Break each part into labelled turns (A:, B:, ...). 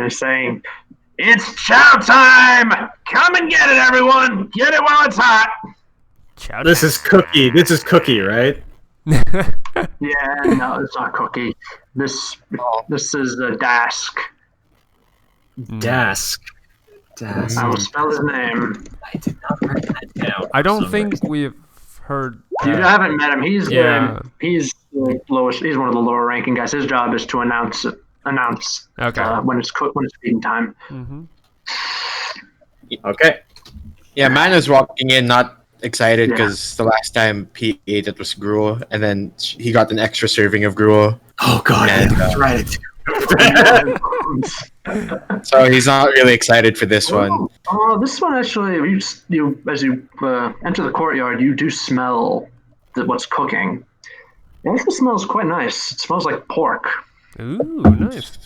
A: They're saying, "It's chow time! Come and get it, everyone! Get it while it's hot!"
B: Chow
C: This is Cookie. This is Cookie, right?
A: Yeah, no, it's not Cookie. This is the Dask.
C: Dask.
A: I will spell his name.
C: I did not write that down.
B: I don't think we've heard.
A: You haven't met him. He's
B: Yeah.
A: he's the lowest. He's one of the lower ranking guys. His job is to announce
B: Okay.
A: when it's feeding time.
B: Mm-hmm.
C: Okay.
D: Yeah, man was walking in not excited
A: Yeah.
D: because the last time he ate it was gruel, and then he got an extra serving of gruel.
C: Oh god,
D: And,
C: that's right.
D: So he's not really excited for this one.
A: Oh, this one actually. You as you enter the courtyard, you do smell what's cooking. It actually smells quite nice. It smells like pork.
B: Ooh, nice.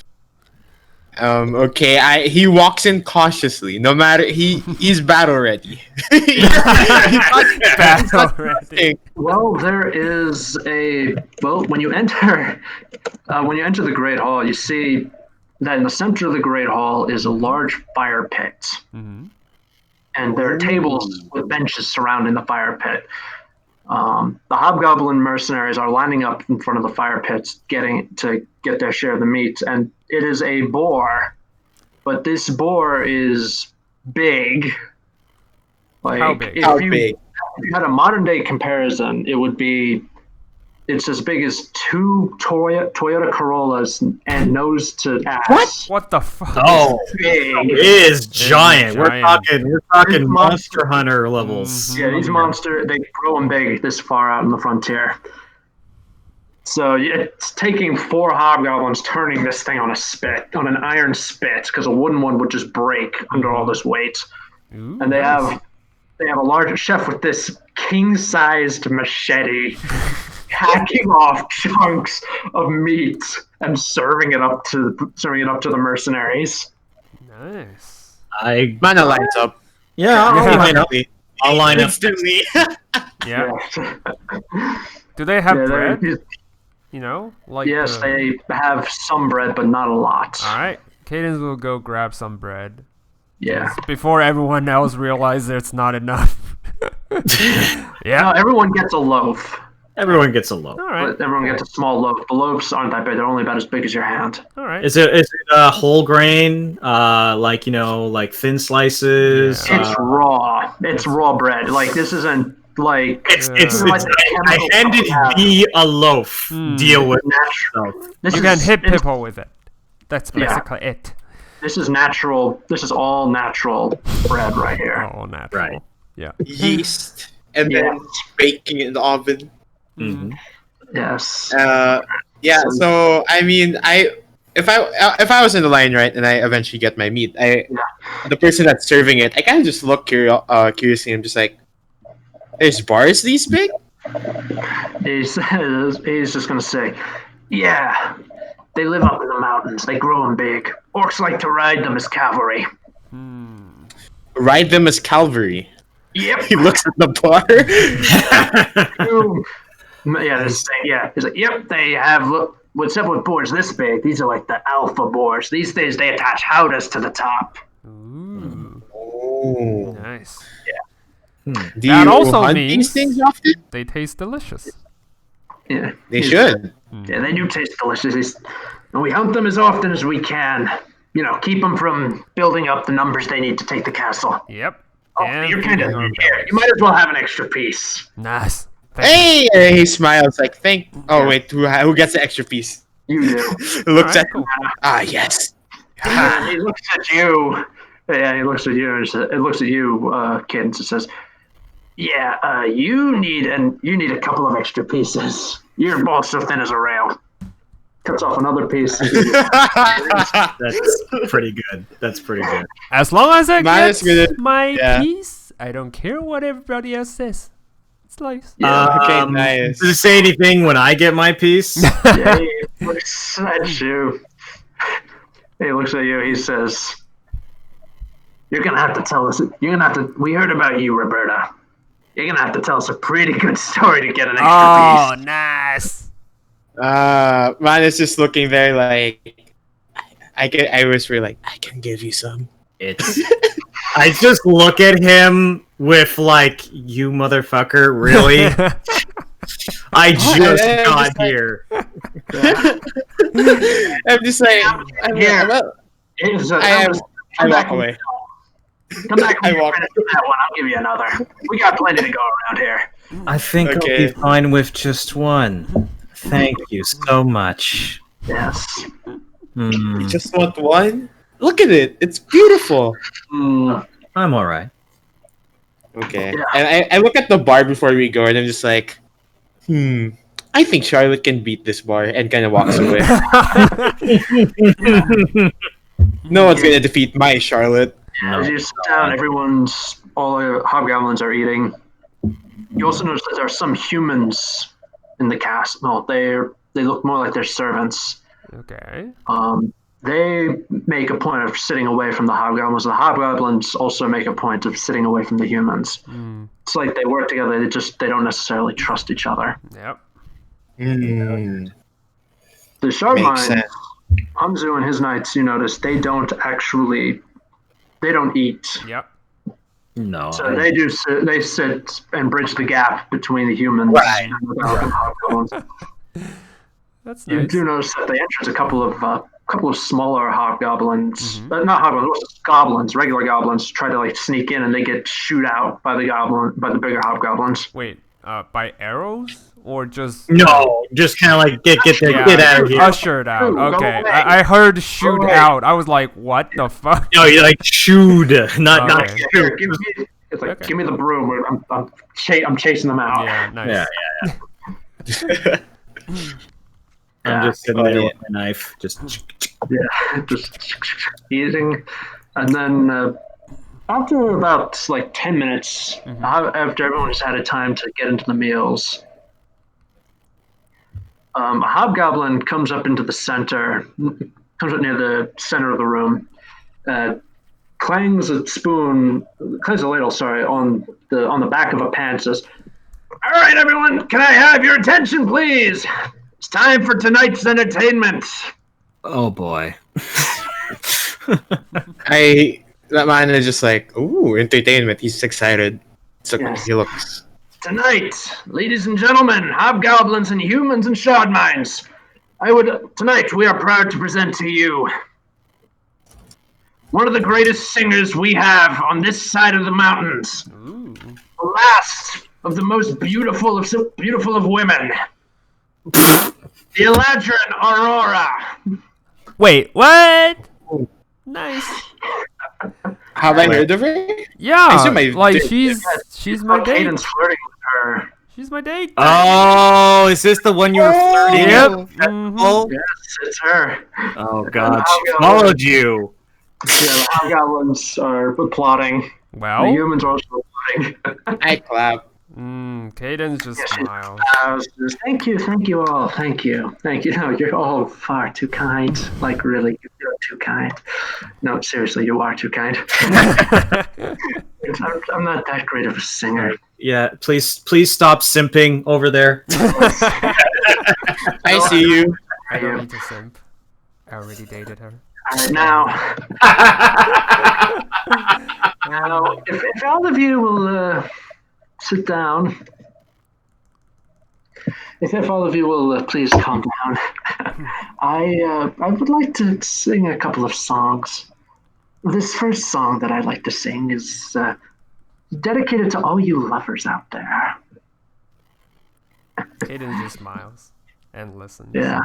D: Okay, he walks in cautiously. No matter he's battle ready.
B: Battle ready.
A: Well, there is when you enter the Great Hall, you see that in the center of the Great Hall is a large fire pit,
B: Mm-hmm.
A: and there are tables with benches surrounding the fire pit. The Hobgoblin mercenaries are lining up in front of the fire pits, getting to get their share of the meat, and it is a boar, but this boar is big. Like,
B: How big?
D: How
A: If
D: big?
A: you had a modern day comparison, it's as big as two Toyota Corollas and nose to ass.
B: What the fuck?
C: Oh,
A: Big.
C: it is giant. We're
B: giant.
C: talking Monster Hunter levels.
A: Yeah, these monsters, they grow them big this far out in the frontier. So it's taking 4 hobgoblins turning this thing on an iron spit, because a wooden one would just break under all this weight.
B: Ooh,
A: And they
B: nice.
A: have a large chef with this king-sized machete, hacking off chunks of meat and serving it up to the mercenaries.
B: Nice.
D: Mana lines up.
C: I'll line up. I'll line up.
D: Instantly.
B: Yeah. Do they have
A: Yeah,
B: bread?
A: they're-
B: You know, like
A: Yes, they have some bread, but not a lot.
B: All right, Cadence will go grab some bread
A: Yeah.
B: before everyone else realizes it's not enough.
A: No,
B: Yeah.
A: everyone gets a loaf.
C: Everyone gets a loaf.
B: All right.
A: But everyone gets a small loaf. The loaves aren't that big. They're only about as big as your hand.
B: All right.
C: Is it whole grain? Like like thin slices.
B: Yeah.
A: It's raw. It's raw bread. Like, this isn't like
C: It's
A: like
C: I handed me a loaf. Deal with
A: natural.
C: it.
A: This
B: You
A: is,
B: can hit
A: it's-
B: Pippo with it. That's
A: Yeah.
B: basically it.
A: This is natural. This is all natural bread right here.
B: Oh, natural.
C: Right.
B: Yeah.
D: Yeast and
A: Yeah.
D: then baking in the oven.
C: Mhm.
A: Yes.
D: Yeah. So I mean, if I was in the line, right, and I eventually get my meat, the person that's serving it, I kind of just look curiously. I'm just like, "There's bars this big?"
A: He's just gonna say, yeah, they live up in the mountains. They grow them big. Orcs like to ride them as cavalry.
D: Ride them as cavalry.
A: Yep.
D: He looks at the bar.
A: He's like, yep, they have except with boars this big. These are like the alpha boars. These days they attach howdahs to the top.
B: Ooh.
D: Oh.
B: Nice.
D: Do
B: That
D: you
B: also
D: hunt
B: means-
D: these things often?
B: They taste delicious.
A: Yeah,
D: They should.
A: Yeah, they do taste delicious. And we hunt them as often as we can. You know, keep them from building up the numbers they need to take the castle.
B: Yep.
A: Oh,
B: And
A: you're kind of
B: feeding our
A: here.
B: bellies.
A: You might as well have an extra piece.
B: Nice. Thank
D: Hey! He smiles like, "Thank." Oh wait, who gets the extra piece?
A: You do.
D: Looks
B: Alright,
D: at.
B: cool.
D: Yes.
A: And he looks at you. Yeah, he looks at you. And it looks at you, Cadence. It says, "Yeah, you need a couple of extra pieces. You're both so thin as a rail." Cuts off another piece.
C: That's pretty good. That's pretty good.
B: As long as I
D: Mine is
B: get
D: good.
B: my
D: Yeah.
B: piece, I don't care what everybody else says. It's nice.
D: Okay, nice.
C: Does it say anything when I get my piece?
A: Yeah, he looks at you. He looks at you. He says, "You're gonna have to tell us. You're gonna have to. We heard about you, Roberta. You're gonna have to tell us a pretty good story to get an extra
B: Oh,
A: piece."
B: nice.
D: Man is just looking there like, I whisper like, I can give you some.
C: It's. I just look at him with like, you motherfucker, really? I just
D: I'm
C: got
D: just like-
C: here.
D: I'm just like, I walk away.
A: Come back when
D: I
A: you're
D: walk-
A: finished with that one. I'll give you another. We got plenty to go around here.
C: I think I'll
D: Okay.
C: be fine with just one. Thank you so much.
A: Yes.
C: Hmm,
D: Just want one? Look at it. It's beautiful.
A: Mm,
C: I'm all right.
D: Okay.
A: Yeah.
D: And I look at the bar before we go, and I'm just like, I think Charlotte can beat this bar, and kind of walks away. No one's gonna defeat my Charlotte.
A: As you sit down, all the hobgoblins are eating. You also notice that there are some humans in the cast. Well, they look more like they're servants.
B: Okay.
A: They make a point of sitting away from the hobgoblins. The hobgoblins also make a point of sitting away from the humans.
B: Mm.
A: It's like they work together. They don't necessarily trust each other.
B: Yep.
A: The
D: Makes
A: Shardmind,
D: sense.
A: Hanzu and his knights, you notice they don't eat.
B: Yep.
C: No.
A: So they sit and bridge the gap between the humans
D: Right.
A: and the hobgoblins.
B: That's
A: You
B: nice.
A: do notice that they enter a couple of smaller hobgoblins,
B: Mhm.
A: not hobgoblins, goblins, regular goblins, try to like sneak in, and they get shoot out by the bigger hobgoblins.
B: Wait, by arrows or just
C: No, just kind of like get out of here.
B: ushered out?
A: Go
B: Okay,
A: away.
B: I heard shoot
A: away.
B: out. I was like, what the fuck?
C: No, you like shooed, not
B: Okay.
C: shoot.
A: It's like,
B: Okay.
A: give me the broom. Or I'm chasing them out.
B: Yeah, nice.
C: Yeah, I'm just sitting there with my knife, just.
A: Just eating, and then after about like 10 minutes, after everyone's had a time to get into the meals, a hobgoblin comes up into the center, comes up near the center of the room, clangs a ladle, on the back of a pan, says, "All right, everyone, can I have your attention, please? It's time for tonight's entertainment."
C: Oh boy.
D: That man is just like, ooh, entertainment. He's excited. So
A: Yes.
D: he looks.
A: Tonight, ladies and gentlemen, hobgoblins and humans and shardminds, tonight we are proud to present to you one of the greatest singers we have on this side of the mountains.
B: Ooh.
A: The last of the most beautiful of women. The Eladrin Aurora.
B: Wait, what? Nice.
D: Have I heard of her?
B: Yeah,
D: assume I
B: like
D: did.
B: she's my date.
A: Caden's flirting with her.
B: She's my date.
C: Oh, is this the one you were flirting
B: Yep.
C: with?
B: Mhm.
C: Oh,
A: Yes, it's her.
C: oh God, she followed you.
A: Yeah, the hobgoblins are plotting. The
B: Well,
A: humans are also plotting.
D: I clap.
B: Cadence just
A: Yes, she-
B: smiles.
A: Thank you all. Thank you. No, you're all far too kind. Like, really, you're too kind. No, seriously, you are too kind. I'm not that great of a singer.
C: Yeah, please stop simping over there.
D: I see you.
B: I don't need to simp. I already dated her.
A: All right, now, if all of you will sit down, if all of you will please calm down, I would like to sing a couple of songs. This first song that I'd like to sing is dedicated to all you lovers out there.
B: Cadence just smiles and listens.
A: Yeah.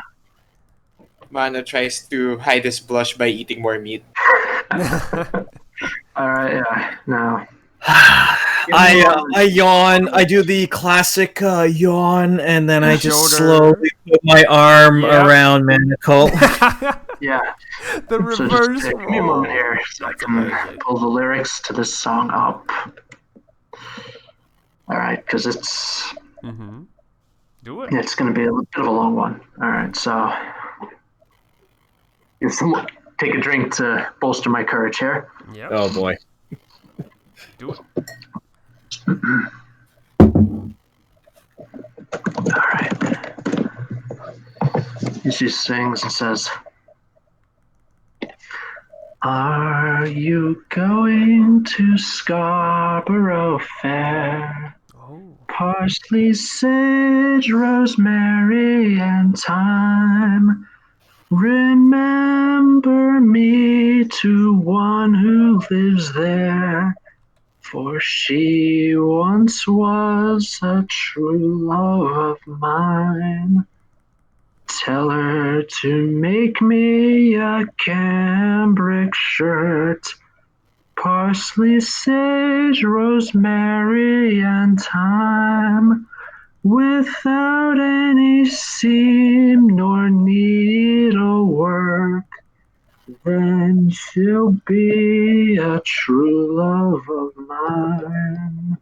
D: Mana tries to hide his blush by eating more meat.
A: All right. Yeah. No.
C: I yawn. I do the classic yawn, and then I just
B: Shoulder.
C: slowly put my arm
B: Yeah.
C: around Manicolt.
A: Yeah.
B: The
A: So
B: reverse.
A: just give me a moment here so I
B: That's
A: can
B: amazing.
A: pull the lyrics to this song up. All right, because it's
B: Do it.
A: going to be a bit of a long one. All right, so if someone take a drink to bolster my courage here.
B: Yep.
C: Oh boy.
B: Do it.
A: All right. And she sings and says, Are you going to Scarborough Fair?
B: Oh.
A: Parsley, sage, rosemary, and thyme. Remember me to one who lives there, for she once was a true love of mine. Tell her to make me a cambric shirt, parsley, sage, rosemary, and thyme, without any seam nor needlework. Then she'll be a true love of mine.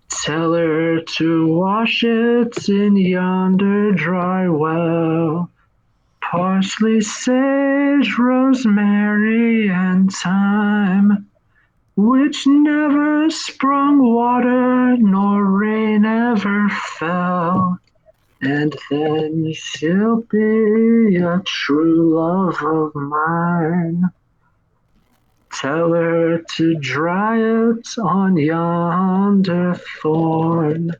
A: Tell her to wash it in yonder dry well, parsley, sage, rosemary, and thyme, which never sprung water nor rain ever fell, and then she'll be a true love of mine. Tell her to dry it on yonder thorn,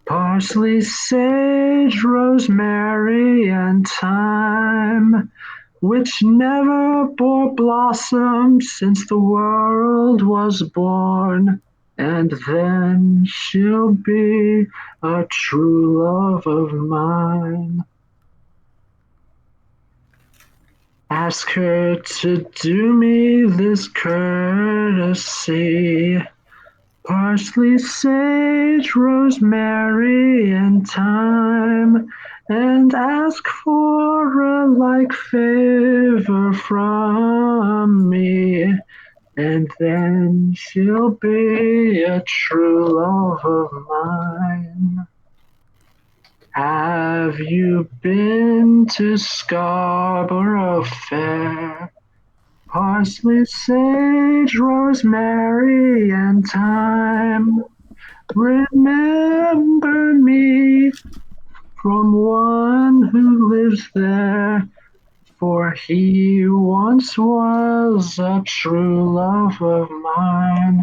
A: parsley, sage, rosemary, and thyme, which never bore blossom since the world was born, and then she'll be a true love of mine. Ask her to do me this courtesy, parsley, sage, rosemary, and thyme, and ask for a like favor from me, and then she'll be a true love of mine. Have you been to Scarborough Fair? Parsley, sage, rosemary, and thyme. Remember me from one who lives there, for he once was a true love of mine.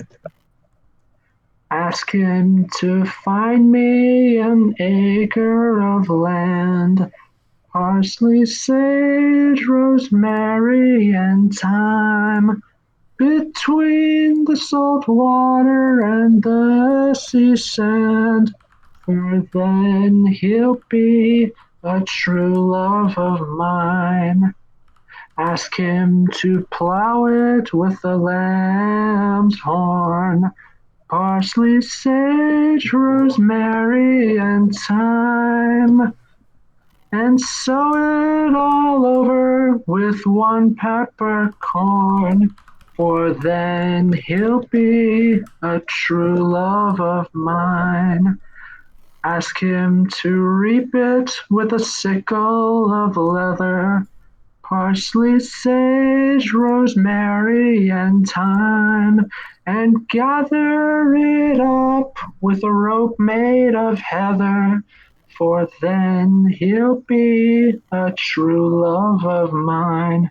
A: Ask him to find me an acre of land, parsley, sage, rosemary, and thyme, between the salt water and the sea sand, for then he'll be a true love of mine. Ask him to plow it with the lamb's horn, parsley, sage, rosemary, and thyme, and sow it all over with one peppercorn, for then he'll be a true love of mine. Ask him to reap it with a sickle of leather, parsley, sage, rosemary, and thyme, and gather it up with a rope made of heather, for then he'll be a true love of mine.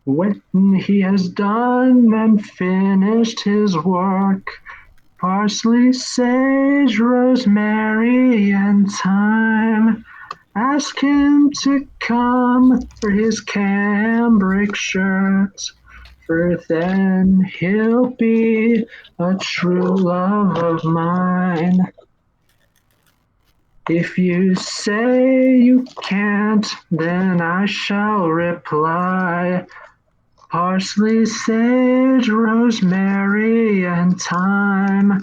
A: When he has done and finished his work, parsley, sage, rosemary, and thyme, ask him to come for his cambric shirt, for then he'll be a true love of mine. If you say you can't, then I shall reply, parsley, sage, rosemary, and thyme.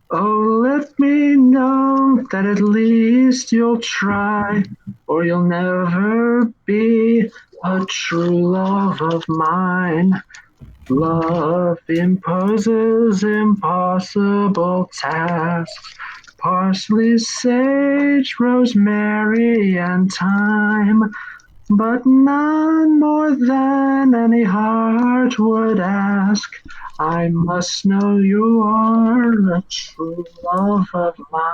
A: Oh, let me know that at least you'll try, or you'll never be a true love of mine. Love imposes impossible tasks, parsley, sage, rosemary, and thyme, but none more than any heart would ask. I must know you are a true love of mine.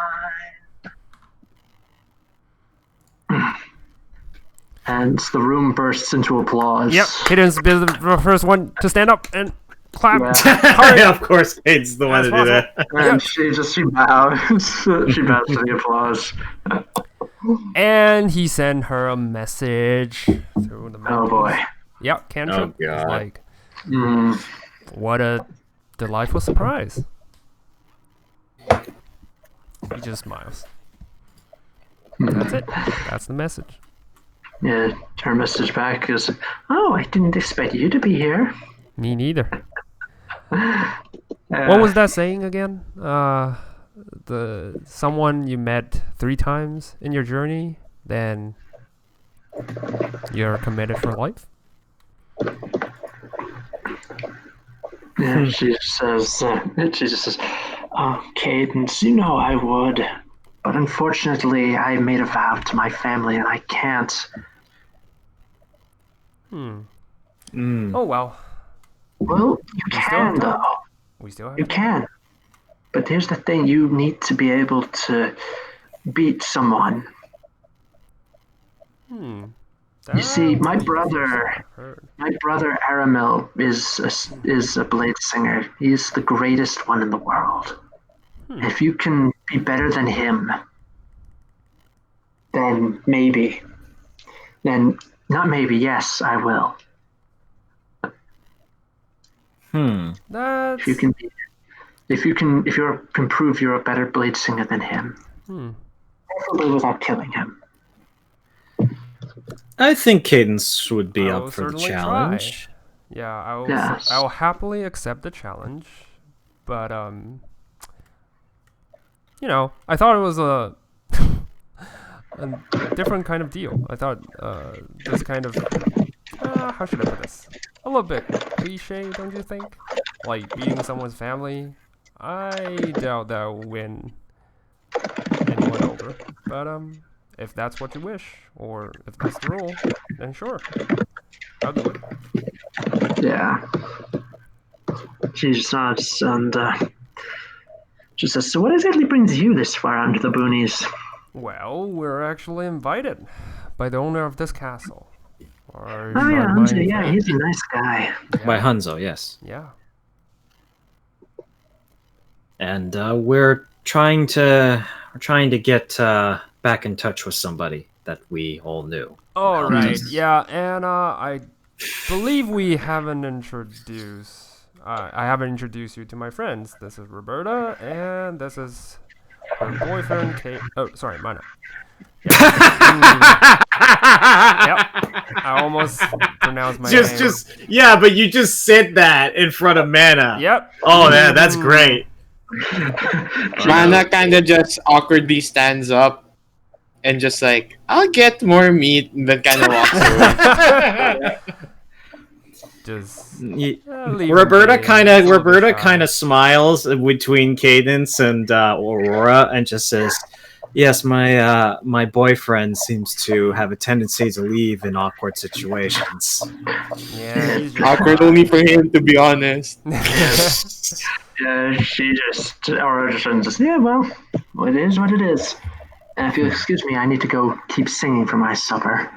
A: And the room bursts into applause.
B: Yep, Cadence is the first one to stand up and clap.
A: Yeah.
C: Yeah, of course, Kate's the one to do that.
A: And she bows. She bows to the applause.
B: And he sent her a message through the
A: Oh boy.
B: Yep, cantrip.
C: Oh, God.
B: It's like,
A: Mm.
B: what a delightful surprise. He just smiles. That's it. That's the message.
A: Yeah, her message back is, "Oh, I didn't expect you to be here."
B: Me neither. What was that saying again? The someone you met 3 times in your journey, then you're committed for life?
A: Yeah, she just says, "Oh, Cadence, you know I would, but unfortunately, I made a vow to my family, and I can't."
B: Oh well.
A: Well, you
B: still have
A: can,
B: time.
A: though.
B: We still have
A: You can. But here's the thing: you need to be able to beat someone. You see, my brother Aramil is a blade singer. He's the greatest one in the world. If you can be better than him, then maybe. Then not maybe. Yes, I will.
B: That's...
A: If you can prove you're a better blade singer than him, preferably without killing him.
C: I think Cadence would be
B: I
C: up
B: will
C: for the
B: certainly
C: challenge.
B: try. Yeah, I will.
A: Yes.
B: I will happily accept the challenge, but you know, I thought it was a different kind of deal. I thought this kind of how should I put this? A little bit cliche, don't you think? Like beating someone's family. I doubt that will win anyone over. But if that's what you wish, or if that's the rule, then sure, I'll do it.
A: Yeah. She just nods and she says, "So what exactly brings you this far under the boonies?"
B: Well, we're actually invited by the owner of this castle. Or
A: Oh yeah,
B: Shardmind
A: Hanzu, yeah,
B: friend.
A: he's a nice guy.
C: By Hanzo, yes.
B: Yeah.
C: And we're trying to get back in touch with somebody that we all knew.
B: All right. Yeah, and I believe we haven't introduced. I haven't introduced you to my friends. This is Roberta, and this is her boyfriend, Kate. Oh, sorry, Mana. Yep. I almost pronounced my name.
C: Yeah, but you just said that in front of Mana.
B: Yep.
C: Oh, yeah, that's great.
D: Mana kind of just awkwardly stands up and just like, "I'll get more meat," and then kind of walks away.
B: Just
C: Roberta kind of smiles between Cadence and Aurora and just says, "Yes, my boyfriend seems to have a tendency to leave in awkward situations."
B: Yeah, he's just
D: Awkward only for him, to be honest.
A: Yeah, Aurora just says, "Yeah, well, it is what it is. And if you'll excuse me, I need to go keep singing for my supper."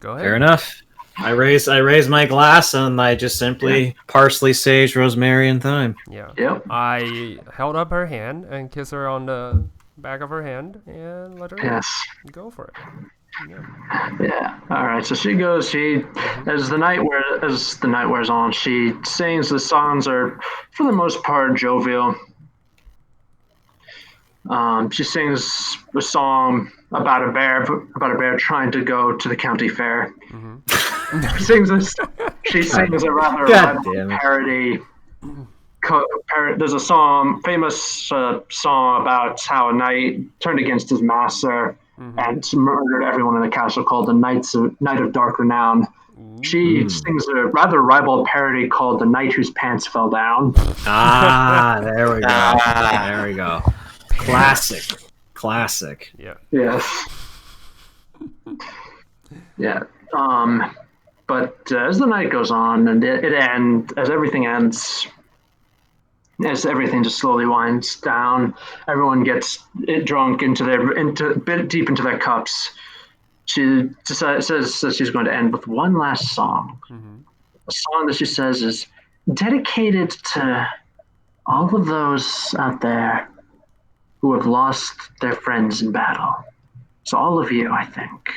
B: Go ahead.
C: Fair enough. I raise my glass and I just simply parsley, sage, rosemary, and thyme.
B: Yeah.
A: Yep.
B: I held up her hand and kissed her on the back of her hand and let her
A: Yes.
B: go for it.
A: Yeah. All right. So she goes. As the night wears on, she sings. The songs are, for the most part, jovial. She sings a song about a bear trying to go to the county fair. She sings a rather parody. There's a famous song about how a knight turned against his master and murdered everyone in the castle, called the Knight of Dark Renown. She sings a rather ribald parody called "The Knight Whose Pants Fell Down."
C: Ah, there we go. There we go. Classic.
B: Yeah.
A: Yes. Yeah. But as the night goes on and as everything ends, as everything just slowly winds down, everyone gets drunk deep into their cups. She says that she's going to end with one last song.
B: Mm-hmm.
A: A song that she says is dedicated to all of those out there who have lost their friends in battle. So all of you, I think.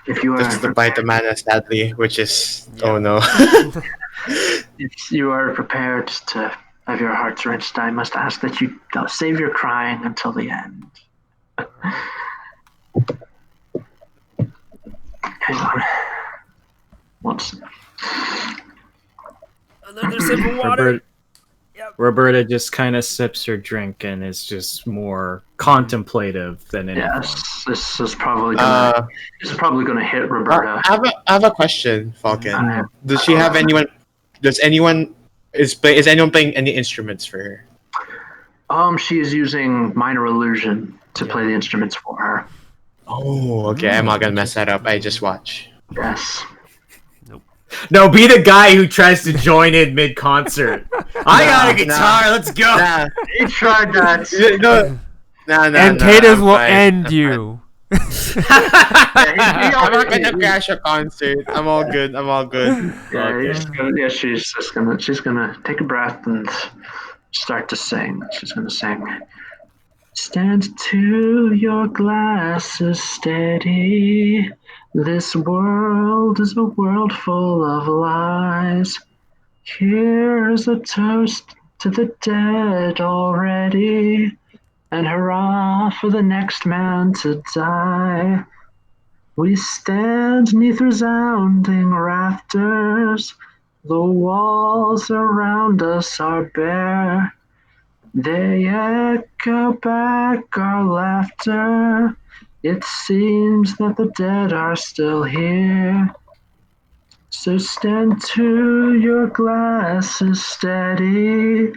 A: If you
D: That's the
A: are
D: bite the mana, sadly, which is oh no.
A: if you are prepared to have your hearts wrenched, I must ask that you save your crying until the end. Hang on. Once.
B: Another sip of water.
C: Roberta just kind of sips her drink and is just more contemplative than anything.
A: Yes, this is probably gonna hit Roberta.
D: I have a question, Falcon. Does she have anyone? Is anyone playing any instruments for her?
A: She is using minor illusion to play the instruments for her.
D: Oh, okay. I'm not gonna mess that up. I just watch.
A: Yes.
C: No, be the guy who tries to join in mid-concert. I got a guitar, let's go!
D: Nah,
A: He tried that.
B: And Cadence will end you.
D: I'm not gonna crash a concert. I'm all good.
A: Yeah, she's gonna take a breath and start to sing. She's gonna sing. Stand to your glasses steady. This world is a world full of lies. Here's a toast to the dead already, and hurrah for the next man to die. We stand neath resounding rafters. The walls around us are bare. They echo back our laughter. It seems that the dead are still here. So stand to your glasses steady.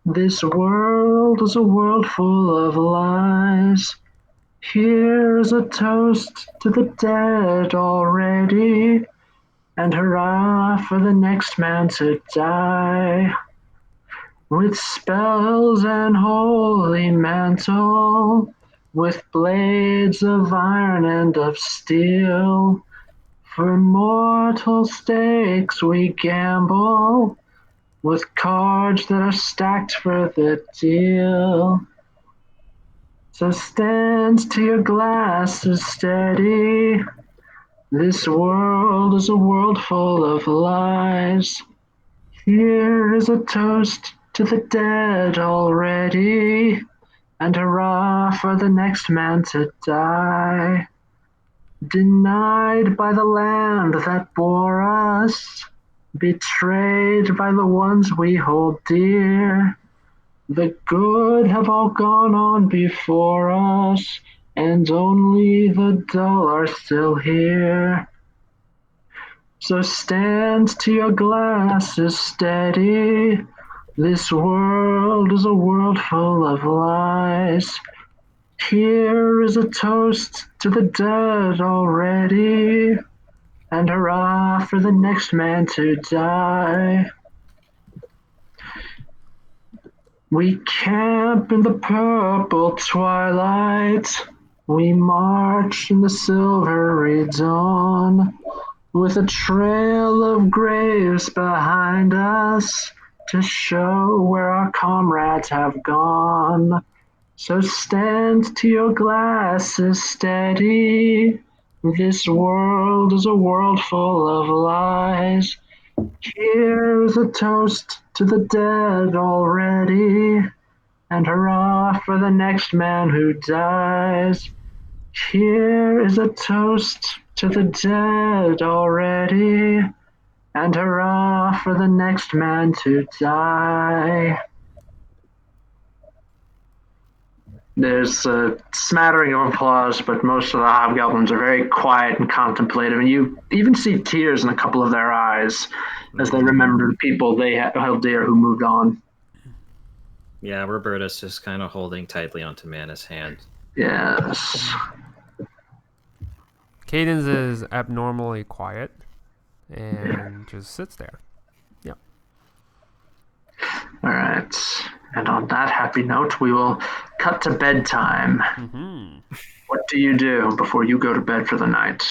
A: This world is a world full of lies. Here's a toast to the dead already, and hurrah for the next man to die. With spells and holy mantle, with blades of iron and of steel, for mortal stakes we gamble, with cards that are stacked for the deal. So stand to your glasses steady. This world is a world full of lies. Here is a toast to the dead already, and hurrah for the next man to die. Denied by the land that bore us, betrayed by the ones we hold dear. The good have all gone on before us, and only the dull are still here. So stand to your glasses steady. This world is a world full of lies. Here is a toast to the dead already, and hurrah for the next man to die. We camp in the purple twilight. We march in the silvery dawn, with a trail of graves behind us to show where our comrades have gone. So stand to your glasses steady. This world is a world full of lies. Here's a toast to the dead already, and hurrah for the next man who dies. Here is a toast to the dead already, and hurrah for the next man to die. There's a smattering of applause, but most of the hobgoblins are very quiet and contemplative, and you even see tears in a couple of their eyes as they remember the people they held dear who moved on.
C: Yeah, Roberta's just kind of holding tightly onto Mana's hand.
A: Yes.
B: Cadence is abnormally quiet and just sits there. Yeah.
A: All right. And on that happy note, we will cut to bedtime.
B: Mm-hmm.
A: What do you do before you go to bed for the night?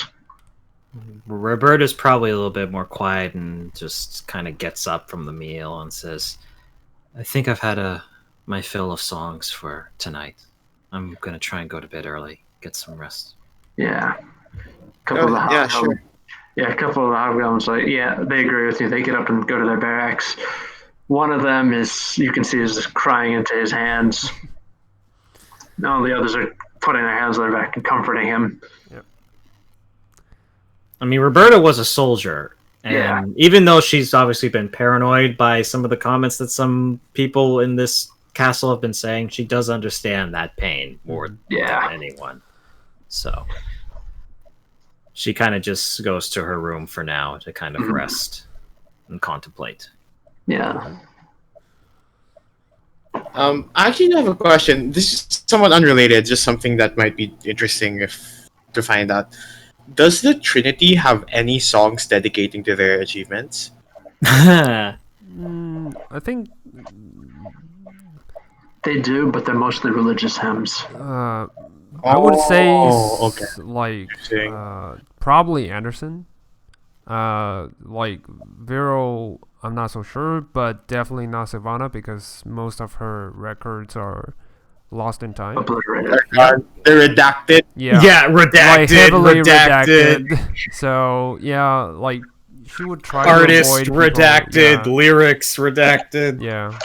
C: Roberta's probably a little bit more quiet and just kind of gets up from the meal and says, I think I've had my fill of songs for tonight. I'm going to try and go to bed early, get some rest.
A: Yeah. A couple of the
D: sure.
A: Yeah, a couple of the hobgoblins, they agree with you. They get up and go to their barracks. One of them you can see, is just crying into his hands. All the others are putting their hands on their back and comforting him.
B: Yep.
C: I mean, Roberta was a soldier, and
A: Yeah.
C: even though she's obviously been paranoid by some of the comments that some people in this castle have been saying, she does understand that pain more than anyone. So she kind of just goes to her room for now to kind of rest and contemplate.
A: Yeah.
D: I actually have a question. This is somewhat unrelated, just something that might be interesting to find out. Does the Trinity have any songs dedicating to their achievements?
B: I think
A: they do, but they're mostly religious hymns.
B: I would say
D: okay.
B: like probably Anderson. Like Vero, I'm not so sure, but definitely not Savannah because most of her records are lost in time.
A: Obliterated.
D: They're redacted.
C: Yeah, redacted.
B: Like heavily redacted. So yeah, like she would try
C: artist
B: to avoid
C: redacted,
B: people,
C: lyrics redacted.
B: Yeah.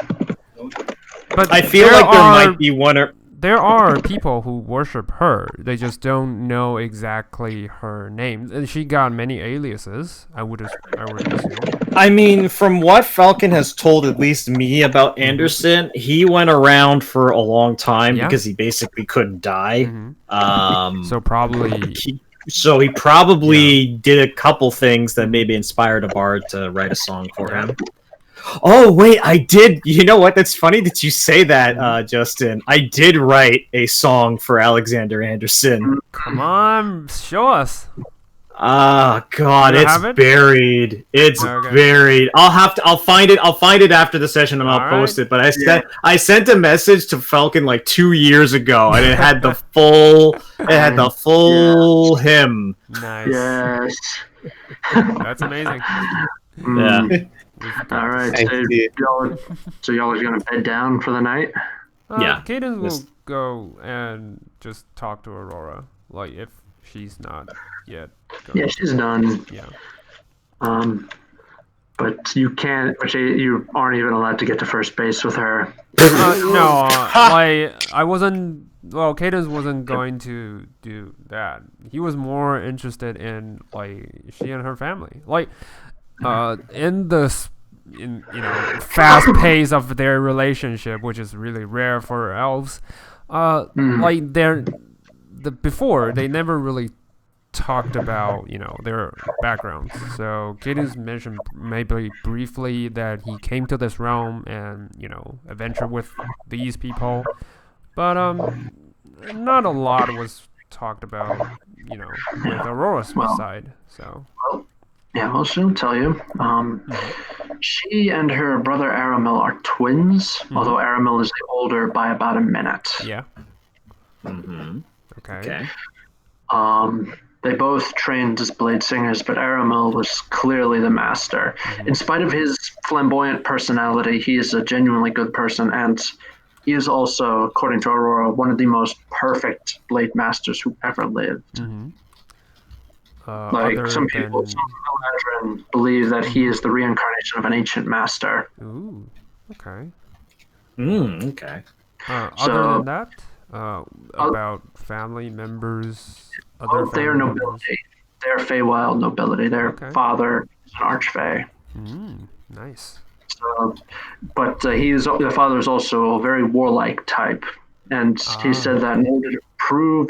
B: But
C: I feel like there might be one or
B: there are people who worship her. They just don't know exactly her name. And she got many aliases, I would assume.
C: I mean, from what Falcon has told at least me about Anderson, he went around for a long time because he basically couldn't die.
B: So probably
C: he probably did a couple things that maybe inspired a bard to write a song for him. Oh, wait, I did. You know what? That's funny that you say that, Justin. I did write a song for Alexander Anderson.
B: Come on, show us.
C: Oh, God, it's buried. It's buried. I'll find it. I'll find it after the session and I'll post it. But I sent a message to Falcon like 2 years ago, and it had the full hymn.
B: Nice.
A: Yes.
B: That's amazing.
C: Yeah.
A: All right, so y'all are gonna bed down for the night?
B: Cadence will go and just talk to Aurora, like if she's not yet.
A: Yeah, she's done.
B: Yeah.
A: But you can't. But you aren't even allowed to get to first base with her.
B: No, like I wasn't. Well, Cadence wasn't going to do that. He was more interested in like she and her family, like. In the fast pace of their relationship, which is really rare for elves, like before they never really talked about their backgrounds. So Cadence mentioned maybe briefly that he came to this realm and adventure with these people, but not a lot was talked about with Aurora's side. So.
A: Yeah, well, she'll tell you. She and her brother Aramil are twins, although Aramil is older by about a minute.
B: Yeah. Okay.
A: They both trained as blade singers, but Aramil was clearly the master. In spite of his flamboyant personality, he is a genuinely good person, and he is also, according to Aurora, one of the most perfect blade masters who ever lived. Some people believe that he is the reincarnation of an ancient master.
B: Ooh, okay.
C: Okay.
B: Other than that, about family members,
A: they are nobility. They're Feywild nobility. Their father is an archfey.
B: Nice.
A: So, but their father is also a very warlike type, and he said that in order to prove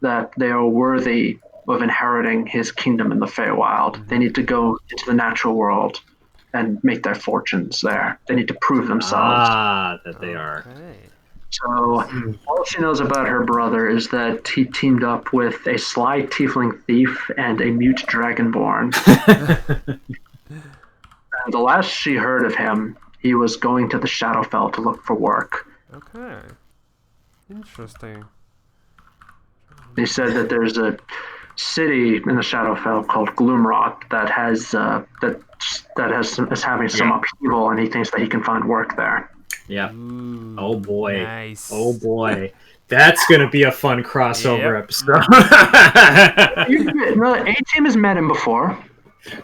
A: that they are worthy of inheriting his kingdom in the Feywild, they need to go into the natural world and make their fortunes there. They need to prove themselves.
C: That they are.
A: So all she knows about her brother is that he teamed up with a sly tiefling thief and a mute dragonborn. And the last she heard of him, he was going to the Shadowfell to look for work.
B: Okay. Interesting.
A: He said that there's a city in the Shadowfell called Gloomrock that is having some upheaval, and he thinks that he can find work there.
C: Yeah.
B: Ooh,
C: Oh boy.
B: Nice.
C: Oh boy. That's gonna be a fun crossover episode.
A: No, A-Team has met him before.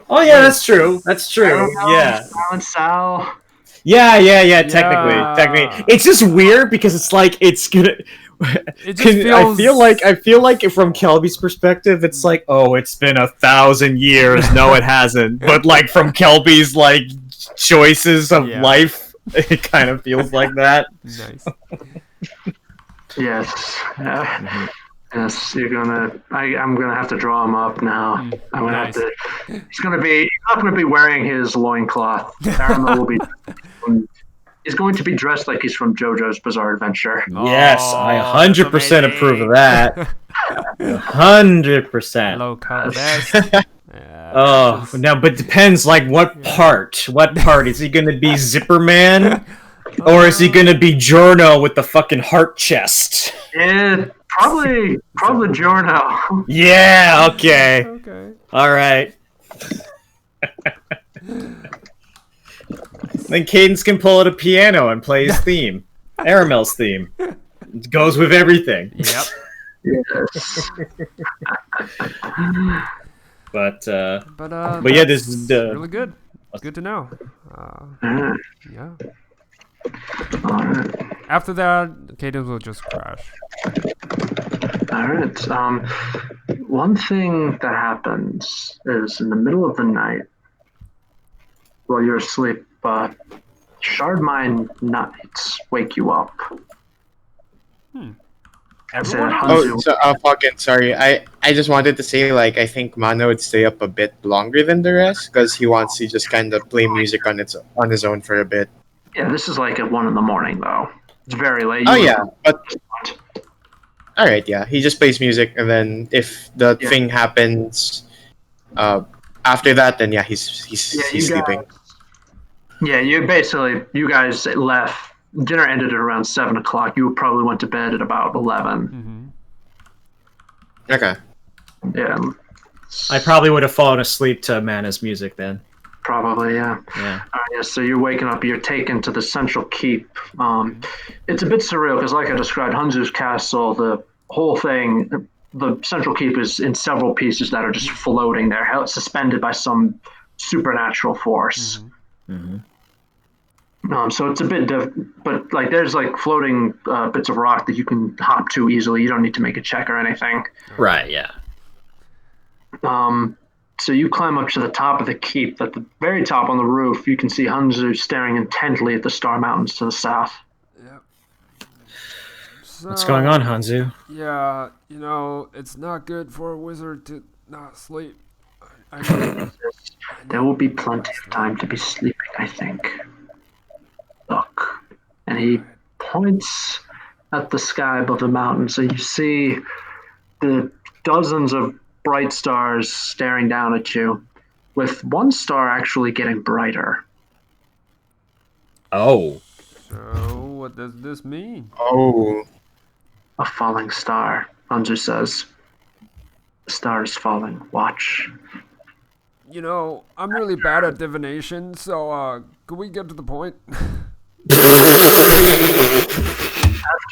C: Oh yeah, that's true. That's true. Yeah.
A: Silent Sal.
C: Yeah. Technically, it's just weird because it's like it's gonna.
B: It just feels...
C: I feel like from Kelby's perspective, it's like, oh, it's been 1,000 years. No, it hasn't. But like from Kelby's like choices of life, it kind of feels like that.
B: Nice.
A: Yes. Yes, you're gonna. I'm gonna have to draw him up now. I'm gonna have to. He's not gonna be wearing his loincloth. Aramo will be. He's going to be dressed like he's from JoJo's Bizarre Adventure.
C: Yes, I 100% approve of that. 100%.
B: Hello, Calabas.
C: Oh, now, but depends, like, what part? What part? Is he going to be Zipperman? Or is he going to be Giorno with the fucking heart chest?
A: Yeah, probably Giorno.
C: Yeah, okay.
B: Okay.
C: All right. Then Cadence can pull out a piano and play his theme. Aramel's theme. It goes with everything.
B: Yep.
A: Yes.
C: But
B: yeah,
C: this is
B: really good. Good to know. Yeah.
A: Alright.
B: After that, Cadence will just crash.
A: Alright. One thing that happens is in the middle of the night, while you're asleep, Shardmind nights wake you up.
B: Everyone?
D: Fucking sorry. I just wanted to say, like, I think Mano would stay up a bit longer than the rest because he wants to just kind of play music on his own for a bit.
A: Yeah, this is like at 1 a.m, though. It's very late.
D: But all right, yeah. He just plays music, and then if the thing happens, after that, then he's sleeping.
A: You guys left. Dinner ended at around 7 o'clock. You probably went to bed at about 11.
D: Mm-hmm. Okay.
A: Yeah.
C: I probably would have fallen asleep to Mana's music then.
A: Probably, yeah.
C: Yeah.
A: So you're waking up. You're taken to the central keep. It's a bit surreal because, like I described, Hanzu's castle, the whole thing, the central keep is in several pieces that are just floating there, suspended by some supernatural force. So it's a bit but like there's like floating bits of rock that you can hop to easily. You don't need to make a check or anything.
C: Right, yeah.
A: So you climb up to the top of the keep. At the very top on the roof, you can see Hanzu staring intently at the Star Mountains to the south.
B: Yep. So,
C: what's going on, Hanzu?
B: Yeah, it's not good for a wizard to not sleep.
A: There will be plenty of time to be sleeping, I think. Look. And he points at the sky above the mountain, so you see the dozens of bright stars staring down at you, with one star actually getting brighter.
C: Oh.
B: So, what does this mean?
D: Oh.
A: A falling star, Hanzu says. The star is falling. Watch.
B: I'm really bad at divination, so, could we get to the point?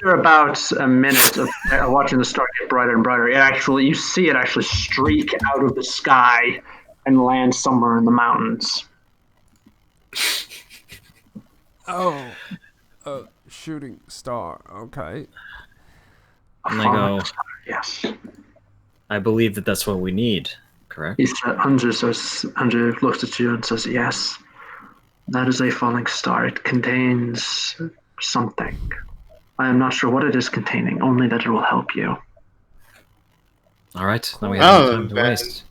A: After about a minute of watching the star get brighter and brighter, you see it actually streak out of the sky and land somewhere in the mountains.
B: Oh, a shooting star. Okay.
C: And I go,
A: yes.
C: I believe that's what we need, correct?
A: He said, Hanzu looks at you and says, yes, that is a falling star. It contains something. I am not sure what it is containing, only that it will help you.
C: All right, now we have no time to waste.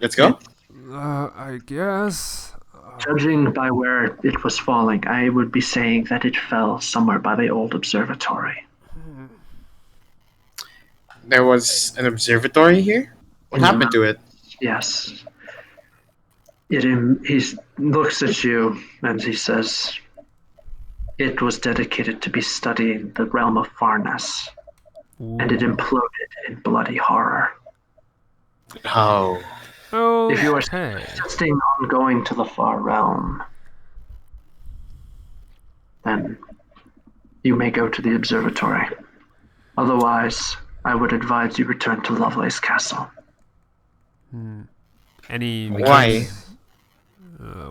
D: Let's go.
B: I guess.
A: Judging by where it was falling, I would be saying that it fell somewhere by the old observatory.
D: There was an observatory here? What happened to it?
A: Yes. He looks at you and he says, "It was dedicated to be studying the realm of Farness, and it
B: Ooh.
A: imploded in bloody horror.
D: Oh.
A: If you are
B: Okay.
A: insisting on going to the far realm, then you may go to the observatory. Otherwise, I would advise you return to Lovelace Castle."
B: Any
D: Why?
B: place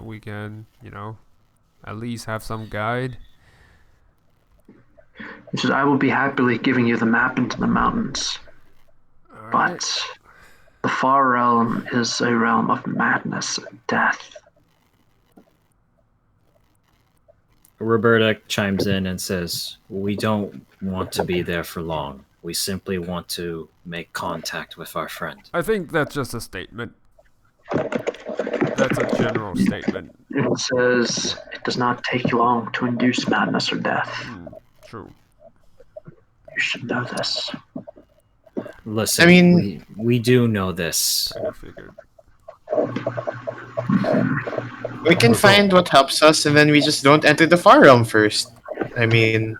B: we can, at least have some guide?
A: He says, "I will be happily giving you the map into the mountains,
B: All right.
A: but the far realm is a realm of madness and death."
C: Roberta chimes in and says, "We don't want to be there for long. We simply want to make contact with our friend."
B: I think that's just a statement. That's a general statement.
A: It says, "It does not take long to induce madness or death.
B: True.
A: You should know this."
C: Listen,
D: I mean-
C: we do know this.
B: Kind of figured.
D: We can find what helps us, and then we just don't enter the far realm first. I mean,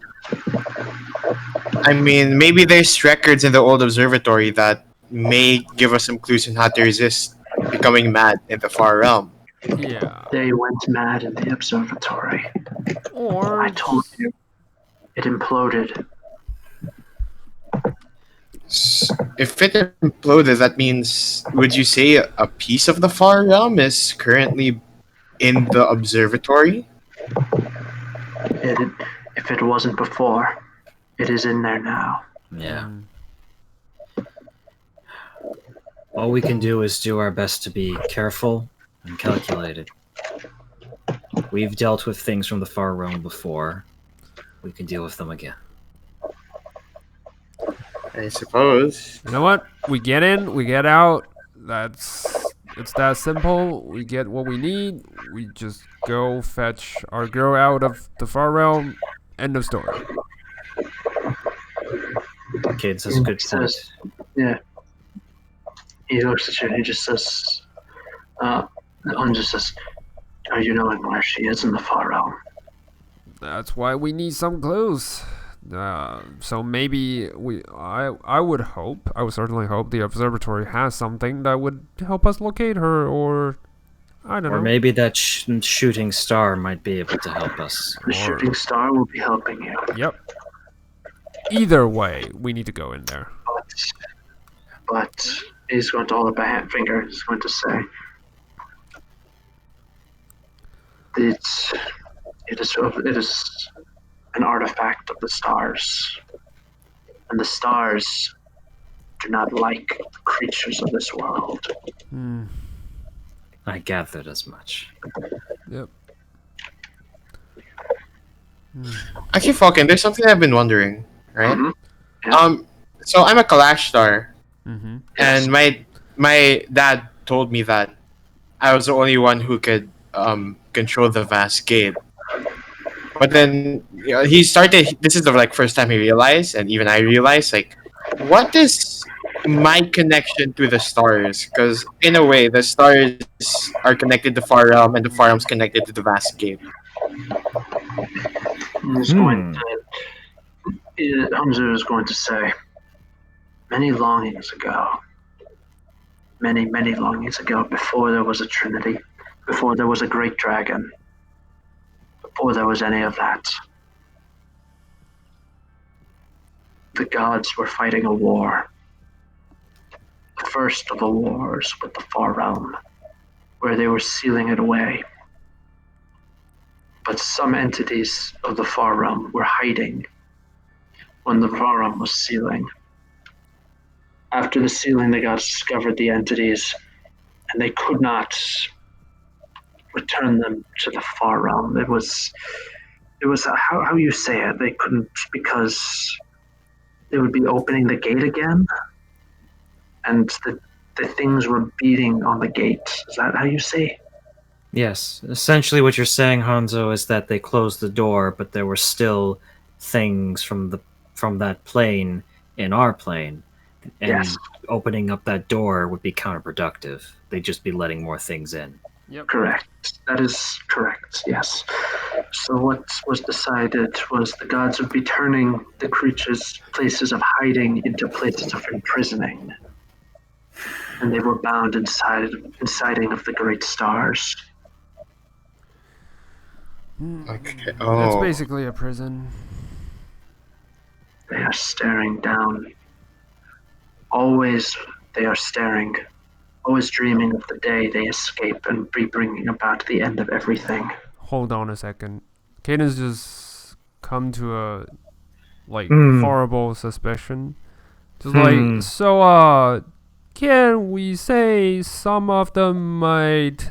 D: maybe there's records in the old observatory that may give us some clues on how to resist becoming mad in the far realm.
B: Yeah.
A: They went mad in the observatory.
B: Or
A: I told you, it imploded.
D: If it imploded, that means, would you say a piece of the far realm is currently in the observatory?
A: If it wasn't before, it is in there now.
C: Yeah. All we can do is do our best to be careful and calculated. We've dealt with things from the far realm before. We can deal with them again.
D: I suppose.
B: You know what? We get in, we get out. It's that simple. We get what we need. We just go fetch our girl out of the far realm. End of story.
C: Okay, this is a good point.
A: Yeah. He looks at you and he just says, Hanzu says, "Are you knowing where she is in the far realm?"
B: That's why we need some clues. So maybe I would certainly hope the observatory has something that would help us locate her, or I don't know.
C: Or maybe that shooting star might be able to help us.
A: The shooting star will be helping you.
B: Yep. Either way, we need to go in there.
A: But he's going to hold up a hand finger. He's going to say, it is an artifact of the stars, and the stars do not like the creatures of this world.
C: I gathered as much.
B: Yep.
D: Actually, Falcon, there's something I've been wondering, right?
A: Mm-hmm. Yeah.
D: So I'm a Kalash star,
B: Mm-hmm.
D: and my dad told me that I was the only one who could control the vast gate. But then he started. This is the first time he realized, and even I realized, what is my connection to the stars? Because in a way, the stars are connected to far realm, and the far realm's connected to the vast gate.
A: Hanzu is going to say, many longings ago, many longings ago, before there was a trinity, before there was a great dragon, before there was any of that, the gods were fighting a war. The first of the wars with the far realm, where they were sealing it away. But some entities of the far realm were hiding when the far realm was sealing. After the sealing, the gods discovered the entities, and they could not return them to the far realm. It was how you say it. They couldn't, because they would be opening the gate again, and the things were beating on the gate. Is that how you say?
C: Yes. Essentially what you're saying, Hanzo, is that they closed the door, but there were still things from that plane in our plane. And
A: Yes.
C: opening up that door would be counterproductive. They'd just be letting more things in.
B: Yep.
A: Correct. That is correct, yes. So what was decided was the gods would be turning the creatures' places of hiding into places of imprisoning. And they were bound inciting of the great stars.
D: Okay.
B: It's
D: Oh.
B: basically a prison.
A: They are staring down. Always they are staring, always dreaming of the day they escape and be bringing about the end of everything.
B: Hold on a second. Caden's just come to a
C: Hmm.
B: horrible suspicion. Just
C: Hmm.
B: so can we say some of them might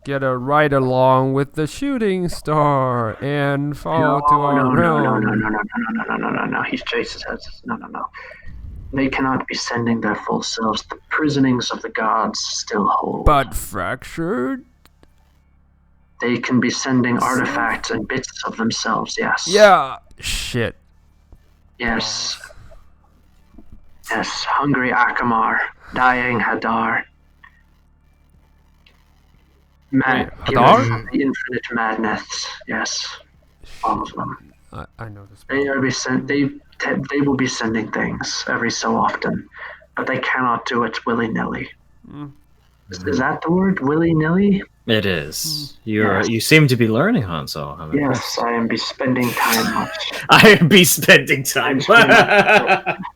B: get a ride along with the shooting star and fall to our
A: No,
B: realm?
A: no. He shakes his head. No. They cannot be sending their full selves. The prisonings of the gods still hold.
B: But fractured?
A: They can be sending artifacts and bits of themselves, yes.
B: Yeah. Shit.
A: Yes. Yes. Hungry Akamar. Dying Hadar.
B: Wait,
A: Given
B: Hadar?
A: from the infinite madness. Yes. All of them.
B: I know this.
A: They are be sent. They will be sending things every so often, but they cannot do it willy nilly.
B: Mm.
A: Is that the word, willy nilly?
C: It is.
A: Yes.
C: You seem to be learning, Hanzo. I'm
A: Yes,
C: impressed.
A: I am be spending time much
C: I be spending time.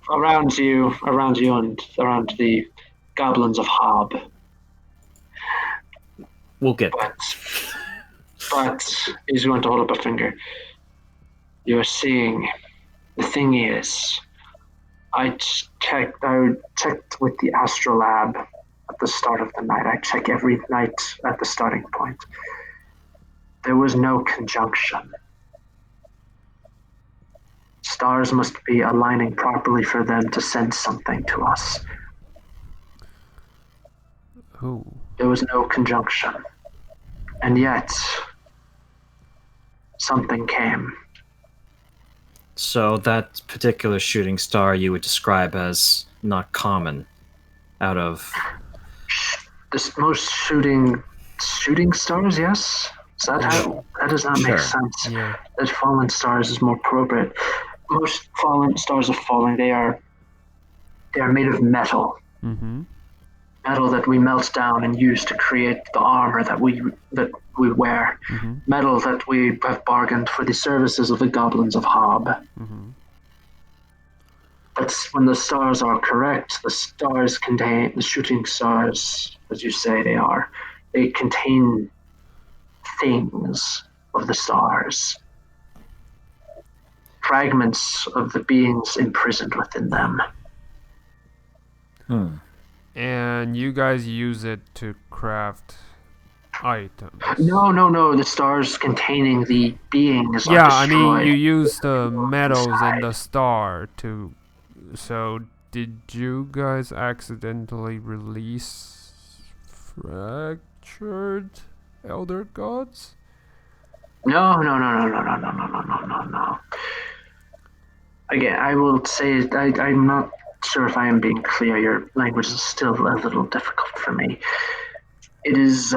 A: around you, and around the goblins of Hob.
C: We'll get there.
A: But he's going to hold up a finger. You're seeing. The thing is, I checked with the astrolab at the start of the night. I check every night at the starting point. There was no conjunction. Stars must be aligning properly for them to send something to us.
B: Who?
A: There was no conjunction. And yet, something came.
C: So that particular shooting star you would describe as not common out of...
A: This most shooting stars, yes? That does not make sense.
B: Yeah.
A: That fallen stars is more appropriate. Most fallen stars are falling. They are made of metal.
B: Mm-hmm.
A: Metal that we melt down and use to create the armor that we wear.
B: Mm-hmm.
A: Metal that we have bargained for the services of the goblins of Hob.
B: Mm-hmm.
A: But when the stars are correct, the shooting stars, as you say they contain things of the stars. Fragments of the beings imprisoned within them.
B: And you guys use it to craft items.
A: No. The stars containing the beings are
B: Yeah,
A: destroyed.
B: I mean, you use the metals in the star to... So, did you guys accidentally release fractured elder gods?
A: No. Again, I will say I'm not sure if I am being clear. Your language is still a little difficult for me. It is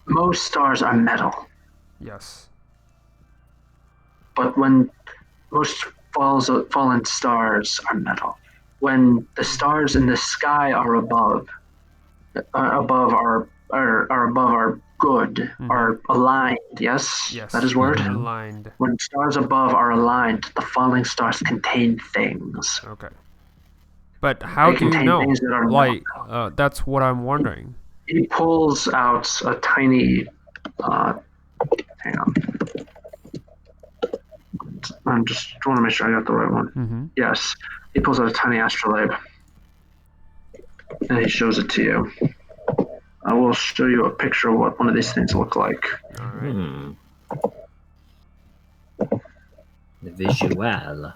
A: most stars are metal,
B: Yes.
A: but when most fallen stars are metal, when the stars in the sky are above our good, are aligned. Yes, that is word.
B: Aligned.
A: When stars above are aligned, the falling stars contain things.
B: Okay. But how
A: They
B: do you
A: contain
B: know?
A: things that are
B: That's what I'm wondering.
A: He pulls out a tiny. Hang on. I just want to make sure I got the right one.
B: Mm-hmm.
A: Yes, he pulls out a tiny astrolabe, and he shows it to you. I will show you a picture of what one of these things look like.
B: All right.
C: The visual.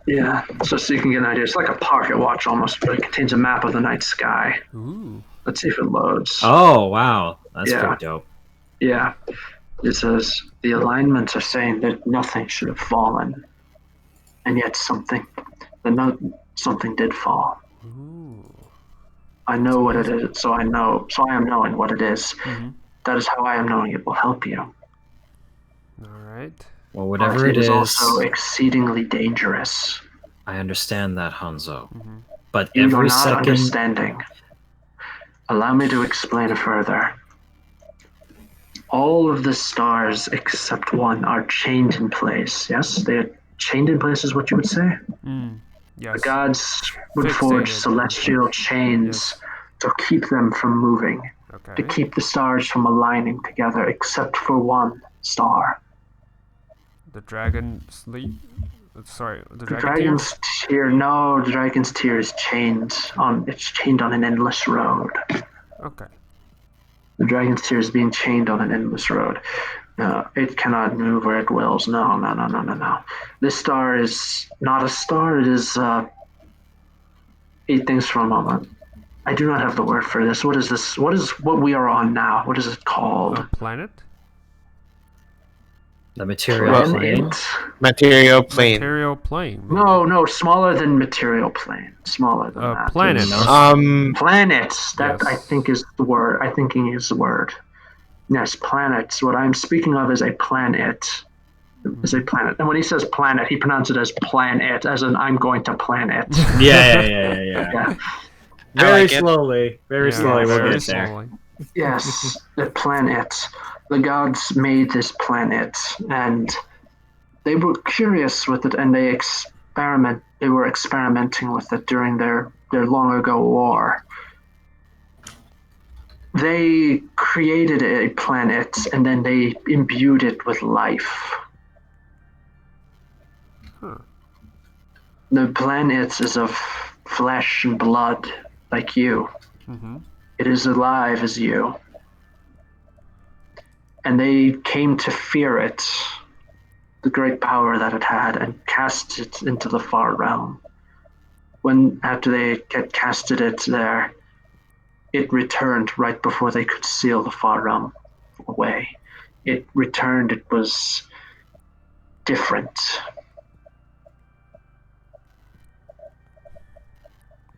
A: Yeah, so you can get an idea. It's like a pocket watch almost, but it contains a map of the night sky.
B: Ooh.
A: Let's see if it loads.
C: Oh, wow. That's
A: Yeah.
C: pretty dope.
A: Yeah. It says the alignments are saying that nothing should have fallen, and yet something did fall.
B: Ooh.
A: I know what it is, so I am knowing what it is.
B: Mm-hmm.
A: That is how I am knowing it will help you.
B: All right.
C: Well,
A: But
C: whatever
A: it
C: it
A: is
C: is,
A: also exceedingly dangerous.
C: I understand that, Hanzo.
B: Mm-hmm.
C: But
A: You are
C: every
A: not
C: second,
A: understanding. Allow me to explain further. All of the stars except one are chained in place. Yes, they are chained in place is what you would say?
B: Mm. Yes.
A: The gods would forge
B: Fixated.
A: celestial chains
B: Yes.
A: to keep them from moving, to
B: Okay.
A: keep the stars from aligning together, except for one star.
B: The dragon sleep. Sorry, the
A: The
B: dragon
A: dragon's
B: tears.
A: tear, no, the dragon's tear is chained on. It's chained on an endless road.
B: Okay.
A: The dragon's tear is being chained on an endless road. It cannot move where it wills. No. This star is not a star. It is. Eight things for a moment. I do not have the word for this. What is this? What is what we are on now? What is it called?
B: A planet.
C: the material plane.
D: Material plane.
B: Material plane. maybe.
A: No, smaller than material plane. Smaller than that.
B: Planet.
A: It's planets. That
B: Yes.
A: I think is the word. I thinking is the word. Yes, planets. What I'm speaking of is a planet. Is a planet. And when he says planet, he pronounces it as planet, as in I'm going to planet.
C: Yeah.
A: Yeah.
C: Very
D: like it.
C: slowly. Very slowly we'll
B: very
C: get there.
B: slowly.
A: Yes, the planet. The gods made this planet, and they were curious with it, and they were experimenting with it during their long ago war. They created a planet, and then they imbued it with life.
B: Huh.
A: The planet is of flesh and blood, like you.
B: Mm-hmm.
A: It is alive as you. And they came to fear it, the great power that it had, and cast it into the far realm. After they had casted it there, it returned right before they could seal the far realm away. It returned, it was different.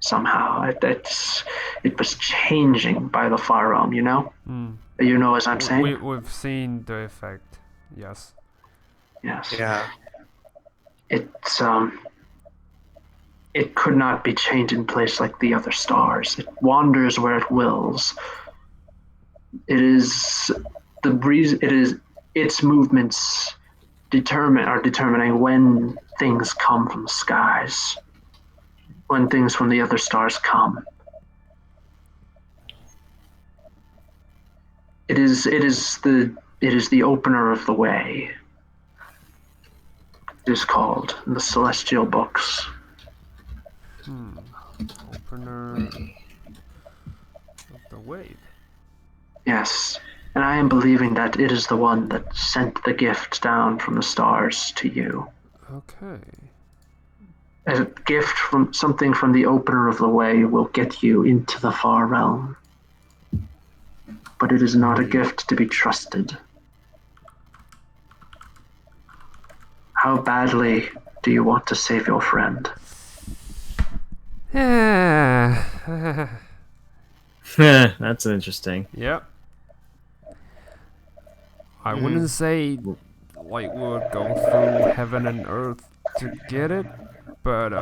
A: Somehow, it was changing by the far realm, you know?
B: Mm.
A: You know as I'm saying?
B: We've seen the effect. Yes.
A: Yes.
D: Yeah.
A: It could not be chained in place like the other stars. It wanders where it wills. It is the reason. It is its movements are determining when things come from the skies, when things from the other stars come. It is the opener of the way. It is called in the celestial books.
B: Opener of the wave.
A: Yes, and I am believing that it is the one that sent the gift down from the stars to you.
B: Okay.
A: A gift from something from the opener of the way will get you into the far realm. But it is not a gift to be trusted. How badly do you want to save your friend?
B: Yeah.
C: That's interesting.
B: Yep. I wouldn't say like we would go through heaven and earth to get it, but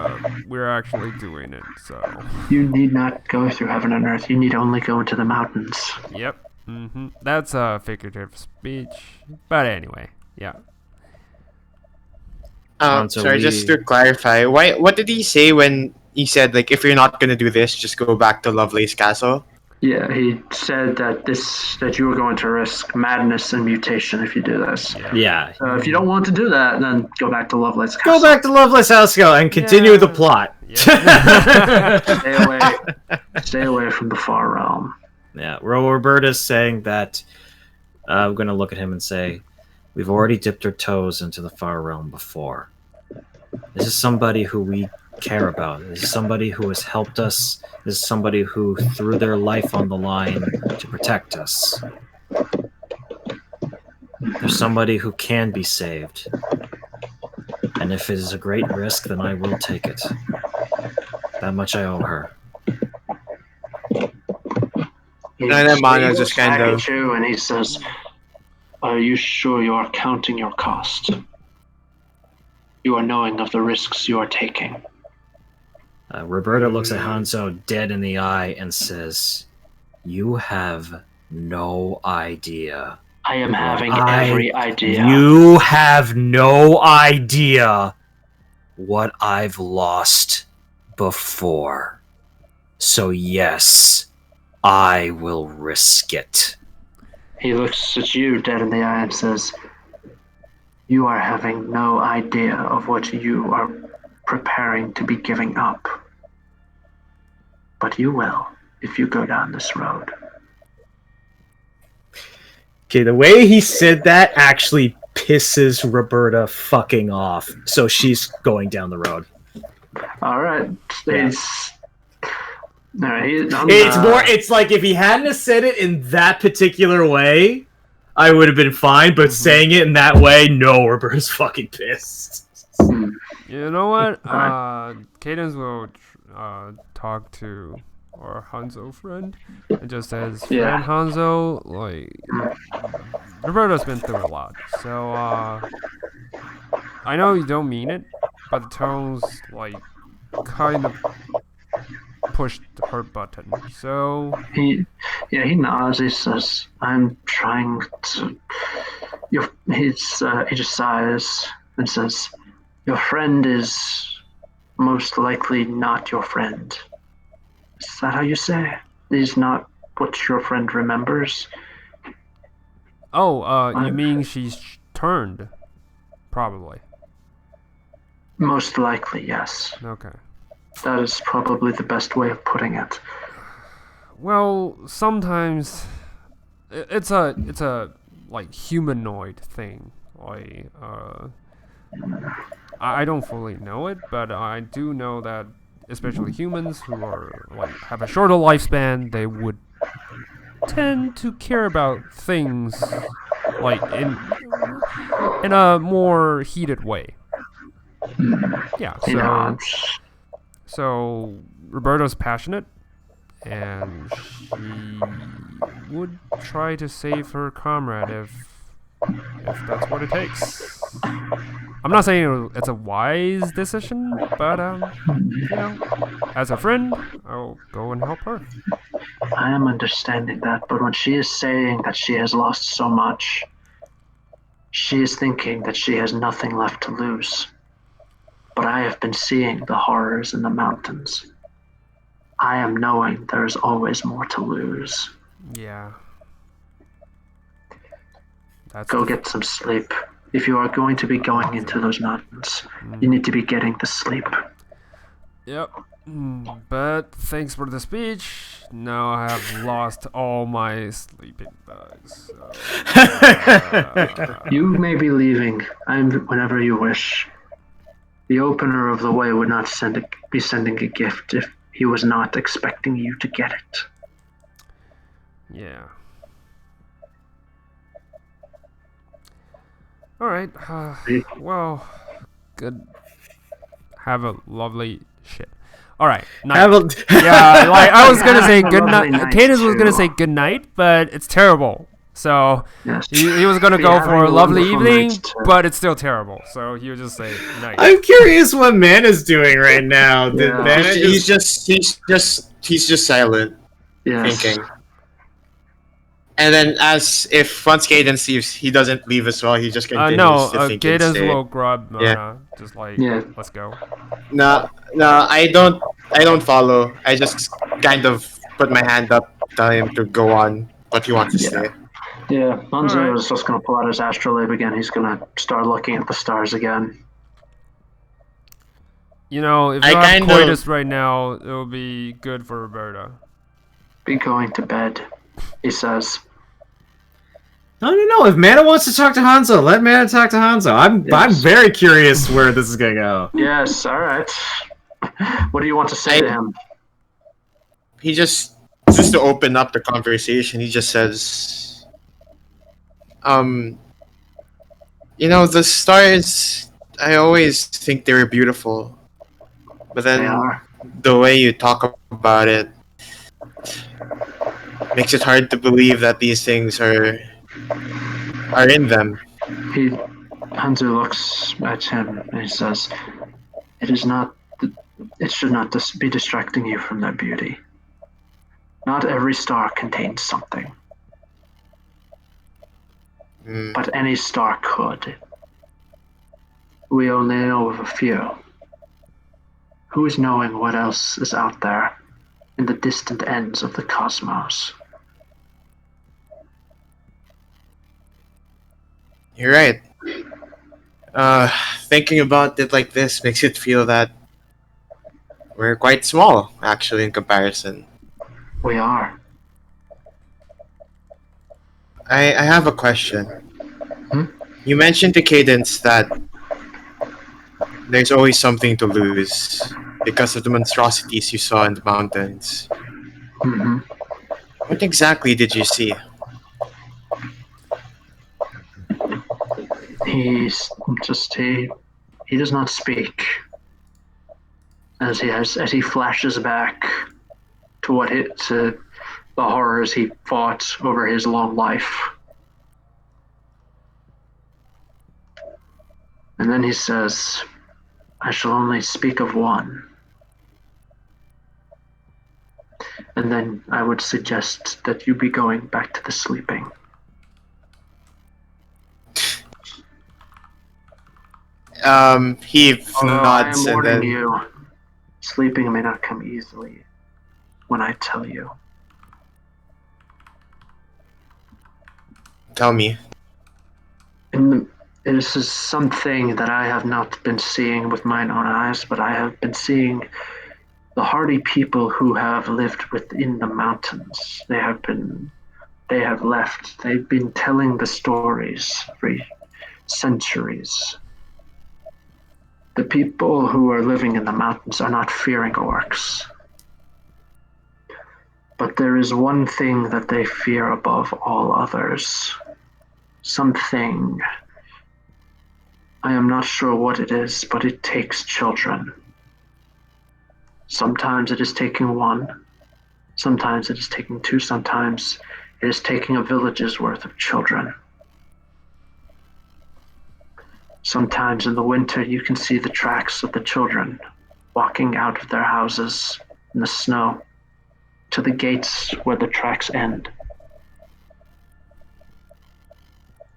B: we're actually doing it. So.
A: You need not go through heaven and earth. You need only go into the mountains.
B: Yep. That's a figurative speech, but anyway, yeah.
D: Sorry, just to clarify, what did he say when he said, like, if you're not gonna do this, just go back to Lovelace Castle?
A: Yeah, he said that you were going to risk madness and mutation if you do this.
C: Yeah.
A: So if you don't want to do that, then go back to Lovelace Castle.
C: Go back to Lovelace House and continue the plot.
B: Yeah.
A: Stay away from the far realm.
C: Yeah, Roberta's saying that I'm going to look at him and say, we've already dipped our toes into the far realm before. This is somebody who we care about. This is somebody who has helped us. This is somebody who threw their life on the line to protect us. There's somebody who can be saved. And if it is a great risk, then I will take it. That much I owe her.
A: He
D: And then Mana
A: looks
D: just
A: back
D: kind of.
A: at you and he says, "Are you sure you are counting your cost? You are knowing of the risks you are taking."
C: Roberta looks at Hanzo dead in the eye and says, "You have no idea.
A: I am having every idea.
C: You have no idea what I've lost before. So yes, I will risk it."
A: He looks at you dead in the eye and says, "You are having no idea of what you are preparing to be giving up. But you will if you go down this road."
C: Okay, the way he said that actually pisses Roberta fucking off. So she's going down the road.
A: All right.
C: Yeah. It's like if he hadn't have said it in that particular way, I would have been fine, but saying it in that way, no, Roberta's fucking pissed.
B: You know what? Cadence will talk to our Hanzo friend and just says, "Friend Hanzo, like, Roberto's been through a lot, so I know you don't mean it, but the tones like kind of pushed her button. So
A: he nods. He says, "I'm trying to." He just sighs and says, "Your friend is most likely not your friend." Is that how you say? He's not what your friend remembers.
B: You mean she's turned? Probably.
A: Most likely, yes.
B: Okay.
A: That is probably the best way of putting it.
B: Well, sometimes it's a like humanoid thing. Like I don't fully know it, but I do know that especially humans who are like have a shorter lifespan, they would tend to care about things like in a more heated way. Yeah, so Roberto's passionate, and she would try to save her comrade if that's what it takes. I'm not saying it's a wise decision, but as a friend, I'll go and help her.
A: I am understanding that, but when she is saying that she has lost so much, she is thinking that she has nothing left to lose. But I have been seeing the horrors in the mountains. I am knowing there is always more to lose.
B: Yeah.
A: Go get some sleep. If you are going to be going into those mountains, you need to be getting the sleep.
B: Yep. But thanks for the speech. Now I have lost all my sleeping bags. So,
A: You may be leaving whenever you wish. The opener of the way would not be sending a gift if he was not expecting you to get it.
B: Yeah. Alright. Well, good. Have a lovely shit. Alright. Yeah, like I was gonna say good night. Cadence was gonna say good night, but it's terrible. So
A: yes.
B: he was gonna go for a lovely evening, but it's still terrible. So he would just say night.
C: I'm curious what Mana's doing right now.
A: Yeah.
D: He's just silent,
A: Yes.
D: thinking. And then, as if once Cadence leaves, he doesn't leave as well. He just continues to think.
B: Cadence will grab Mana, just like let's go.
D: No, I don't follow. I just kind of put my hand up, tell him to go on, but he wants to stay.
A: Yeah, Hanzu is just going to pull out his astrolabe again. He's going to start looking at the stars again.
B: You know, if you have coitus right now, it will be good for Roberta.
A: Be going to bed, he says.
C: No. If Mana wants to talk to Hanzo, let Mana talk to Hanzo. I'm very curious where this is going to go.
A: Yes, all right. What do you want to say to him?
D: He just to open up the conversation, he just says, the stars, I always think they were beautiful. But then the way you talk about it, Makes it hard to believe that these things are in them.
A: Hanzu looks at him and he says, "It is not. It should not be distracting you from their beauty. Not every star contains something,
D: Mm.
A: but any star could. We only know of a few. Who is knowing what else is out there in the distant ends of the cosmos?"
D: You're right. Thinking about it like this makes it feel that we're quite small, actually, in comparison.
A: We are.
D: I have a question.
A: Hmm?
D: You mentioned to Cadence that there's always something to lose because of the monstrosities you saw in the mountains.
A: Mm-hmm.
D: What exactly did you see?
A: He's just he does not speak as he flashes back to the horrors he fought over his long life. And then he says, "I shall only speak of one. And then I would suggest that you be going back to the sleeping."
D: He
A: Although I am
D: nods and
A: warning
D: then
A: you, sleeping may not come easily when I tell you.
D: tell me.
A: This is something that I have not been seeing with mine own eyes, but I have been seeing the hardy people who have lived within the mountains. They have left. They've been telling the stories for centuries. The people who are living in the mountains are not fearing orcs. But there is one thing that they fear above all others. Something. I am not sure what it is, but it takes children. Sometimes it is taking one. Sometimes it is taking two. Sometimes it is taking a village's worth of children. Sometimes in the winter you can see the tracks of the children walking out of their houses in the snow to the gates where the tracks end.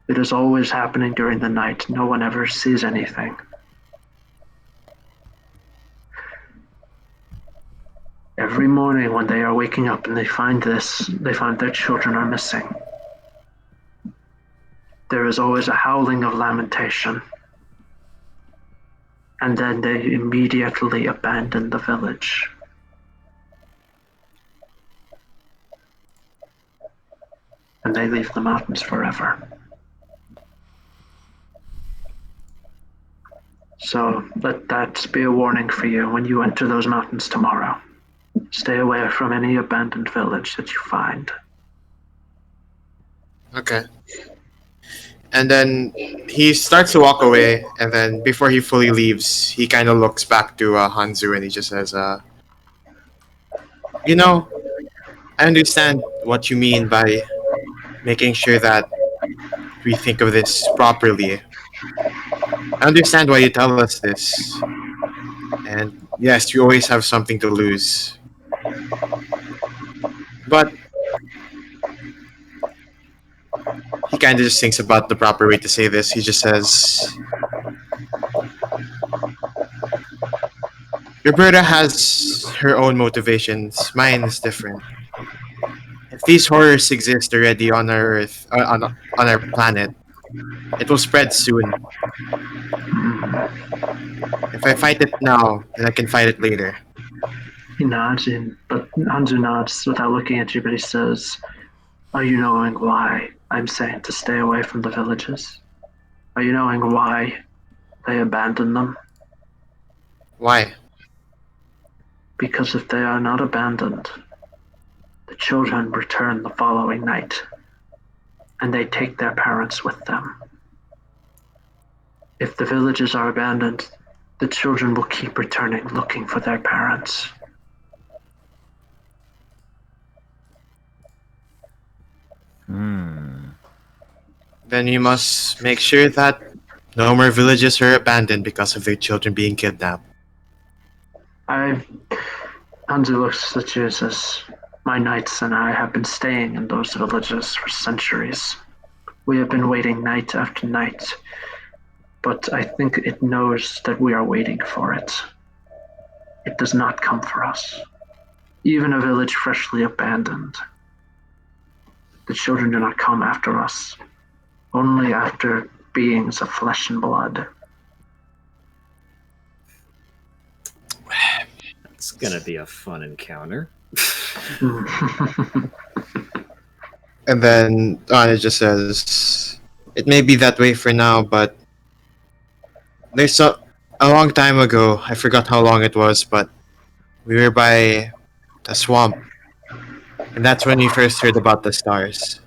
A: It is always happening during the night. No one ever sees anything. Every morning when they are waking up and they find their children are missing. There is always a howling of lamentation. And then they immediately abandon the village. And they leave the mountains forever. So let that be a warning for you when you enter those mountains tomorrow. Stay away from any abandoned village that you find.
D: Okay. And then he starts to walk away, and then before he fully leaves, he kind of looks back to Hanzu and he just says, "You know, I understand what you mean by making sure that we think of this properly. I understand why you tell us this. And yes, you always have something to lose. But he kind of just thinks about the proper way to say this. He just says, your brother has her own motivations. Mine is different. If these horrors exist already on our Earth, on our planet, it will spread soon. If I fight it now, then I can fight it later."
A: He nods, but Hanzu nods without looking at you, but he says, "Are you knowing why I'm saying to stay away from the villages? Are you knowing why they abandon them?
D: Why?
A: Because if they are not abandoned, the children return the following night, and they take their parents with them. If the villages are abandoned, the children will keep returning looking for their parents.
D: Then you must make sure that no more villages are abandoned because of their children being kidnapped.
A: Hanzu looks at you and says, "My knights and I have been staying in those villages for centuries. We have been waiting night after night, but I think it knows that we are waiting for it. It does not come for us. Even a village freshly abandoned. The children do not come after us, only after beings of flesh and blood."
C: It's gonna be a fun encounter.
D: And then it just says, "It may be that way for now, but there's a long time ago, I forgot how long it was, but we were by the swamp. And that's when we first heard about the stars.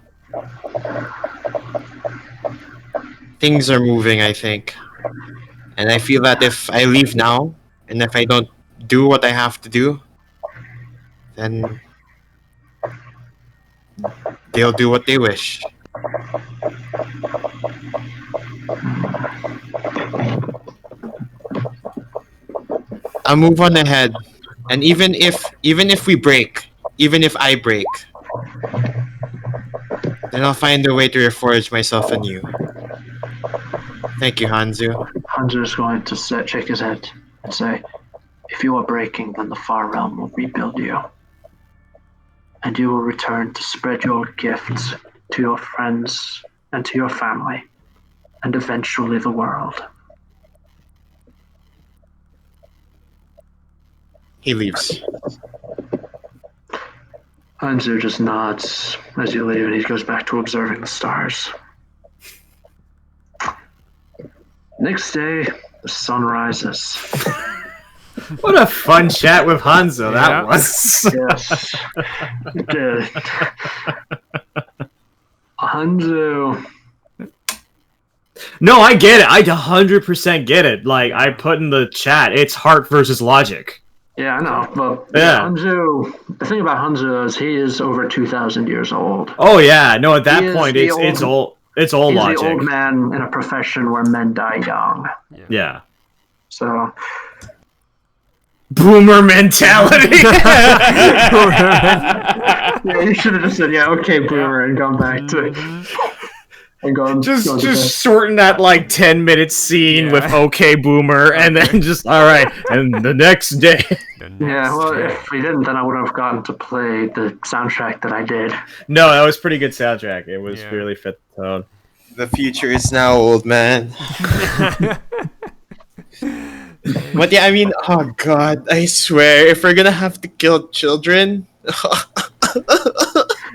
D: Things are moving, I think. And I feel that if I leave now, and if I don't do what I have to do, then they'll do what they wish." I'll move on ahead, and even if we break, even if I break, then I'll find a way to reforge myself anew. Thank you, Hanzu.
A: Hanzu is going to shake his head and say, "If you are breaking, then the Far Realm will rebuild you. And you will return to spread your gifts to your friends and to your family, and eventually the world."
D: He leaves.
A: Hanzu just nods as you leave, and he goes back to observing the stars. Next day, the sun rises.
C: What a fun chat with Hanzo that was.
A: Yes, it did. Hanzu.
C: No, I get it. I 100% get it. Like, I put in the chat, it's heart versus logic.
A: Yeah, I know. But
C: Yeah.
A: Hanzu, the thing about Hanzu is he is over 2,000 years old.
C: Oh, yeah. No, at that
A: He is
C: point,
A: the
C: it's old. It's old
A: He's
C: logic.
A: the old man in a profession where men die young.
C: Yeah.
A: So,
C: Boomer mentality.
A: yeah, you should have just said, "Yeah, okay, boomer," and gone back to and gone
C: just shorten that like 10-minute scene with "Okay, boomer," and then just all right, and the next day.
A: Yeah, well, if we didn't, then I would have gotten to play the soundtrack that I did.
C: No, that was pretty good soundtrack. It was really fit the tone.
D: The future is now, old man. But yeah, I mean, oh god, I swear, if we're gonna have to kill children,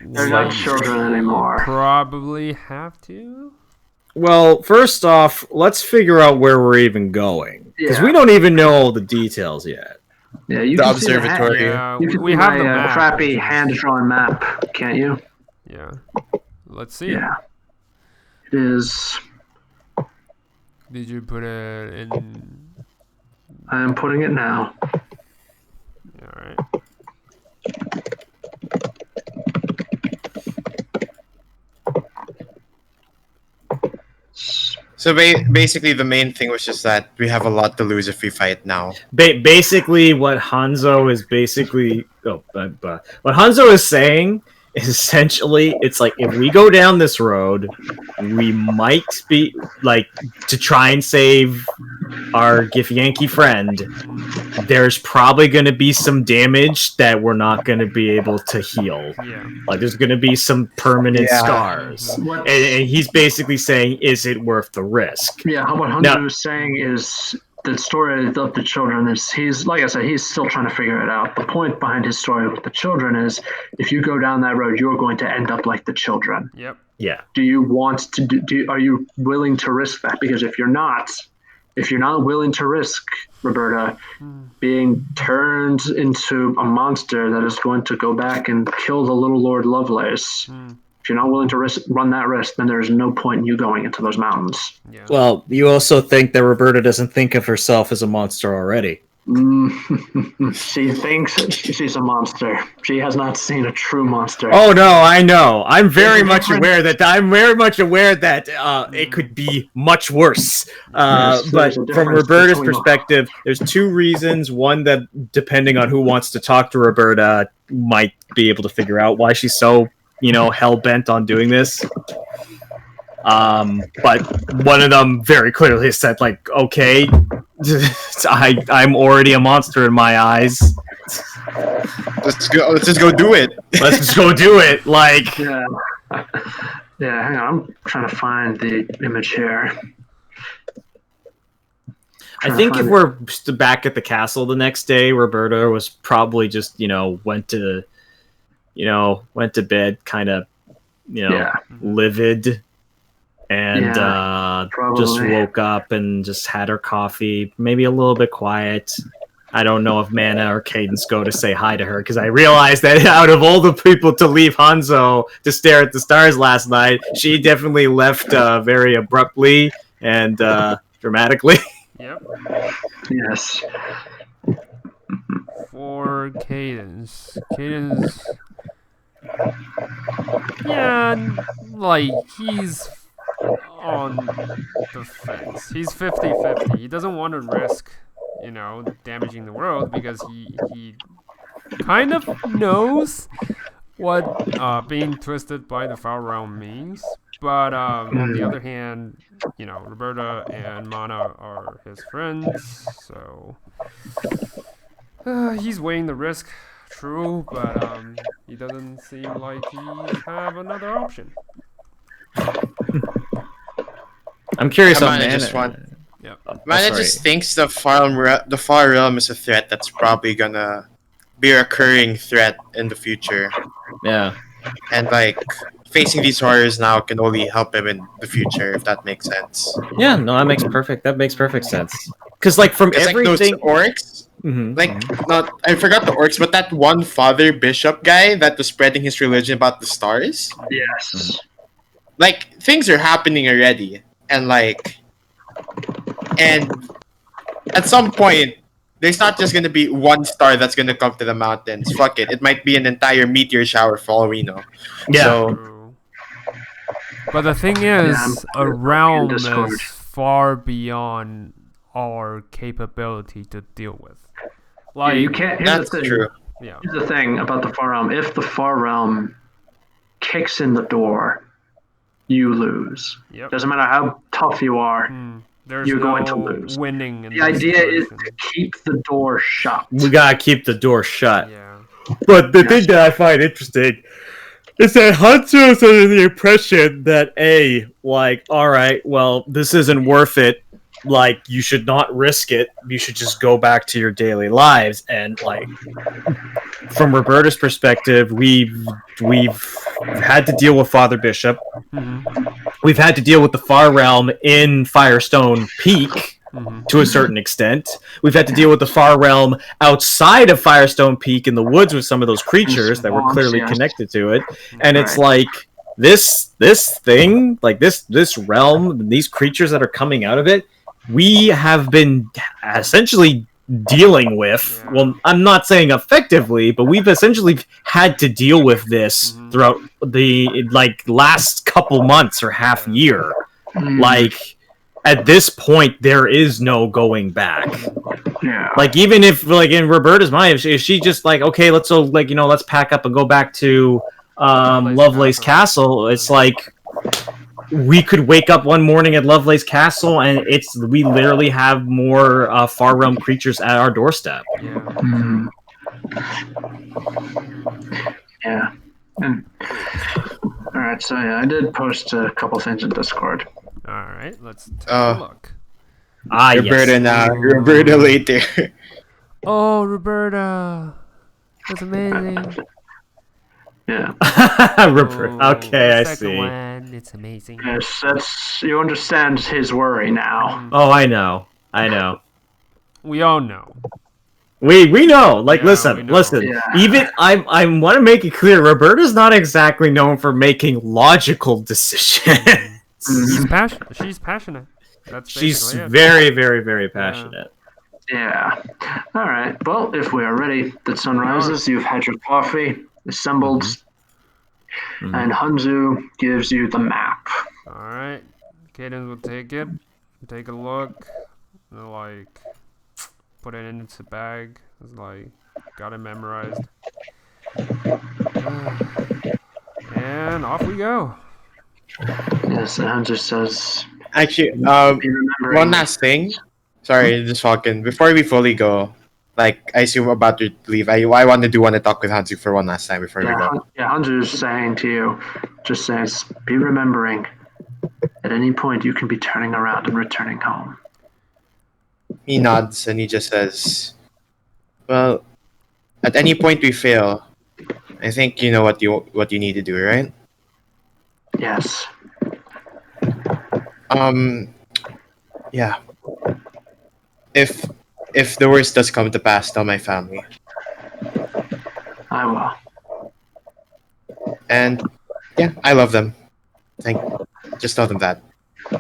A: they're not children anymore.
B: Probably have to.
C: Well, first off, let's figure out where we're even going, because we don't even know all the details yet.
A: Yeah, you
D: the
A: can
D: observatory.
A: See
B: Yeah,
A: you can
B: we
A: see
B: have
A: my
B: the map.
A: crappy hand-drawn map, can't you?
B: Yeah. Let's see.
A: Yeah. It is.
B: Did you put it in?
A: I am putting it now.
B: All right.
D: So basically, the main thing was just that we have a lot to lose if we fight now.
C: Basically, what Hanzo is what Hanzo is saying is essentially, it's like if we go down this road, we might be like to try and save our Githyanki friend. There's probably going to be some damage that we're not going to be able to heal.
B: Yeah.
C: Like there's going to be some permanent scars, and he's basically saying, "Is it worth the risk?"
A: Yeah, what Hanzo is saying is the story of the children is he's like I said, he's still trying to figure it out. The point behind his story with the children is if you go down that road, you're going to end up like the children.
B: Yep.
C: Yeah.
A: Do you want to are you willing to risk that? Because if you're not willing to risk, Roberta, being turned into a monster that is going to go back and kill the little Lord Lovelace, if you're not willing to run that risk, then there's no point in you going into those mountains.
B: Yeah.
C: Well, you also think that Roberta doesn't think of herself as a monster already.
A: She thinks she's a monster. She has not seen a true monster.
C: Oh no, I know. I'm very
A: There's a
C: much aware that it could be much worse.
A: There's
C: But
A: a
C: from
A: difference
C: Roberta's
A: between-
C: perspective, there's two reasons. One that, depending on who wants to talk to Roberta, might be able to figure out why she's so, hell bent on doing this. But one of them very clearly said, like, okay, I'm already a monster in my eyes.
D: Let's just go do it.
C: Let's just go do it. Like,
A: Yeah. Yeah, hang on. I'm trying to find the image here.
C: I think if we're back at the castle the next day, Roberta was probably just, went to bed, kind of, livid, and just woke up and just had her coffee, maybe a little bit quiet. I don't know if Mana or Cadence go to say hi to her, because I realized that out of all the people to leave Hanzo to stare at the stars last night, she definitely left very abruptly and dramatically.
B: Yep.
A: Yes.
B: For Cadence. Yeah, like, he's on the fence. He's 50-50. He doesn't want to risk, damaging the world, because he kind of knows what being twisted by the Foul Realm means. But on the other hand, Roberta and Mana are his friends, so he's weighing the risk. True, but he doesn't seem like he have another option.
C: I'm curious on
D: Mana just thinks the Far Realm is a threat that's probably gonna be a recurring threat in the future.
C: Yeah.
D: And like facing these horrors now can only help him in the future, if that makes sense.
C: Yeah, no, that makes perfect sense. Because like from everything,
D: like those orcs, I forgot the orcs, but that one father bishop guy that was spreading his religion about the stars.
A: Yes.
D: Like things are happening already, and at some point, there's not just gonna be one star that's gonna come to the mountains. Fuck it, it might be an entire meteor shower for all we know.
C: Yeah.
D: So,
B: but the thing is, a realm is far beyond our capability to deal with. Like,
A: you can't.
D: That's true.
B: Yeah.
A: Here's the thing about the Far Realm. If the Far Realm kicks in the door, you lose.
B: Yep.
A: Doesn't matter how tough you are. You're going to lose.
B: Winning.
A: The idea is to keep the door shut.
C: We gotta keep the door shut.
B: Yeah.
C: But the thing that I find interesting is that Hanzo is under the impression that all right, well, this isn't worth it. Like, you should not risk it. You should just go back to your daily lives. And like, from Roberta's perspective, we've had to deal with Father Bishop. We've had to deal with the Far Realm in Firestone Peak to a certain extent. We've had to deal with the Far Realm outside of Firestone Peak in the woods with some of those creatures that were clearly connected to it. And it's like this thing, like this realm, these creatures that are coming out of it, we have been essentially dealing with. Well, I'm not saying effectively, but we've essentially had to deal with this throughout the last couple months or half year. Like, at this point, there is no going back.
A: Yeah.
C: Like, even if, like, in Roberta's mind, if she just like, okay, let's pack up and go back to Lovelace Castle. It's like, we could wake up one morning at Lovelace Castle and we literally have more Far Realm creatures at our doorstep.
B: Yeah.
A: Yeah. And, all right, so yeah, I did post a couple things in Discord.
B: All right, let's take a look.
D: Roberta now. Roberta later.
B: Oh, Roberta. That's amazing.
A: Yeah.
C: Okay, I see.
B: One. It's amazing.
A: Yes, you understand his worry now.
C: Oh, I know.
B: We all know.
C: We know. Like,
B: Yeah,
C: listen.
A: Yeah.
C: Even I want to make it clear. Roberta's not exactly known for making logical decisions.
B: She's passionate. That's
C: She's
B: basically it.
C: very, very, very passionate.
A: Yeah. All right. Well, if we are ready, the sun rises. You've had your coffee, assembled, and Hanzu gives you the map.
B: All right. Cadence will take it, take a look, and like put it in its bag. It's like got it memorized. And off we go.
A: Yes, and Hanzu says,
D: Actually,
A: "Be remembering."
D: one last thing. Sorry, just Falcon. Before we fully go, like I assume about to leave. I want to talk with Hansu for one last time before we go.
A: Yeah, Hanzu's saying to you, just says, "Be remembering. At any point, you can be turning around and returning home."
D: He nods and he just says, "Well, at any point we fail, I think you know what you need to do, right?"
A: Yes.
D: Yeah. If the worst does come to pass, tell my family.
A: I will.
D: And yeah, I love them. Just tell them that.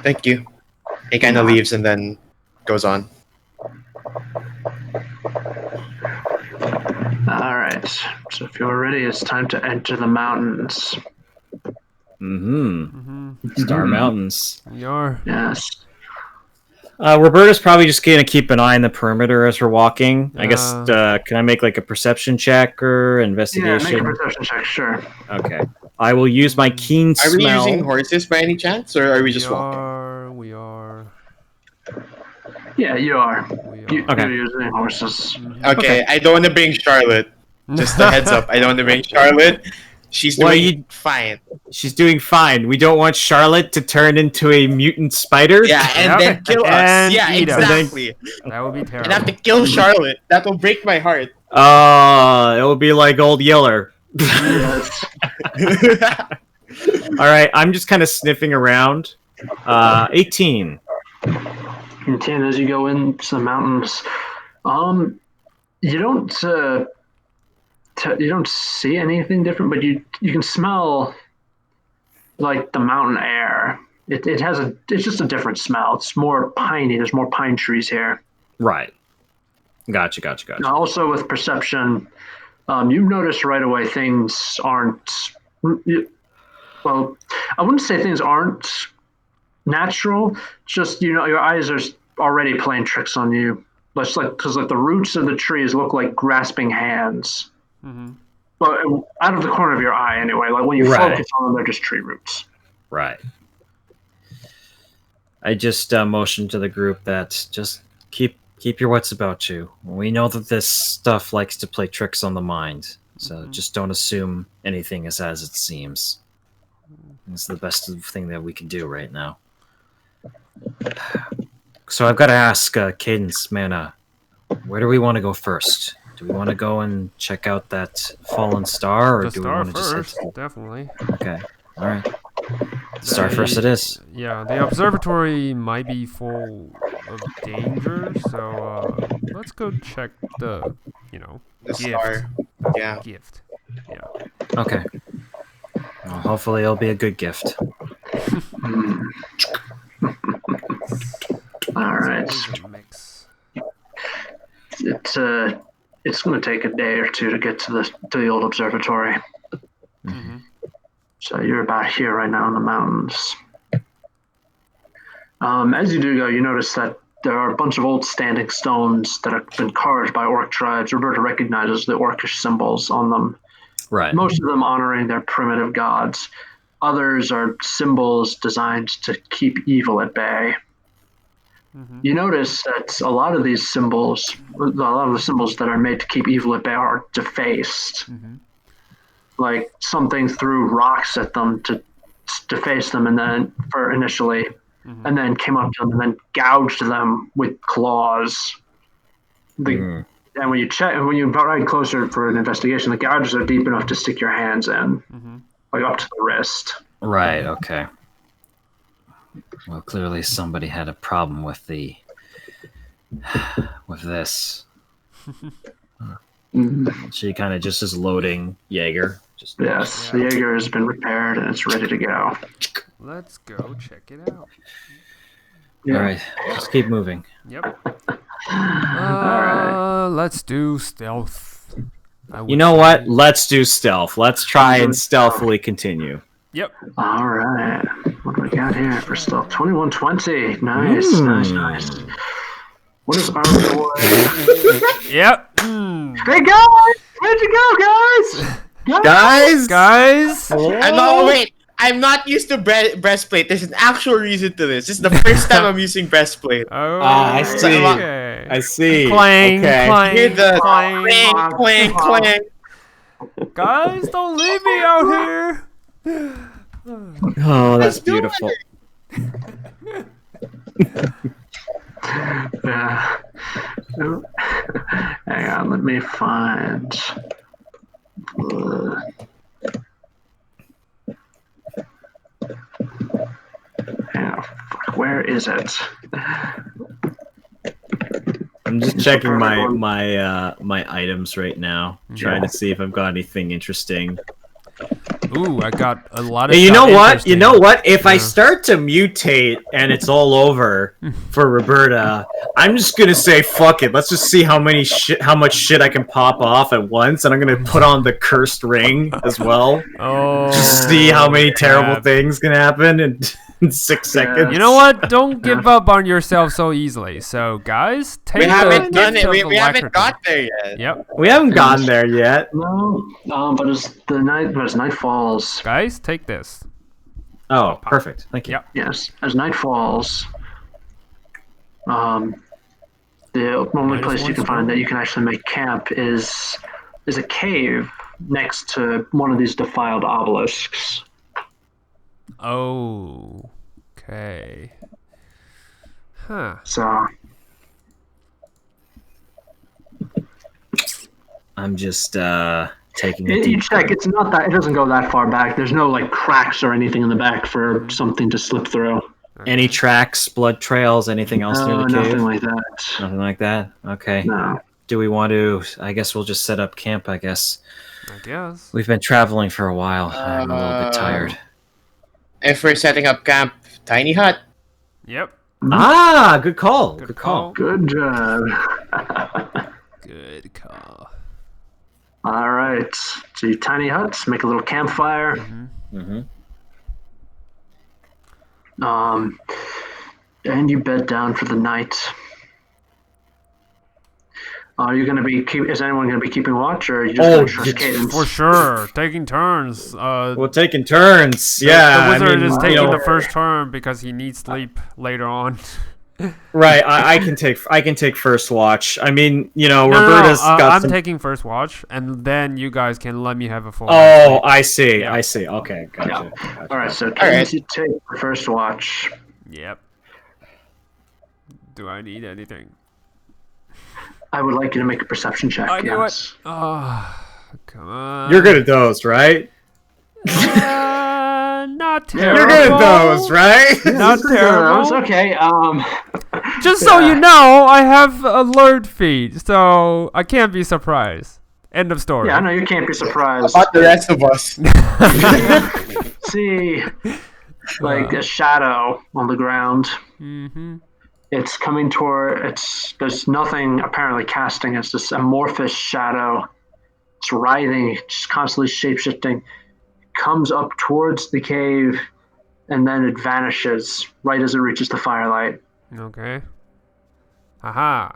D: Thank you. He kind of leaves and then goes on.
A: All right. So if you're ready, it's time to enter the mountains.
C: Star Mountains.
B: We are.
A: Yes.
C: Roberta's probably just gonna keep an eye on the perimeter as we're walking. I guess.
B: Yeah.
C: Can I make like a perception check or
A: Yeah,
C: investigation?
A: make a perception check, sure.
C: Okay. I will use my keen
D: Are we
C: smell.
D: using horses by any chance, or are we just walking?
B: We are.
A: Yeah, you are.
B: We are.
C: Okay.
A: You're using horses.
D: Okay, I don't want to bring Charlotte. Just a heads up, I don't want to bring Charlotte. She's doing fine.
C: She's doing fine. We don't want Charlotte to turn into a mutant spider.
D: Yeah, and then kill us.
B: And
D: Yeah,
B: eat us.
D: exactly.
B: That would be
D: And
B: terrible.
D: have to kill Charlotte. That will break my heart.
C: It will be like old Yeller.
A: Yes.
C: All right, I'm just kind of sniffing around. 18.
A: And Tan, as you go into the mountains, you don't see anything different, but you can smell like the mountain air. It's just a different smell. It's more piney. There's more pine trees here.
C: Right. Gotcha.
A: Now, also with perception, you notice right away things aren't. Well, I wouldn't say things aren't natural. Just your eyes are already playing tricks on you. Because the roots of the trees look like grasping hands.
B: Mm-hmm.
A: But out of the corner of your eye, anyway. Like when you focus on them, they're just tree roots.
C: Right. I just motioned to the group that just keep your wits about you. We know that this stuff likes to play tricks on the mind, so just don't assume anything is as it seems. It's the best thing that we can do right now. So I've got to ask Cadence, man, where do we want to go first? Do we want to go and check out that fallen star, or
B: The
C: do we
B: star
C: want to
B: first,
C: just
B: definitely.
C: Okay, all right. Star first it is.
B: Yeah, the observatory might be full of danger, so let's go check the
D: The
B: gift.
D: star. Yeah.
B: Gift. Yeah.
C: Okay. Well, hopefully it'll be a good gift.
A: All right.
B: Mix.
A: It's going to take a day or two to get to the old observatory.
B: Mm-hmm.
A: So you're about here right now in the mountains. As you do go, you notice that there are a bunch of old standing stones that have been carved by orc tribes. Roberta recognizes the orcish symbols on them.
C: Right.
A: Most of them honoring their primitive gods. Others are symbols designed to keep evil at bay.
B: Mm-hmm.
A: You notice that a lot of the symbols that are made to keep evil at bay are defaced.
B: Mm-hmm.
A: Like something threw rocks at them to deface them, and then and then came up to them and then gouged them with claws. And when you ride closer for an investigation, the gouges are deep enough to stick your hands in, like up to the wrist.
C: Right. Okay. Well, clearly somebody had a problem with this. She kind of just is loading Jaeger.
A: Yes, the Jaeger has been repaired and it's ready to go.
B: Let's go check it out.
A: Yeah.
C: All right, let's keep moving.
B: Yep. Let's do stealth.
C: You know what? Let's do stealth. Let's try and stealthily continue.
B: Yep.
A: All right. What do we got here for stealth? 2120. Nice, nice. What is our boy?
B: Yep.
A: Hey guys, where'd you go, guys?
B: Guys.
D: I'm not used to breastplate. There's an actual reason to this. This is the first time I'm using breastplate.
B: Oh,
C: I see.
B: Okay.
C: I see.
B: Clang,
C: Okay.
B: clang,
D: Hear the
B: clang.
D: clang, clang.
B: Guys, don't leave me out here.
C: Oh, that's beautiful.
A: Yeah. Hang on, let me find. Where is it?
C: I'm just checking my items right now, trying to see if I've got anything interesting.
B: Ooh, I got a lot of.
C: Hey, you know what? You know what? If I start to mutate and it's all over for Roberta, I'm just gonna say fuck it. Let's just see how much shit I can pop off at once, and I'm gonna put on the cursed ring as well.
B: Oh.
C: Just see how many terrible things can happen in 6 seconds.
B: You know what? Don't give up on yourself so easily. So, guys, take
D: We haven't
B: the
D: done
B: gift
D: it.
B: of
D: We haven't
B: alacrity.
D: got there yet.
B: Yep.
C: We haven't gotten there yet.
A: No, but as night falls.
B: Guys, take this.
C: Oh, perfect. Thank you.
B: Yep.
A: Yes, as night falls, the only place you can find that you can actually make camp is a cave next to one of these defiled obelisks.
B: Oh. Okay. Huh.
A: So
C: I'm just taking a
A: you
C: deep.
A: check. It's not that. It doesn't go that far back. There's no like cracks or anything in the back for something to slip through.
C: Any tracks, blood trails, anything else near
A: No,
C: the cave?
A: nothing like that.
C: Nothing like that? Okay.
A: No.
C: Do we want to... I guess we'll just set up camp, I guess.
B: I guess.
C: We've been traveling for a while. I'm a little bit tired.
D: If we're setting up camp, tiny hut.
B: Yep.
C: Ah, good call.
B: Good
C: Good call.
A: Good job.
B: Good call.
A: All right. So you tiny huts, make a little campfire.
C: Mm-hmm.
A: And you bed down for the night. Are you going to be is anyone going to be keeping watch, or are you just going to trust Cadence?
B: For sure. Taking turns.
C: We're taking turns. Yeah,
B: The wizard is taking
C: you know,
B: the first turn because he needs sleep later on.
C: Right, I can take first watch. I mean, you know,
B: No,
C: Roberta's got
B: I'm
C: some...
B: taking first watch, and then you guys can let me have a full.
C: Oh, I see.
B: Yeah.
C: I see. Okay, gotcha.
A: All right, so Cadence, you take the first watch.
B: Yep. Do I need anything?
A: I would like you to make a perception check.
B: I knew
A: yes.
B: it. Oh, come on.
C: You're good at those, right?
B: Not terrible.
C: You're good at those, right?
B: Not terrible.
A: It's okay.
B: Just so you know, I have a alert feed, so I can't be surprised. End of story.
A: Yeah, I know you can't be surprised.
D: About the rest of us.
A: See, like a shadow on the ground.
B: Mm-hmm.
A: It's coming toward. There's nothing apparently casting. It's this amorphous shadow. It's writhing, just constantly shape-shifting. Comes up towards the cave, and then it vanishes right as it reaches the firelight.
B: Okay. Haha.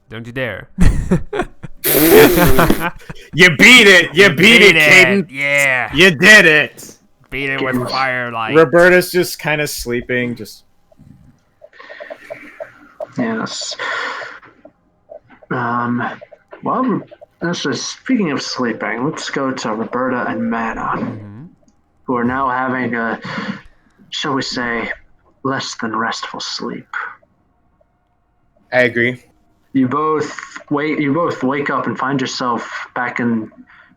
B: Don't you dare.
C: You beat it. You beat it, Caden.
B: Yeah.
C: You did it.
B: Beat it with firelight.
C: Roberta's just kind of sleeping. Just
A: Yes. Well, so speaking of sleeping, let's go to Roberta and Mana, who are now having a, shall we say, less than restful sleep.
D: I agree.
A: You both wake up and find yourself back in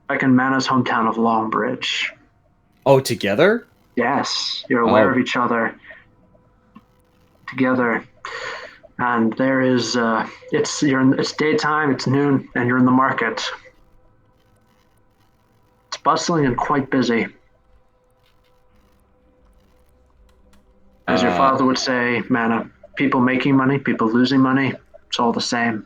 A: Mana's hometown of Longbridge.
C: oh, together.
A: Yes, you're aware of each other together. And there is, it's daytime, it's noon, and you're in the market. It's bustling and quite busy. As your father would say, Mana, people making money, people losing money, It's all the same.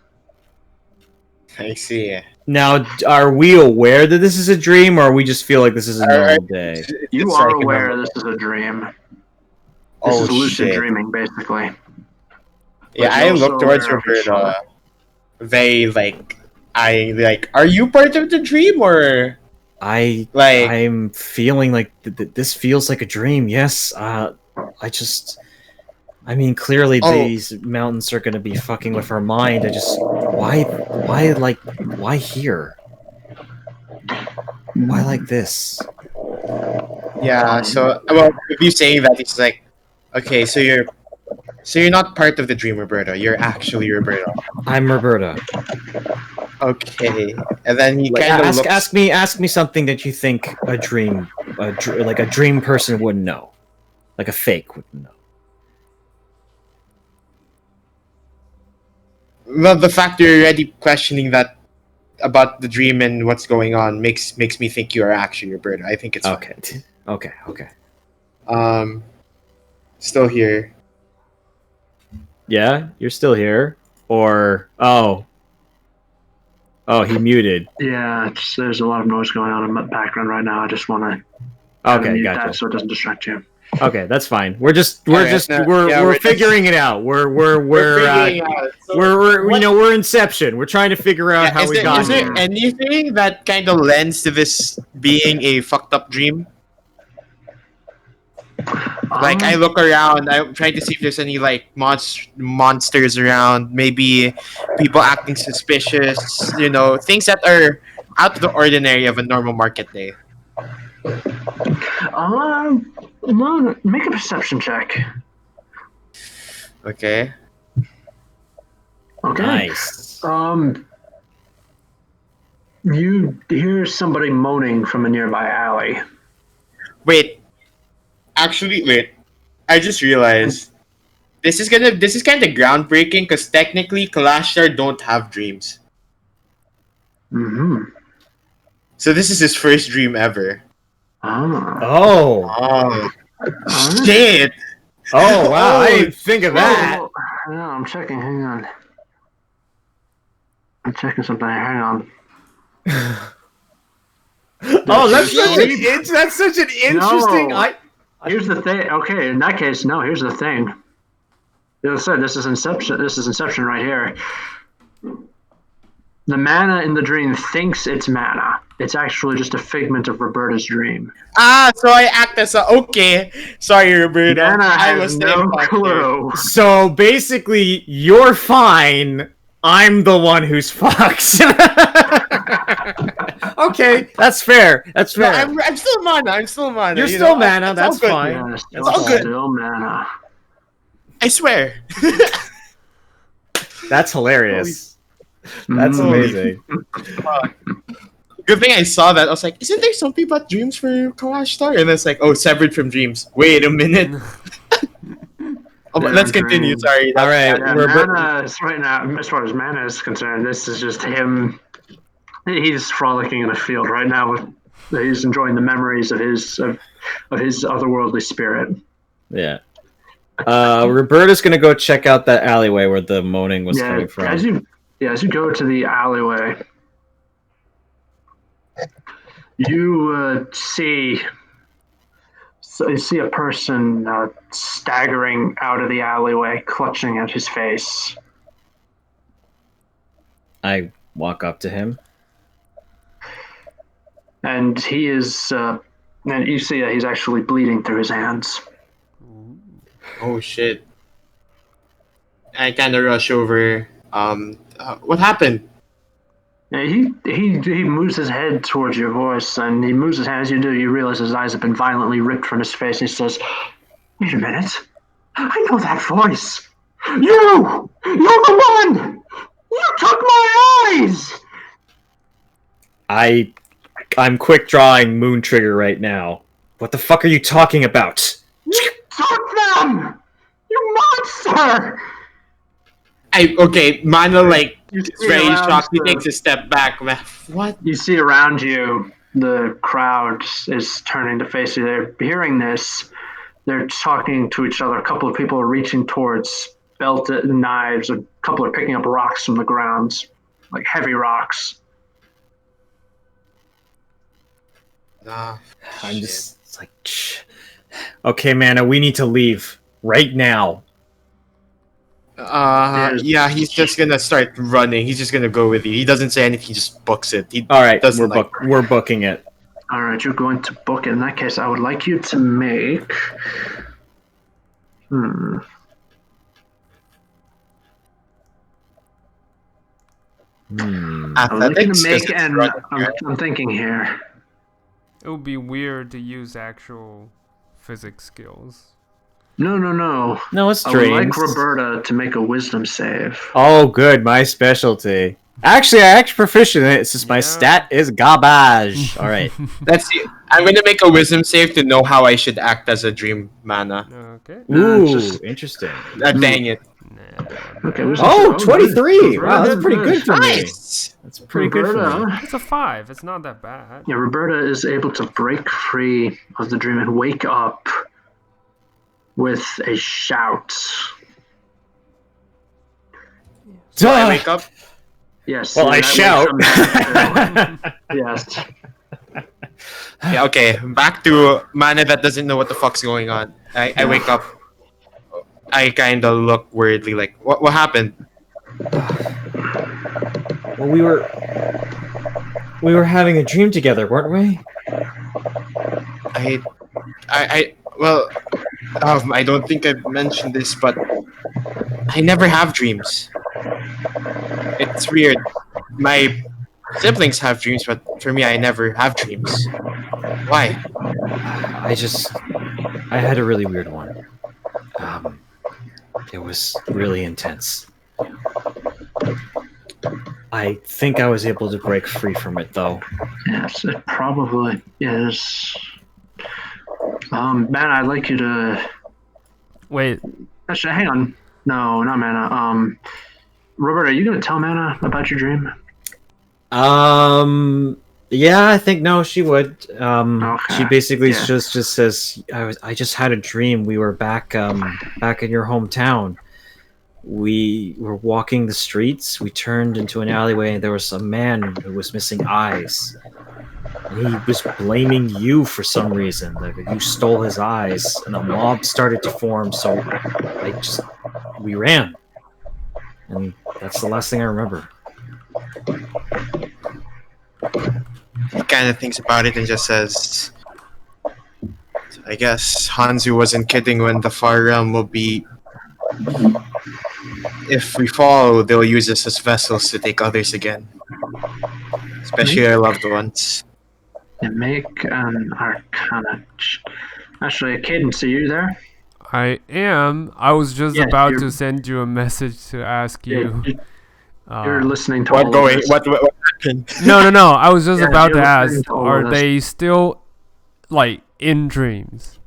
D: I see.
C: Now, are we aware that this is a dream, or we just feel like this is a normal day?
A: You
D: It's
A: are
D: like a
A: aware
D: normal-
A: this is a dream. This
D: Oh
A: is lucid
D: shit!
A: dreaming, basically.
D: Yeah,
A: But
D: I
A: you're also
D: look towards
A: aware of each other.
D: Roberta. Very Are you part of the dream or like?
C: I'm feeling like this feels like a dream. Yes. I mean, clearly
D: Oh.
C: these mountains are gonna be fucking with our mind. Why here? Why like this?
D: Yeah. So, well, if you saying that, it's like, okay, so you're not part of the dream, Roberta. You're actually Roberta.
C: I'm Roberta.
D: Okay, and then he
C: Like,
D: kind of looks.
C: ask me something that you think a dream person wouldn't know, like a fake wouldn't know.
D: Well, the fact you're already questioning that about the dream and what's going on makes me think you are actually Roberta. I think it's fine.
C: Okay.
D: Still here.
C: Yeah, you're still here, or he muted.
A: Yeah, there's a lot of noise going on in the background right now. I just want to
C: Okay,
A: mute
C: gotcha.
A: that so it doesn't distract you.
C: Okay, that's fine. We're
D: We're
C: figuring it out. We're
D: figuring out. So
C: we're Inception. We're trying to figure out how we got
D: is there
C: here.
D: anything that kind of lends to this being a fucked up dream? Like, I look around, I'm trying to see if there's any like monsters around, maybe people acting suspicious, things that are out of the ordinary of a normal market day.
A: Make a perception check.
D: Okay.
A: Okay.
C: Nice.
A: You hear somebody moaning from a nearby alley.
D: Wait. Actually, wait. I just realized this is kind of groundbreaking because technically Kalashtar don't have dreams.
A: Mm-hmm.
D: So this is his first dream ever.
A: Ah.
C: Oh.
D: Oh. Shit.
C: Oh wow! I didn't think of that.
A: Oh, no, I'm checking. Hang on. I'm checking something. Hang on.
C: Oh, that's such an interesting.
A: No. Here's the thing. Okay, in that case, no. Here's the thing. As I said, this is Inception. This is Inception right here. The mana in the dream thinks it's mana. It's actually just a figment of Roberta's dream.
D: So I act as okay. Sorry, Roberta.
A: Mana
D: I
A: has
D: was
A: no clue.
C: So basically, you're fine. I'm the one who's fucked. Okay, that's fair. That's
D: No,
C: fair.
D: I'm still mana.
C: You're still mana. That's
D: good.
C: fine.
A: Yeah,
C: It's all
D: good.
A: Still mana.
D: I swear.
C: That's hilarious. That's amazing.
D: Good thing I saw that. I was like, isn't there something about dreams for Kalashtar? And it's like, oh, severed from dreams. Wait a minute. Let's continue.
A: Dreams.
D: Sorry.
C: All right,
A: Yeah,
C: we're
A: mana is right now, as far as mana is concerned, this is just him. He's frolicking in a field right now. He's enjoying the memories of his otherworldly spirit.
C: yeah. Roberta's gonna go check out that alleyway where the moaning was coming from.
A: As you go to the alleyway, you see a person staggering out of the alleyway, clutching at his face.
C: I walk up to him.
A: And he is, and you see that he's actually bleeding through his hands.
D: Oh shit! I kind of rush over. What happened?
A: Yeah, he moves his head towards your voice, and he moves his hand. As you do, you realize his eyes have been violently ripped from his face. And he says, "Wait a minute! I know that voice. You're the one. You took my eyes."
C: I'm quick drawing Moon Trigger right now. What the fuck are you talking about?
A: You took them. You monster.
D: Mana
A: You see
D: very
A: around
D: shocked. He
A: the-
D: takes a step back. What?
A: You see around you, the crowd is turning to face you. They're hearing this. They're talking to each other. A couple of people are reaching towards belt and knives. A couple are picking up rocks from the ground, like heavy rocks.
D: Ah,
C: I'm
D: shit.
C: just it's like, okay, Mana, we need to leave right now.
D: Yeah, he's just gonna start running. He's just gonna go with you. He doesn't say anything. He just books it. He
C: All right,
D: doesn't
C: we're booking it.
A: All right, you're going to book it. In that case, I would like you to make. I would like you to make an. I'm thinking here.
B: It would be weird to use actual physics skills.
A: No.
C: No, it's
A: I would like
C: dreams.
A: Roberta to make a wisdom save.
C: Oh, good, my specialty. Actually, I actually proficient in it since my stat is garbage. All right.
D: Let's see. I'm gonna make a wisdom save to know how I should act as a dream mana.
B: Okay.
C: Ooh, interesting.
D: Dang it.
A: Okay.
C: Oh, 23. Wow, that's pretty good for me.
D: Nice.
C: That's pretty good for me.
B: It's a 5. It's not that bad.
A: Yeah, Roberta is able to break free of the dream and wake up with a shout.
D: So I wake up.
A: Yes.
C: Well, I shout.
A: Yes.
D: Yeah, okay, back to mana that doesn't know what the fuck's going on. I wake up. I kind of look weirdly like, what happened?
C: Well, we were having a dream together, weren't we?
D: Well, I don't think I've mentioned this, but I never have dreams. It's weird. My siblings have dreams, but for me, I never have dreams. Why?
C: I had a really weird one. It was really intense. I think I was able to break free from it, though.
A: Yes, it probably is. Mana, I'd like you to.
B: Wait.
A: Actually, hang on. No, not Mana. Robert, are you going to tell Mana about your dream?
C: Yeah, I think no, she would.
A: Okay.
C: She basically just says, I just had a dream. We were back in your hometown. We were walking the streets. We turned into an alleyway, and there was a man who was missing eyes. And he was blaming you for some reason. Like you stole his eyes, and a mob started to form. So we ran, and that's the last thing I remember.
D: He kind of thinks about it and just says, I guess Hanzu wasn't kidding when the far realm will be. If we fall, they'll use us as vessels to take others again. Especially our loved ones.
A: And make an Arcana. Actually, Cadence, are you there?
B: I am. I was just about to send you a message to ask you.
A: You're listening to
D: what
A: all
D: going?
A: of this.
D: What happened?
B: No. I was just about to
A: you're
B: ask.
A: listening to all
B: Are
A: of this.
B: they still, like, in dreams?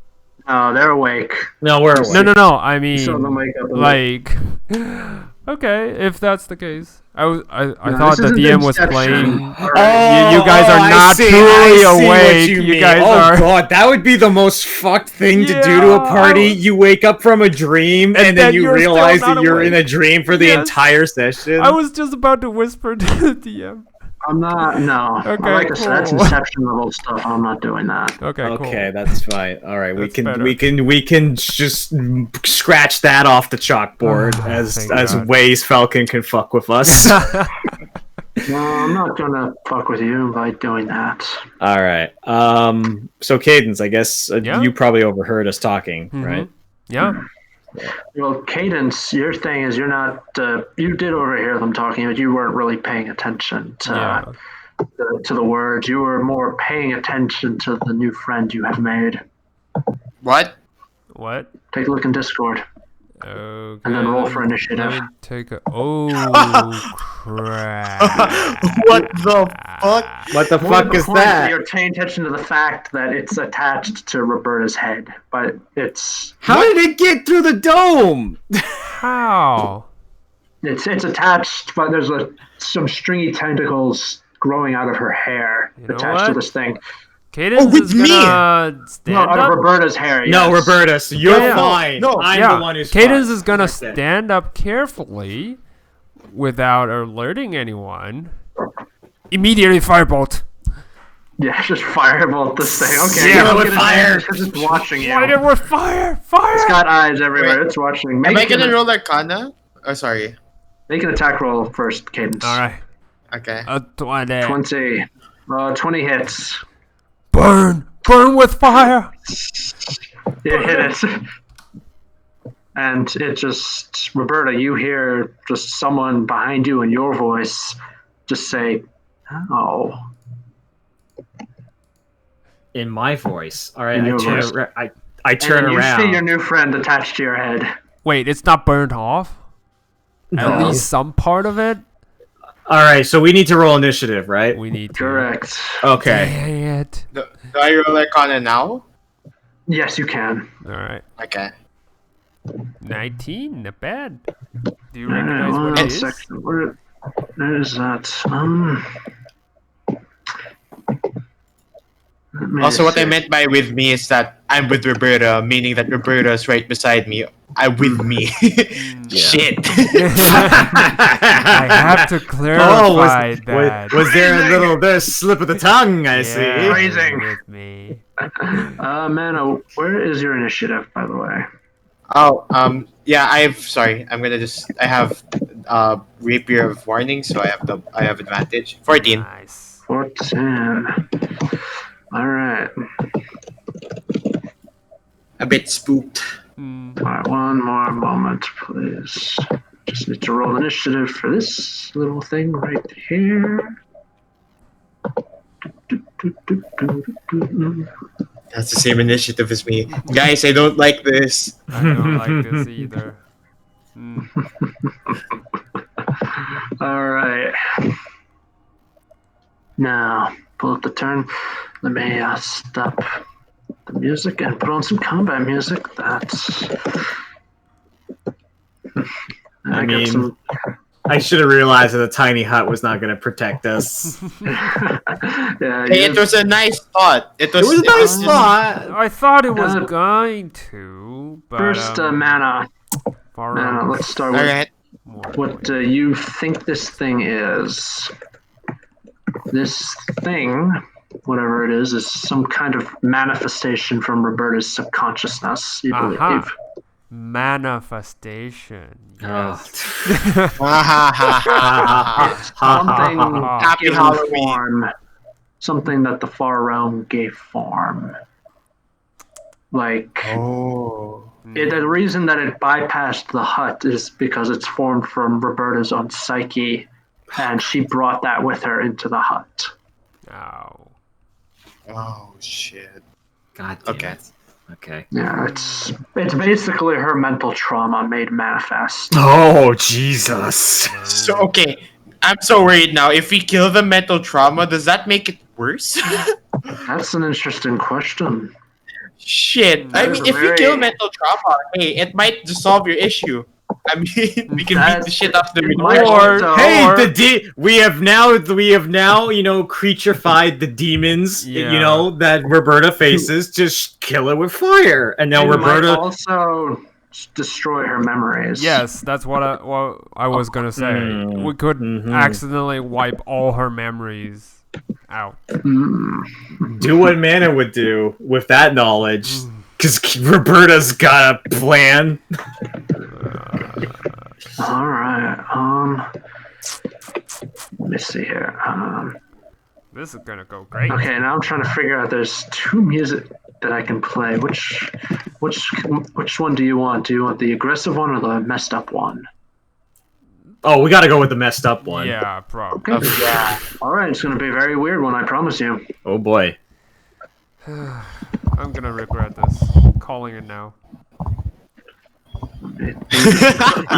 A: No, they're awake.
C: No, we're awake.
B: No. I mean,
A: So they'll wake up.
B: like, okay, if that's the case. I
A: No,
B: thought
A: this
B: the
A: isn't
B: DM was
A: Inception.
B: playing.
A: All right.
B: You guys are not truly awake. You guys are.
C: Oh god, that would be the most fucked thing to do to a party. You wake up from a dream and then you
B: you're still
C: realize
B: not
C: that you're in
B: awake.
C: a dream for the
B: Yes.
C: entire session.
B: I was just about to whisper to the DM.
A: I'm not. No.
B: Okay,
A: Like I said, that's
B: cool.
A: Inception level stuff. I'm not doing that.
B: Okay, cool.
C: Okay, that's fine. All right,
B: That's
C: we can just scratch that off the chalkboard
B: Thank
C: as
B: God.
C: ways Falcon can fuck with us.
A: No, I'm not gonna fuck with you by doing that.
C: All right. So Cadence, I guess
B: Yeah?
C: you probably overheard us talking, right?
B: Yeah.
A: Well, Cadence, your thing is you're not. You did overhear them talking, but you weren't really paying attention to the words. You were more paying attention to the new friend you have made.
D: What?
B: What?
A: Take a look in Discord.
B: Okay.
A: And then roll for initiative.
B: Let me take a. Oh crap!
D: What the fuck?
C: What the
A: More
C: fuck
A: to the
C: is
A: point,
C: that?
A: You're paying attention to the fact that it's attached to Roberta's head, but it's
C: How did it get through the dome?
B: How?
A: it's attached, but there's some stringy tentacles growing out of her hair
B: You know
A: attached to
B: what?
A: this thing.
B: Cadence
D: with
B: is gonna
A: No,
B: stand
A: out of
B: up.
A: Roberta's hair.
C: No,
A: yes.
C: Roberta, so you're
B: Yeah.
C: fine.
D: No.
C: I'm
B: Yeah,
C: the one who's
B: Cadence
C: fine.
B: is gonna
C: Okay.
B: stand up carefully, without alerting anyone. Immediately firebolt.
A: Yeah, just firebolt this thing. Okay,
C: Yeah,
A: you don't
C: with
A: get
C: fire.
A: advantage 'cause it's watching you.
B: Light it with fire! Fire!
A: It's got eyes everywhere.
D: Wait.
A: It's watching.
D: Am I gonna roll Arcana? Oh, sorry.
A: Make an attack roll first, Cadence.
B: All right.
D: Okay.
B: 20.
A: 20. 20 hits.
B: Burn! Burn with fire!
A: You hit it. And it just, Roberta, you hear just someone behind you in your voice just say, "Oh."
C: In my voice. All right,
A: In
C: I
A: your
C: turn,
A: voice.
C: I turn
A: And you
C: around.
A: see your new friend attached to your head.
B: Wait, it's not burned off? At
C: No.
B: least some part of it?
C: All right, so we need to roll initiative, right?
B: We need to.
A: Correct.
C: Okay.
B: Dang it.
D: Do I roll Arcana now?
A: Yes, you can.
B: Alright.
D: Okay.
B: 19, not bad. Do you recognize what
A: One
B: it is?
A: second. Where is that? Let me
D: Also, what I
A: see.
D: meant by with me is that I'm with Roberta, meaning that Roberta is right beside me. I'm with me. Shit.
B: I have to clarify that.
C: was there a little slip of the tongue? I see.
B: Yeah,
A: Phrasing.
B: with me.
A: Mano, where is your initiative, by the way?
D: Oh, yeah. Sorry. I have rapier of warning, so I have advantage. 14.
B: Nice.
A: 14. Alright.
D: A bit spooked.
A: Alright, one more moment, please. Just need to roll initiative for this little thing right here.
D: That's the same initiative as me, guys. I don't like this.
B: I don't like this either.
A: Alright. Now, pull up the turn. Let me stop the music and put on some combat music. That's.
C: I mean,
A: got some.
C: I should have realized that the tiny hut was not going to protect us.
A: Yeah,
D: Hey, it was a nice thought. It was
C: a nice thought.
B: I thought it was
A: Uh,
B: going to, but
A: first, Mana.
B: far
A: Mana,
B: out.
A: let's start
D: All
A: with
D: right.
A: what you think this thing is. This thing, whatever it is some kind of manifestation from Roberta's subconsciousness, you believe.
B: Aha. Manifestation. Yes.
A: Something
D: Happy
A: given
D: Halloween.
A: form, something that the far realm gave form. Like,
D: Oh.
A: the reason that it bypassed the hut is because it's formed from Roberta's own psyche, and she brought that with her into the hut.
B: Ow.
D: Oh shit.
C: God damn
D: Okay.
C: it. Okay.
A: Yeah, it's basically her mental trauma made manifest.
C: Oh, Jesus.
D: So okay, I'm so worried now. If we kill the mental trauma, does that make it worse?
A: That's an interesting question.
D: Shit.
A: That
D: I
A: is
D: mean, if we
A: very-
D: kill mental trauma, hey, it might just solve your issue. I mean, we can beat the shit out of the
A: It might
D: Or
A: also-
C: Hey,
A: or-
C: we have now, creaturefied the demons,
B: Yeah.
C: that Roberta faces. Just kill it with fire, and now
A: it might
C: Roberta.
A: also destroy her memories.
B: Yes, that's what I was gonna say.
C: Mm.
B: We could
C: Mhm.
B: accidentally wipe all her memories out.
A: Mm.
C: Do what Mana would do with that knowledge, because Roberta's got a plan.
A: All right. Let me see here.
B: This is gonna go great.
A: Okay, now I'm trying to figure out. There's two music that I can play. Which one do you want? Do you want the aggressive one or the messed up one?
C: Oh, we got to go with the messed up one.
B: Yeah, probably.
A: Okay.
D: yeah.
A: All right, it's gonna be a very weird one. I promise you.
C: Oh boy.
B: I'm gonna regret this. Calling it now.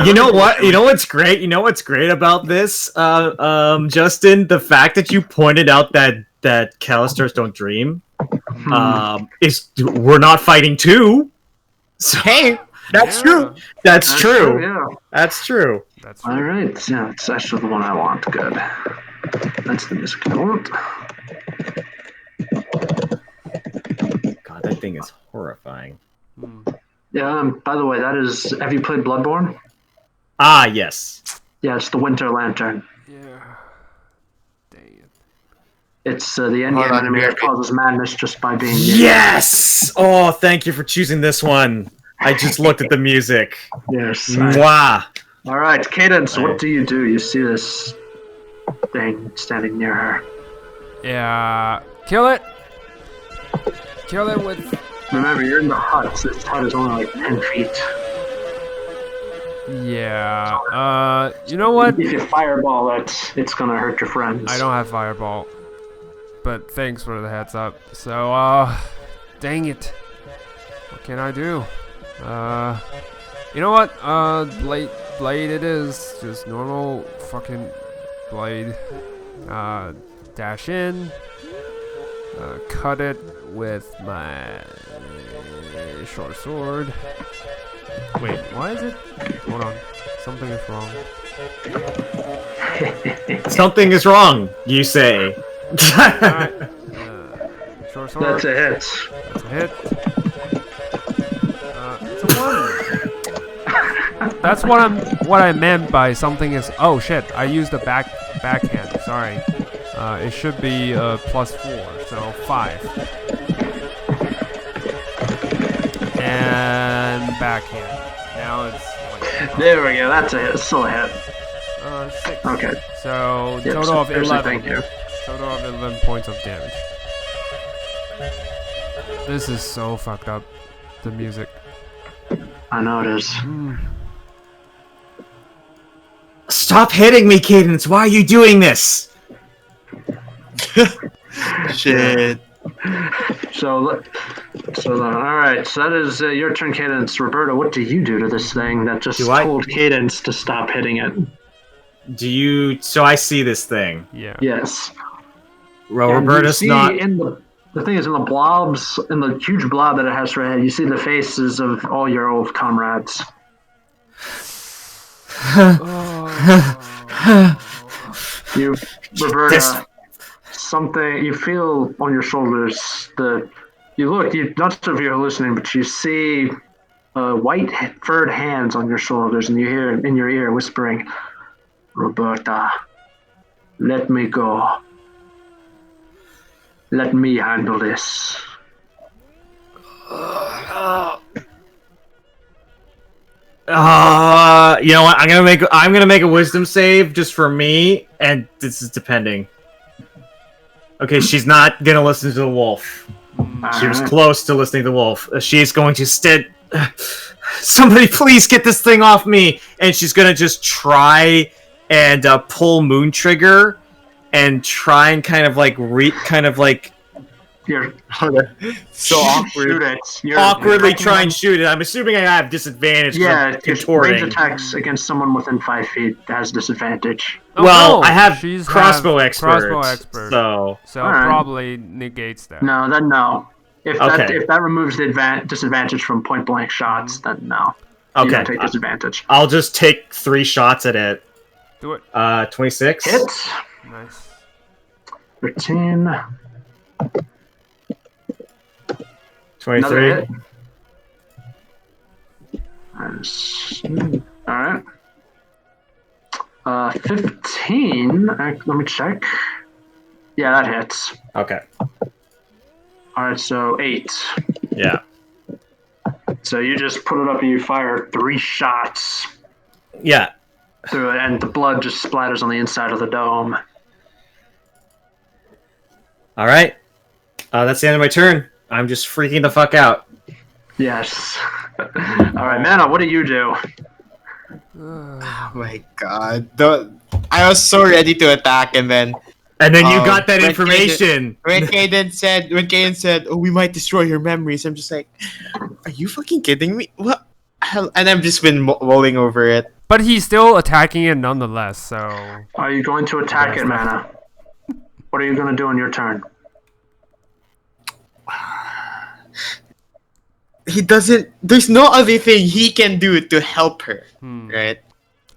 C: You know what? You know what's great? You know what's great about this, Justin? The fact that you pointed out that Callisters don't dream. Is we're not fighting two. So
D: Hey, that's
B: Yeah,
D: true.
C: that's true.
A: Yeah.
C: That's true.
B: That's
A: All
B: right.
A: right. Yeah, it's actually the one I want. Good. That's the music I want.
C: thing is horrifying.
A: Yeah. By the way, that is. Have you played Bloodborne?
C: Ah, yes.
A: Yeah, it's the Winter Lantern.
B: Yeah. Dang it.
A: It's the endgame enemy that causes madness just by being.
C: Yes! Oh, thank you for choosing this one. I just looked at the music.
A: Yes.
C: Mwah!
A: All right, Cadence. What do? You see this thing standing near her.
B: Yeah. Kill it. Kill it with.
A: Remember, you're in the hut. So this hut is only like 10 feet.
B: Yeah. You know what?
A: If you fireball it, it's gonna hurt your friends.
B: I don't have fireball. But thanks for the heads up. So, dang it. What can I do? You know what? Blade it is. Just normal fucking blade. Dash in. Cut it with my short sword. Wait, why is it? Hold on. Something is wrong.
C: Something is wrong, you say.
B: Alright. Short sword.
A: That's a hit.
B: That's a hit. It's a 1. That's what I meant by something is. Oh shit! I used the backhand. Sorry. It should be +4, so 5. And backhand. Now it's.
A: There we go. That's a hit. Still a hit.
B: 6.
A: Okay.
B: So
A: Yep,
B: total
A: so
B: of 11.
A: Thank you.
B: Total of 11 points of damage. This is so fucked up. The music.
A: I know it is.
C: Stop hitting me, Cadence! Why are you doing this?
D: Shit.
A: So all right. So that is your turn, Cadence. Roberta, what do you do to this thing that just told Cadence to stop hitting it?
C: Do you? So I see this thing.
B: Yeah.
A: Yes.
C: Well,
A: And
C: Roberta's
A: you see
C: not.
A: in the thing is in the blobs, in the huge blob that it has for a head. You see the faces of all your old comrades. You, Roberta, something you feel on your shoulders. You not sure if you're listening, but you see white furred hands on your shoulders, and you hear in your ear whispering, "Roberta, let me go. Let me handle this."
C: You know what? I'm gonna make a wisdom save just for me, and this is depending. Okay, she's not gonna listen to the wolf. She was close to listening to the wolf. She's going to somebody please get this thing off me, and she's gonna just try and pull Moon Trigger, and try and kind of like
A: You're
D: So awkward.
C: awkwardly try and shoot it. I'm assuming I have disadvantage.
A: Yeah,
C: from
A: range
C: contorting.
A: attacks against someone within 5 feet has disadvantage.
B: Oh,
C: Well,
B: no,
C: I have
B: she's
C: crossbow expert.
B: Crossbow expert.
C: So
B: So
A: Alright.
B: probably negates that.
A: No, then no. If
C: Okay.
A: that removes the disadvantage from point blank shots, then no. You
C: okay,
A: don't take disadvantage.
C: I'll just take 3 shots at it.
B: Do it.
C: 26.
A: Hit.
B: Nice.
A: 13.
C: 23.
A: Another hit. Alright. 15. Let me check. Yeah, that hits.
C: Okay.
A: Alright, so 8.
C: Yeah.
A: So you just put it up and you fire 3 shots
C: Yeah.
A: through it, and the blood just splatters on the inside of the dome.
C: All right. That's the end of my turn. I'm just freaking the fuck out.
A: Yes. Alright, Mana, what do you do?
D: Oh my god. I was so ready to attack, and then
C: And then you got that
D: when
C: information.
D: when Kaden said, "Oh, we might destroy your memories," I'm just like, "Are you fucking kidding me? What?" Hell? And I've just been mulling over it.
B: But he's still attacking it nonetheless, so...
A: Are you going to attack it, Mana? What are you going to do on your turn?
D: He doesn't. There's no other thing he can do to help her, right?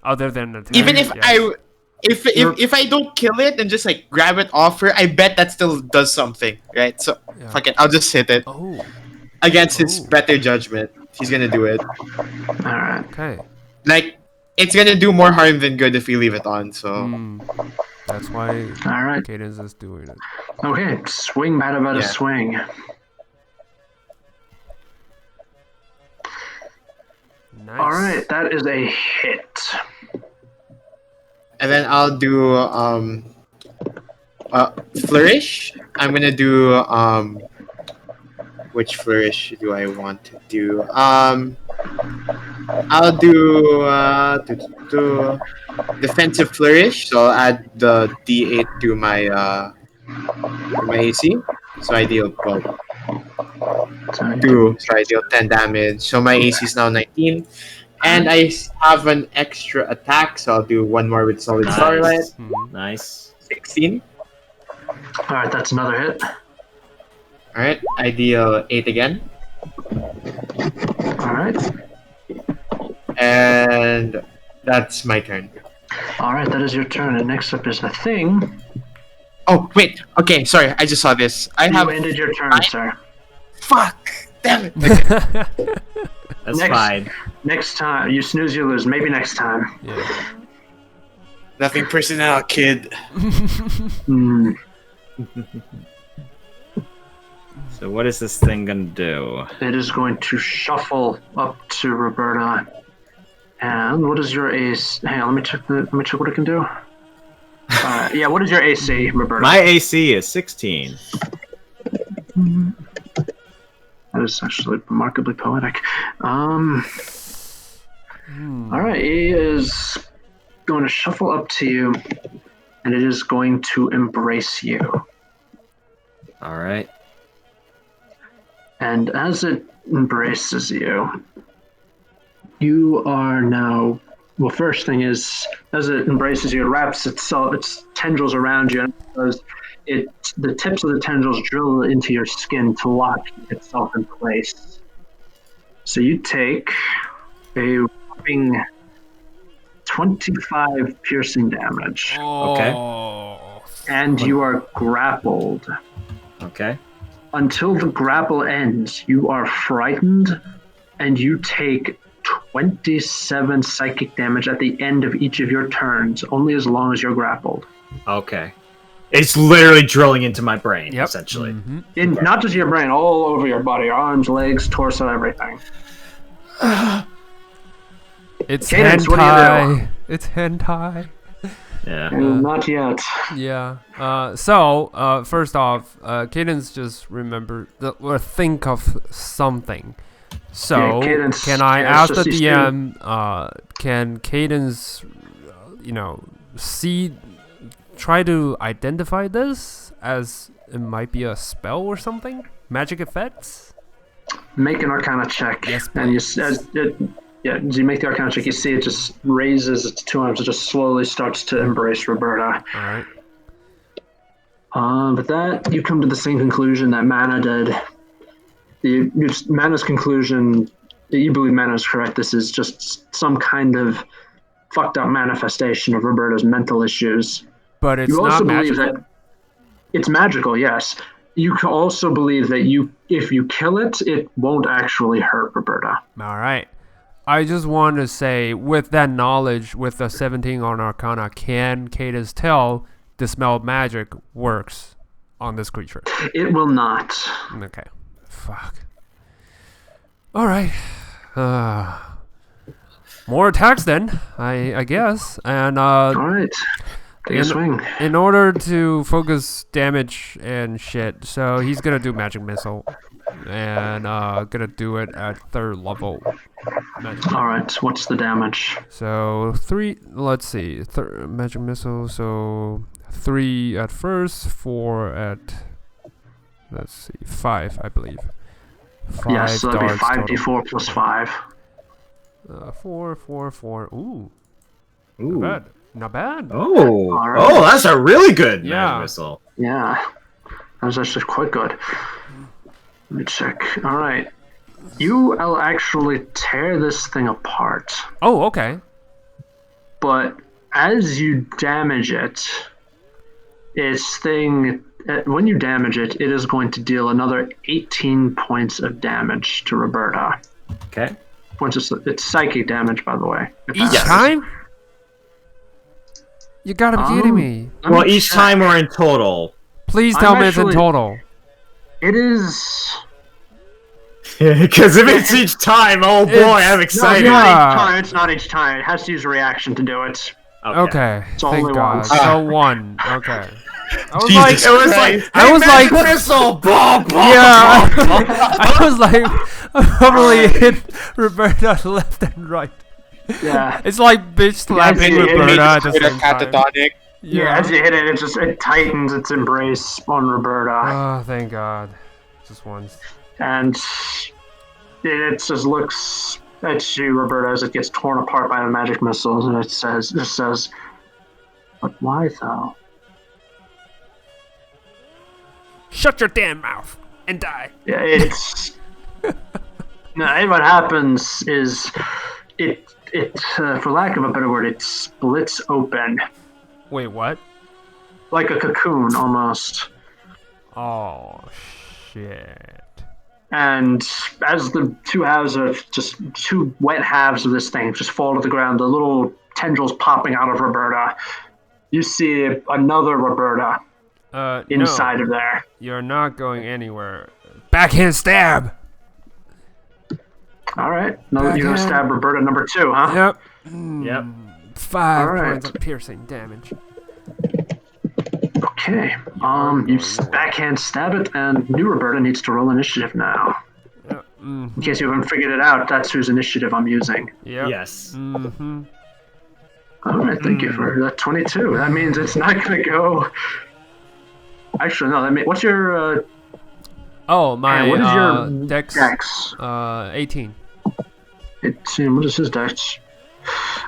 B: Other than attack.
D: Even if
B: yes.
D: if I don't kill it and just like grab it off her, I bet that still does something, right? So
B: Yeah.
D: fuck it, I'll just hit it.
B: Oh.
D: against his
B: Ooh.
D: better judgment, he's gonna do it.
A: All right.
B: Okay.
D: Like, it's gonna do more harm than good if we leave it on. So
B: That's why
A: All right.
B: Cadence is doing it.
A: Okay. Swing, bada,
D: Yeah.
A: swing.
B: Nice.
A: All right. That is a hit.
D: and then I'll do flourish. I'm gonna do which flourish do I want to do? I'll do defensive flourish. So I'll add the D8 to my AC. So I deal So I deal 10 damage. So my AC is now 19. And I have an extra attack, so I'll do one more with Solid Starlight.
C: Nice.
D: 16.
A: All right. That's another hit.
D: Alright, I deal 8 again.
A: All right.
D: And that's my turn.
A: All right. That is your turn. And next up is the thing.
D: Oh, wait. Okay, sorry. I just saw this. I
A: You
D: have...
A: ended your turn, sir.
D: Fuck! Damn it! Okay.
C: That's
A: Next.
C: fine.
A: Next time, you snooze, you lose. Maybe next time.
B: Yeah.
D: Nothing personnel, kid.
A: Hmm.
C: So what is this thing gonna do?
A: It is going to shuffle up to Roberta. And what is your AC? Hang on, let me check what it can do. Yeah, what is your AC, Roberta?
C: My AC is 16.
A: That is actually remarkably poetic. All right, he is going to shuffle up to you, and it is going to embrace you.
C: All right.
A: And as it embraces you, you are now. Well, first thing is, as it embraces you, it wraps its tendrils around you, and the tips of the tendrils drill into your skin to lock itself in place. So you take a whopping 25 piercing damage,
B: Oh.
A: and you are grappled.
C: Okay.
A: Until the grapple ends, you are frightened, and you take 27 psychic damage at the end of each of your turns, only as long as you're grappled.
C: Okay. It's literally drilling into my brain,
B: Yep.
C: essentially.
A: In not just your brain, all over your body, your arms, legs, torso, everything.
B: It's
A: Cadence, what do you
B: hentai. It's hentai.
C: Yeah.
A: Not yet.
B: Yeah. So, first off, Cadence just remember or think of something. So,
A: Yeah, Cadence-
B: can I
A: yeah,
B: ask
A: it's
B: the
A: just
B: DM? Can Cadence, try to identify this as it might be a spell or something? Magic effects?
A: Make an Arcana check.
B: Yes,
A: And you,
B: please.
A: as you make the Arcana check, you see it just raises its two arms. It just slowly starts to embrace Roberta.
B: All right.
A: But that, you come to the same conclusion that Mana did. Mana's conclusion, you believe Mana is correct. This is just some kind of fucked up manifestation of Roberta's mental issues.
B: But it's
A: You
B: not
A: also believe
B: magical.
A: that it's magical, yes. You can also believe that if you kill it, it won't actually hurt Roberta.
B: All right. I just want to say, with that knowledge, with the 17 on Arcana, can Cadence tell Dispel Magic works on this creature?
A: It will not.
B: Okay. Fuck. All right. More attacks then, I guess. And
A: All right. Take a swing.
B: in order to focus damage and shit, so he's gonna do Magic Missile. And gonna do it at 3rd level.
A: All right. What's the damage?
B: So 3. Let's see. Magic Missile. So 3 at first, 4 at. Let's see. 5, I believe. 5
A: Yes, so that'd be
B: darts
A: 5d4 plus 5.
B: 4, 4, 4. Ooh,
C: Ooh.
B: not bad. Not bad.
C: Oh.
A: All right.
C: Oh, that's a really good
B: Yeah.
C: magic missile.
A: Yeah. That was actually quite good. Let me check. All right. You will actually tear this thing apart,
B: Oh, okay.
A: but as you damage it, its thing when you damage it, it is going to deal another 18 points of damage to Roberta.
C: Okay.
A: It's psychic damage, by the way.
B: Each time? You gotta be kidding me.
C: Well, each time or in total?
B: Please tell me it's in total.
A: It is...
C: Because if it's each time, oh boy, I'm excited.
A: No, it's not each time. It has to use a reaction to do it.
B: Okay,
A: It's
B: thank
A: only
B: God.
A: once.
B: So one. Okay.
C: Jesus Christ.
B: I was like,
C: whistle, blah, blah,
B: yeah. I was like, probably hit Roberta left and right.
A: Yeah.
B: It's like bitch slapping Roberta at the same time.
D: Catatonic.
A: Yeah, as you hit it, it tightens its embrace on Roberta.
B: Oh, thank God. Just once.
A: And it just looks at you, Roberta, as it gets torn apart by the magic missiles, and it says, "But why though?"
B: Shut your damn mouth and die.
A: Yeah, it's no. What happens is it for lack of a better word, it splits open
B: Wait, what?
A: like a cocoon almost.
B: Oh shit.
A: And as the two halves of just two wet halves of this thing just fall to the ground, the little tendrils popping out of Roberta, you see another Roberta inside of there.
B: You're not going anywhere. Backhand stab.
A: All right, you're gonna stab Roberta number 2, huh?
B: Yep.
C: Yep.
B: 5
A: All right.
B: points of piercing damage.
A: Okay. You backhand stab it, and new Roberta needs to roll initiative now.
B: Yep.
A: In case you haven't figured it out, that's whose initiative I'm using.
B: Yep.
C: Yes.
B: Mm-hmm.
A: All right, thank you for that 22. That means it's not gonna go. Actually, no. What's your
B: Oh, my
A: what is your
B: dex?
A: dex?
B: 18.
A: 18. What is his dex?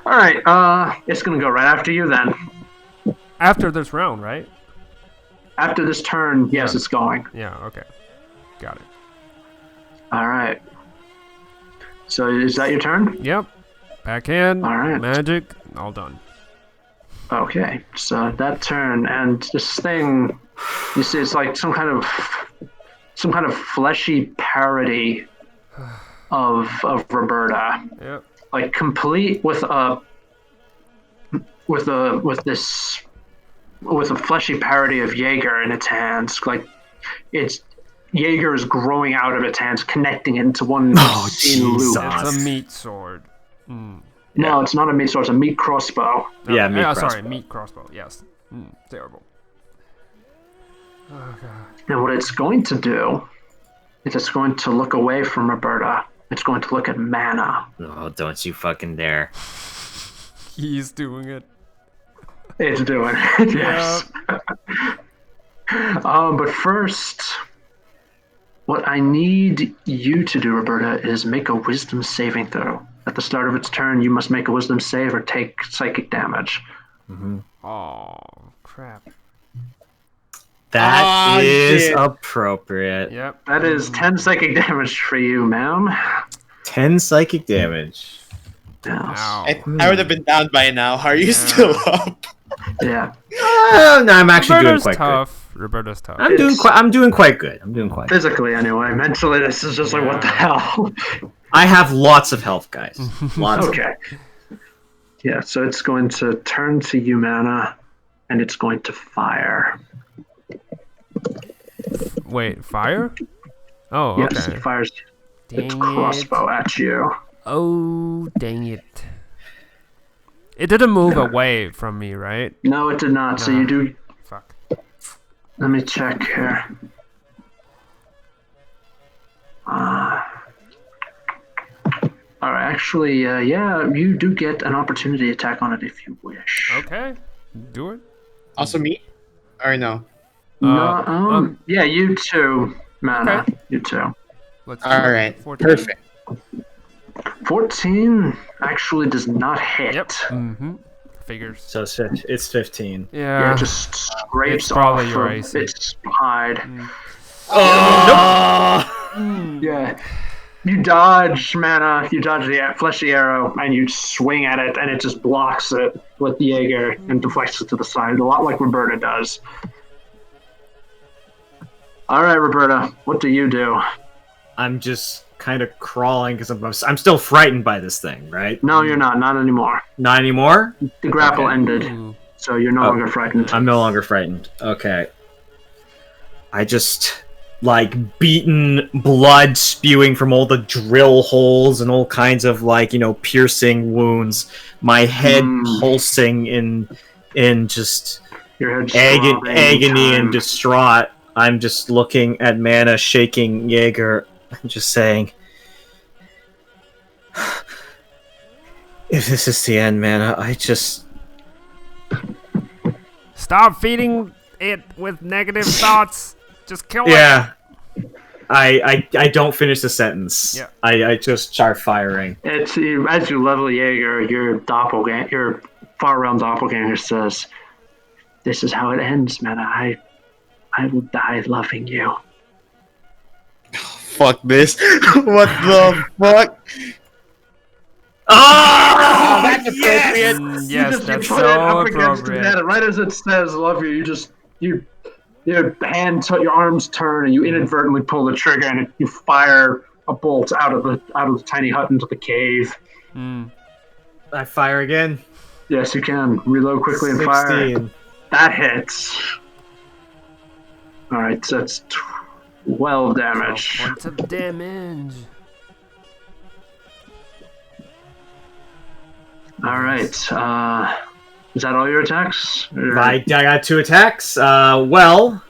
A: All right. It's gonna go right after you then.
B: After this round, right?
A: After this turn, yes,
B: Yeah.
A: it's going.
B: Yeah, okay. Got it.
A: All right. So is that your turn?
B: Yep. Backhand,
A: All right.
B: magic, all done.
A: Okay. So that turn, and this thing, you see, it's like some kind of fleshy parody of Roberta,
B: Yep.
A: like complete with a fleshy parody of Jaeger in its hands. Like Jaeger is growing out of its hands, connecting it into one obscene loop.
C: Jesus.
B: It's a meat sword. Mm.
A: No, it's not a meat sword, it's a meat crossbow.
C: Yeah, meat crossbow.
B: Sorry, meat crossbow. Yes. Terrible. Oh, God.
A: And what it's going to do is it's going to look away from Roberta. It's going to look at Mana.
C: Oh, don't you fucking dare.
B: He's doing it.
A: It's doing it, yes. But first, what I need you to do, Roberta, is make a wisdom saving throw. At the start of its turn, you must make a wisdom save or take psychic damage.
C: Mm-hmm.
B: Oh, crap.
C: That is
D: shit.
C: appropriate.
B: Yep.
A: That is 10 psychic damage for you, ma'am.
C: 10 psychic damage.
A: Yes.
B: Ow.
D: I would have been down by now. Are you still up?
A: Yeah.
C: No, I'm actually
B: Roberta's
C: doing quite
B: tough. Roberta's tough.
C: good. I'm doing quite good. I'm doing quite good.
A: Physically, anyway. Mentally, this is just like, what the hell?
C: I have lots of health, guys. Lots of
A: Okay. Yeah, so it's going to turn to you, Mana, and it's going to fire.
B: Wait, fire? Oh,
A: Yes,
B: okay.
A: it fires its
B: Dang
A: crossbow at you.
B: Oh, dang it. It didn't move away from me, right?
A: No, it did not. So
B: Nah.
A: you do.
B: Fuck.
A: Let me check here. All right, actually, yeah, you do get an opportunity attack on it if you wish.
B: Okay. Do it.
D: Also me? Or no?
A: No, yeah, you too, Mana.
B: Okay.
A: You too.
B: Let's do
D: All
B: it.
D: right.
B: 14.
D: Perfect.
A: 14 actually does not hit.
B: Yep. Mm-hmm. Figures.
C: So it's 15.
A: Yeah,
B: Yeah.
A: it just scrapes
B: It's probably
A: off
B: your
A: of
B: AC.
A: its hide.
C: Oh!
A: Yeah. You dodge, Mana. You dodge the fleshy arrow, and you swing at it, and it just blocks it with the Jaeger and deflects it to the side, a lot like Roberta does. All right, Roberta, what do you do?
C: I'm just kind of crawling because I'm still frightened by this thing, right?
A: No, you're not. Not anymore.
C: Not anymore?
A: The grapple
C: Okay.
A: ended,
B: Ooh.
A: so you're no longer frightened.
C: I'm no longer frightened. Okay. I just, like, beaten blood spewing from all the drill holes and all kinds of, like, piercing wounds. My head pulsing in just
A: Your head's
C: agony and distraught. I'm just looking at Mana, shaking Jaeger. I'm just saying, if this is the end, Mana, I just...
B: Stop feeding it with negative thoughts. Just kill it.
C: Yeah. I don't finish the sentence.
B: Yeah.
C: I just start firing.
A: As you level Jaeger, your far realm doppelganger says, "This is how it ends, man. I will die loving you."
D: Fuck this. What the fuck?
C: Oh,
D: that's appropriate.
B: Yes, that's
A: put it
B: so
A: up against the
B: appropriate.
A: net, right as it says "love you." Your arms turn, and you inadvertently pull the trigger, and you fire a bolt out of the tiny hut into the cave.
C: I fire again.
A: Yes, you can reload quickly and fire.
C: 16.
A: That hits. All right, so that's 12 damage.
B: Points of damage.
A: All right. Is that all your attacks?
C: I got 2 attacks. Well,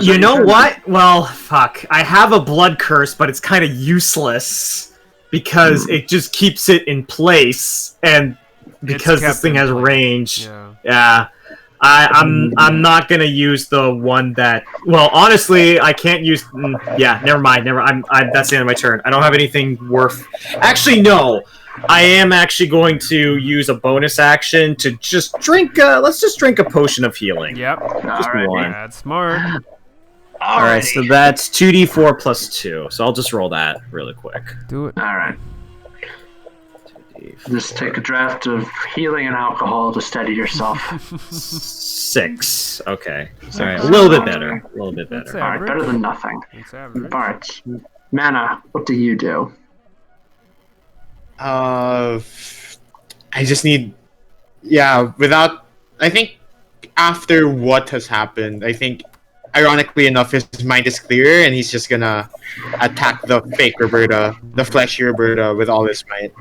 C: you know what? Well, fuck. I have a blood curse, but it's kind of useless because it just keeps it in place, and because this thing has range. Yeah. I'm not gonna use the one that. Well, honestly, I can't use. Yeah, never mind. That's the end of my turn. I don't have anything worth. Actually, no. I am actually going to use a bonus action to just drink. Let's just drink a potion of healing.
B: Yep.
C: Just one.
B: That's smart.
C: All right, so that's 2d4 plus 2. So I'll just roll that really quick.
B: Do it.
A: All right. Just take a draft of healing and alcohol to steady yourself.
C: 6. Okay. All right, a little bit better. A little bit better.
A: All right, better than nothing.
B: That's average.
A: All right, Mana, what do you do?
D: I just need, without, I think after what has happened, I think, ironically enough, his mind is clear and he's just gonna attack the fake Roberta, the fleshy Roberta, with all his might,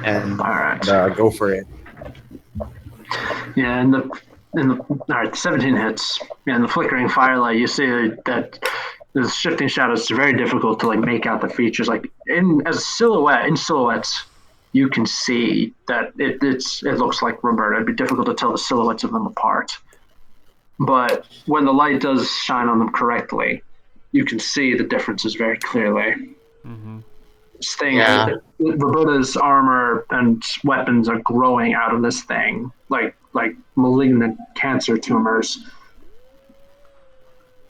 D: and
A: All right.
D: go for it.
A: Yeah, all right, 17 hits. Yeah, in the flickering firelight, you see that the shifting shadows. It's very difficult to make out the features. In silhouettes, you can see that it looks like Roberta. It'd be difficult to tell the silhouettes of them apart. But when the light does shine on them correctly, you can see the differences very clearly. This thing, Roberta's armor and weapons are growing out of this thing, like malignant cancer tumors.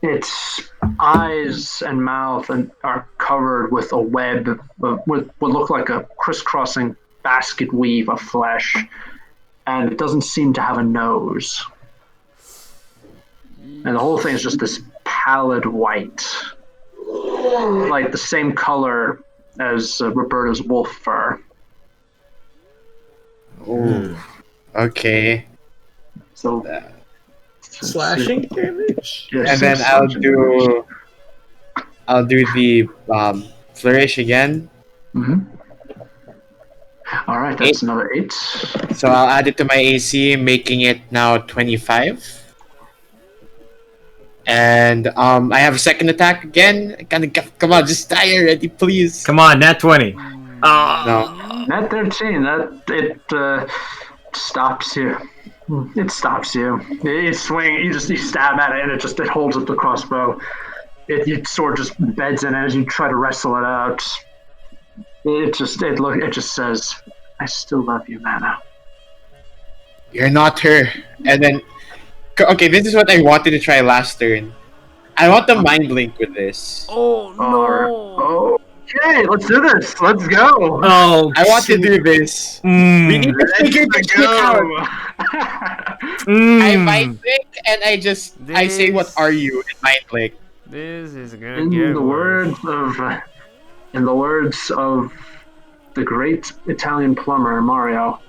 A: Its eyes and mouth are covered with a web, with what look like a crisscrossing basket weave of flesh, and it doesn't seem to have a nose. And the whole thing is just this pallid white, like the same color as Roberta's wolf fur.
D: Ooh. Okay.
A: So
C: Slashing damage?
D: And then I'll do the flourish again.
A: All right, that's another 8.
D: So I'll add it to my AC, making it now 25. And I have a second attack again. Come on, just die already, please.
C: Come on, nat 20.
D: No.
A: Nat 13. It stops you. It stops you. You swing. You stab at it, and it holds up the crossbow. Your sword just beds in it as you try to wrestle it out. It just says, "I still love you, Mana."
D: You're not her. And then, okay, this is what I wanted to try last turn. I want the mind blink with this.
B: Oh no!
A: Okay, let's do this. Let's go.
C: Oh,
D: I want to do this. We need to figure this shit out. I mind blink and I say, "What are you?" in mind blink.
B: This is gonna
A: In
B: get
A: the
B: worse.
A: words of the great Italian plumber Mario,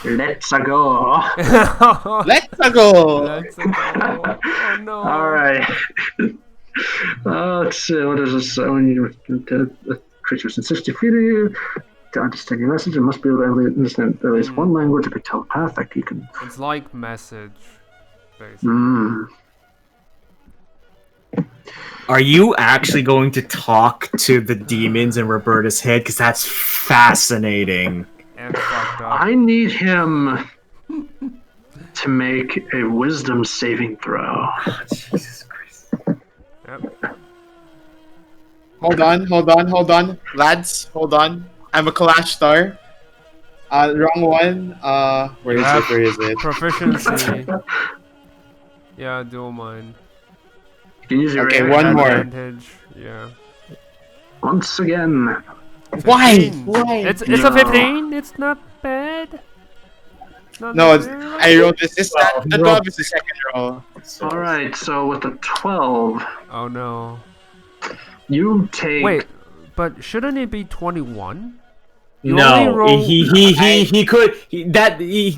A: let's go.
D: Let's go.
B: Let's go. Oh no.
A: All right. Let's see. What is this? When you creatures in 60 feet of you to understand your message, you must be able to understand at least one language of a telepathic. You can.
B: It's like message, basically.
C: Are you actually going to talk to the demons in Roberta's head? Because that's fascinating.
B: And fucked up.
A: I need him to make a wisdom saving throw.
C: Oh, Jesus Christ.
B: Yep.
D: Hold on, lads. Hold on. I'm a Clash Star. Wrong one. Where is it? Where is it?
B: Proficiency. Yeah, dual mine.
A: You can use your
D: Okay,
A: reaction
D: one more.
B: Advantage. Yeah.
A: once again.
B: 15.
D: Why? Why?
B: It's a 15. It's not bad. It's not
D: No,
B: bad.
D: I rolled this. It's not the 12 is the second roll.
A: All right, so with the 12,
B: Oh no.
A: you take.
B: Wait, but shouldn't it be 21? You
C: No,
B: only roll-
C: he could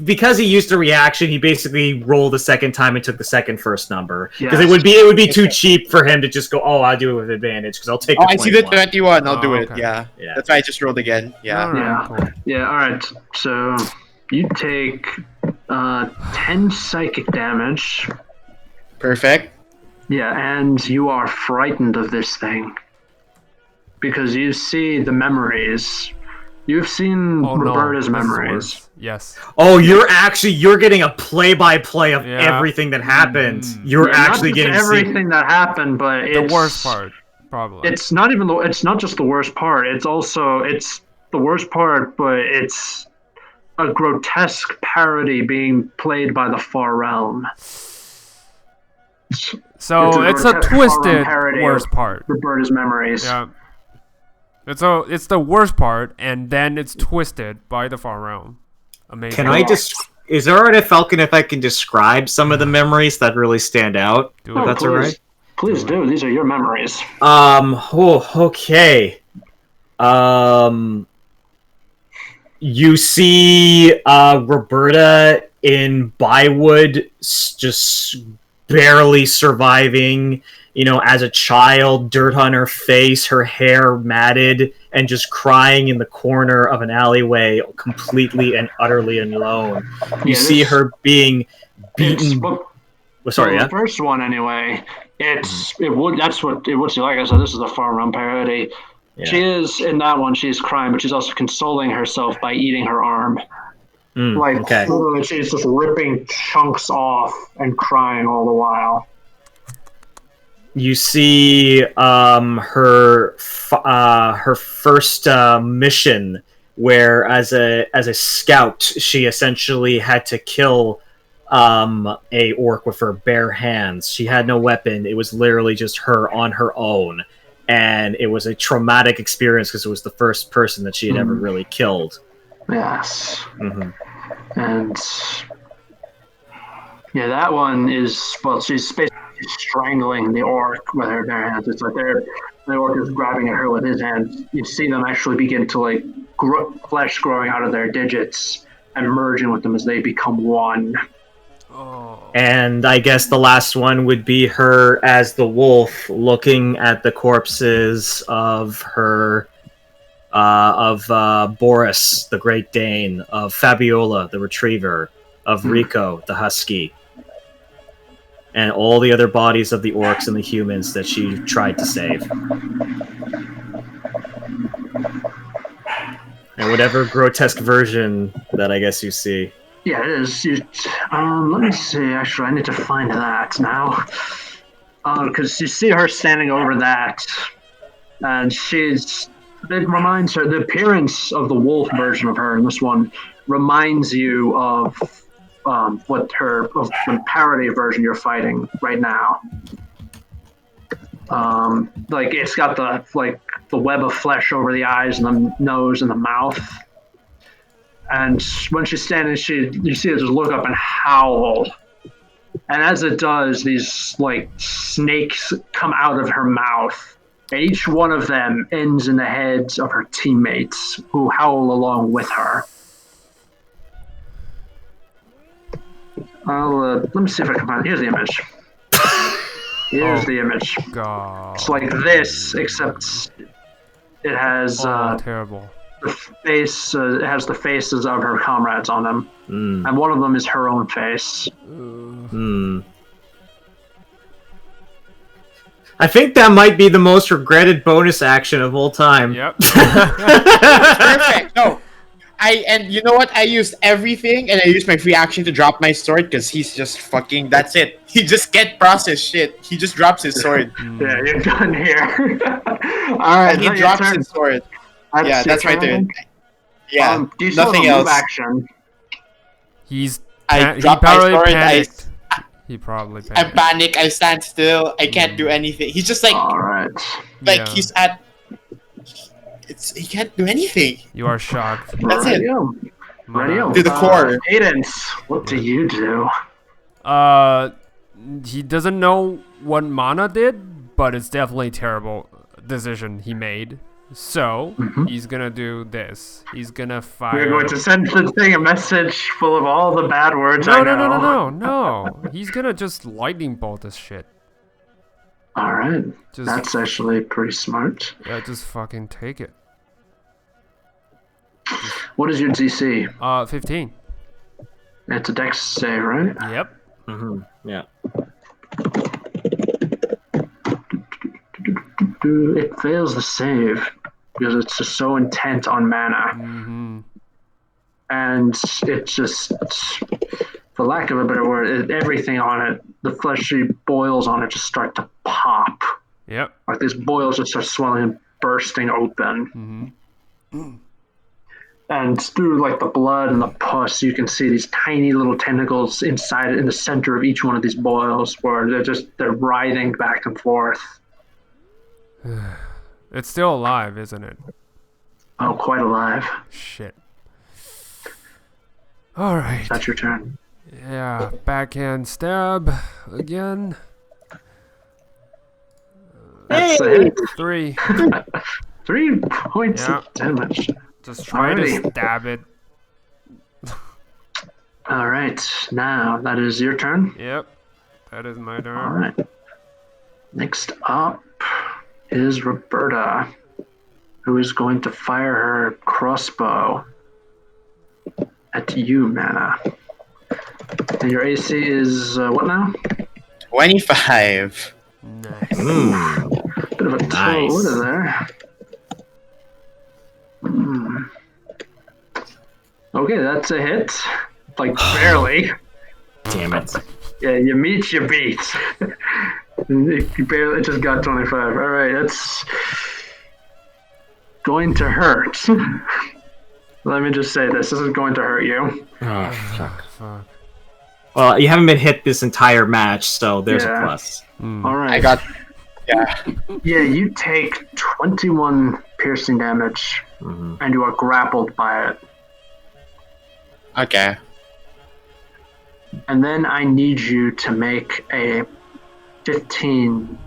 C: because he used a reaction. He basically rolled a second time and took the second first number because
A: Yes.
C: it would be too cheap for him to just go. Oh, I'll do it with advantage because I'll take.
D: Oh,
C: the
D: I see the
C: 21.
D: 21. I'll do
B: Oh,
D: it.
B: okay.
D: Yeah.
C: Yeah.
D: That's why I just rolled again. Yeah.
B: Alright,
A: Yeah.
B: cool.
A: Yeah, all right. So you take 10 psychic damage.
D: Perfect.
A: Yeah, and you are frightened of this thing because you see the memories. You've seen
B: Oh no.
A: Roberta's
B: This is
A: memories.
B: worse. Yes.
C: Oh, you're getting a play-by-play of
B: Yeah.
C: everything that happened.
B: Mm.
C: You're
A: Yeah,
C: actually
A: not just
C: getting
A: everything that happened, but
B: The
A: it's
B: worst part, probably.
A: It's not even it's not just the worst part. It's the worst part, but it's a grotesque parody being played by the Far Realm.
B: So it's a
A: grotesque
B: twisted
A: horror parody
B: worst
A: of
B: part.
A: Roberta's memories.
B: Yeah. It's the worst part, and then it's twisted by the Far Realm. Amazing.
C: Can I just? Is it alright if Falcon if I can describe some of the memories that really stand out?
B: Do
A: Oh,
B: it.
C: That's
A: please,
C: alright.
A: Please do. These are your memories.
C: Oh, okay. You see Roberta in Bywood just barely surviving, as a child, dirt on her face, her hair matted, and just crying in the corner of an alleyway, completely and utterly alone. You
A: Yeah,
C: see
A: this-
C: her being beaten.
A: Well,
C: Sorry,
A: the
C: yeah?
A: first one anyway. That's what it would. Like I said, this is a Far Realm parody.
C: Yeah.
A: She is in that one. She's crying, but she's also consoling herself by eating her arm. Like
C: okay.
A: literally, she's just ripping chunks off and crying all the while.
C: You see her first mission, where as a scout, she essentially had to kill a orc with her bare hands. She had no weapon. It was literally just her on her own, and it was a traumatic experience because it was the first person that she had ever really killed.
A: Yes,
C: Mm-hmm.
A: and yeah, that one is she's basically strangling the orc with her bare hands. It's like the orc is grabbing at her with his hands. You see them actually begin to flesh growing out of their digits and merging with them as they become one.
B: Oh.
C: And I guess the last one would be her as the wolf, looking at the corpses of her, Boris, the Great Dane, of Fabiola, the Retriever, of Rico, the Husky, and all the other bodies of the orcs and the humans that she tried to save. And whatever grotesque version that I guess you see.
A: Yeah, it is. Let me see. Actually, I need to find that now. Because you see her standing over that, and it reminds her, the appearance of the wolf version of her in this one reminds you of the parody version you're fighting right now. It's got the the web of flesh over the eyes and the nose and the mouth. And when she's standing, you see her just look up and howl. And as it does, these like snakes come out of her mouth. And each one of them ends in the heads of her teammates who howl along with her. Let me see if I can find it. Here's the image. Here's the image.
B: God.
A: It's like this, except it has
B: terrible.
A: the face. It has the faces of her comrades on them, and one of them is her own face.
C: I think that might be the most regretted bonus action of all time.
B: Yep.
D: Perfect. No. And you know what? I used everything, and I used my free action to drop my sword because he's just fucking. That's it. He just can't process shit. He just drops his sword.
A: Yeah, you're done here. All right,
D: And he drops his sword. That's my turn. Yeah,
A: do you still
D: nothing
A: have a move
D: else.
A: action?
D: I
B: he
D: drop my
B: probably
D: sword.
B: Panicked. He probably
D: I
B: panicked.
D: panic. I stand still. I can't do anything. He's just like,
A: All right.
B: Yeah.
D: he's at. He can't do anything.
B: You are shocked.
D: That's it.
A: Radio.
D: To the core.
A: Cadence, what do you do?
B: He doesn't know what Mana did, but it's definitely a terrible decision he made. So he's gonna do this. He's gonna fire.
A: You're going to send the thing a message full of all the bad words I know.
B: No. He's gonna just lightning bolt this shit.
A: All right.
B: Just,
A: That's actually pretty smart.
B: yeah, just fucking take it.
A: What is your DC?
B: 15.
A: It's a dex save, right?
B: Yep.
C: Yeah.
A: It fails the save because it's just so intent on mana. And it just, for lack of a better word, everything on it, the fleshy boils on it just start to pop.
B: Yep.
A: Like these boils just start swelling and bursting open. And through like the blood and the pus, you can see these tiny little tentacles inside, in the center of each one of these boils, where they're writhing back and forth.
B: It's still alive, isn't it?
A: Oh, quite alive.
B: Shit. All right.
A: That's your turn.
B: Yeah, backhand stab again.
A: That's a hit.
B: 3.
A: 3 points of damage.
B: Just try to
A: Alrighty.
B: stab it.
A: All right, now that is your turn.
B: Yep. That is my turn.
A: All right. Next up is Roberta, who is going to fire her crossbow at you, Mana. And your AC is what now?
D: 25.
B: Nice.
A: Bit of a
C: Nice.
A: toad there. Okay, that's a hit. Like, barely.
C: Damn it.
A: Yeah, you meet, you beat. You barely just got 25. All right, that's going to hurt. Let me just say this is going to hurt you.
C: Oh, fuck.
B: Fuck.
C: Well, you haven't been hit this entire match, so there's
A: Yeah.
C: a plus.
A: All right.
D: I got. Yeah.
A: Yeah, you take 21 piercing damage, and you are grappled by it.
D: Okay.
A: And then I need you to make a 15.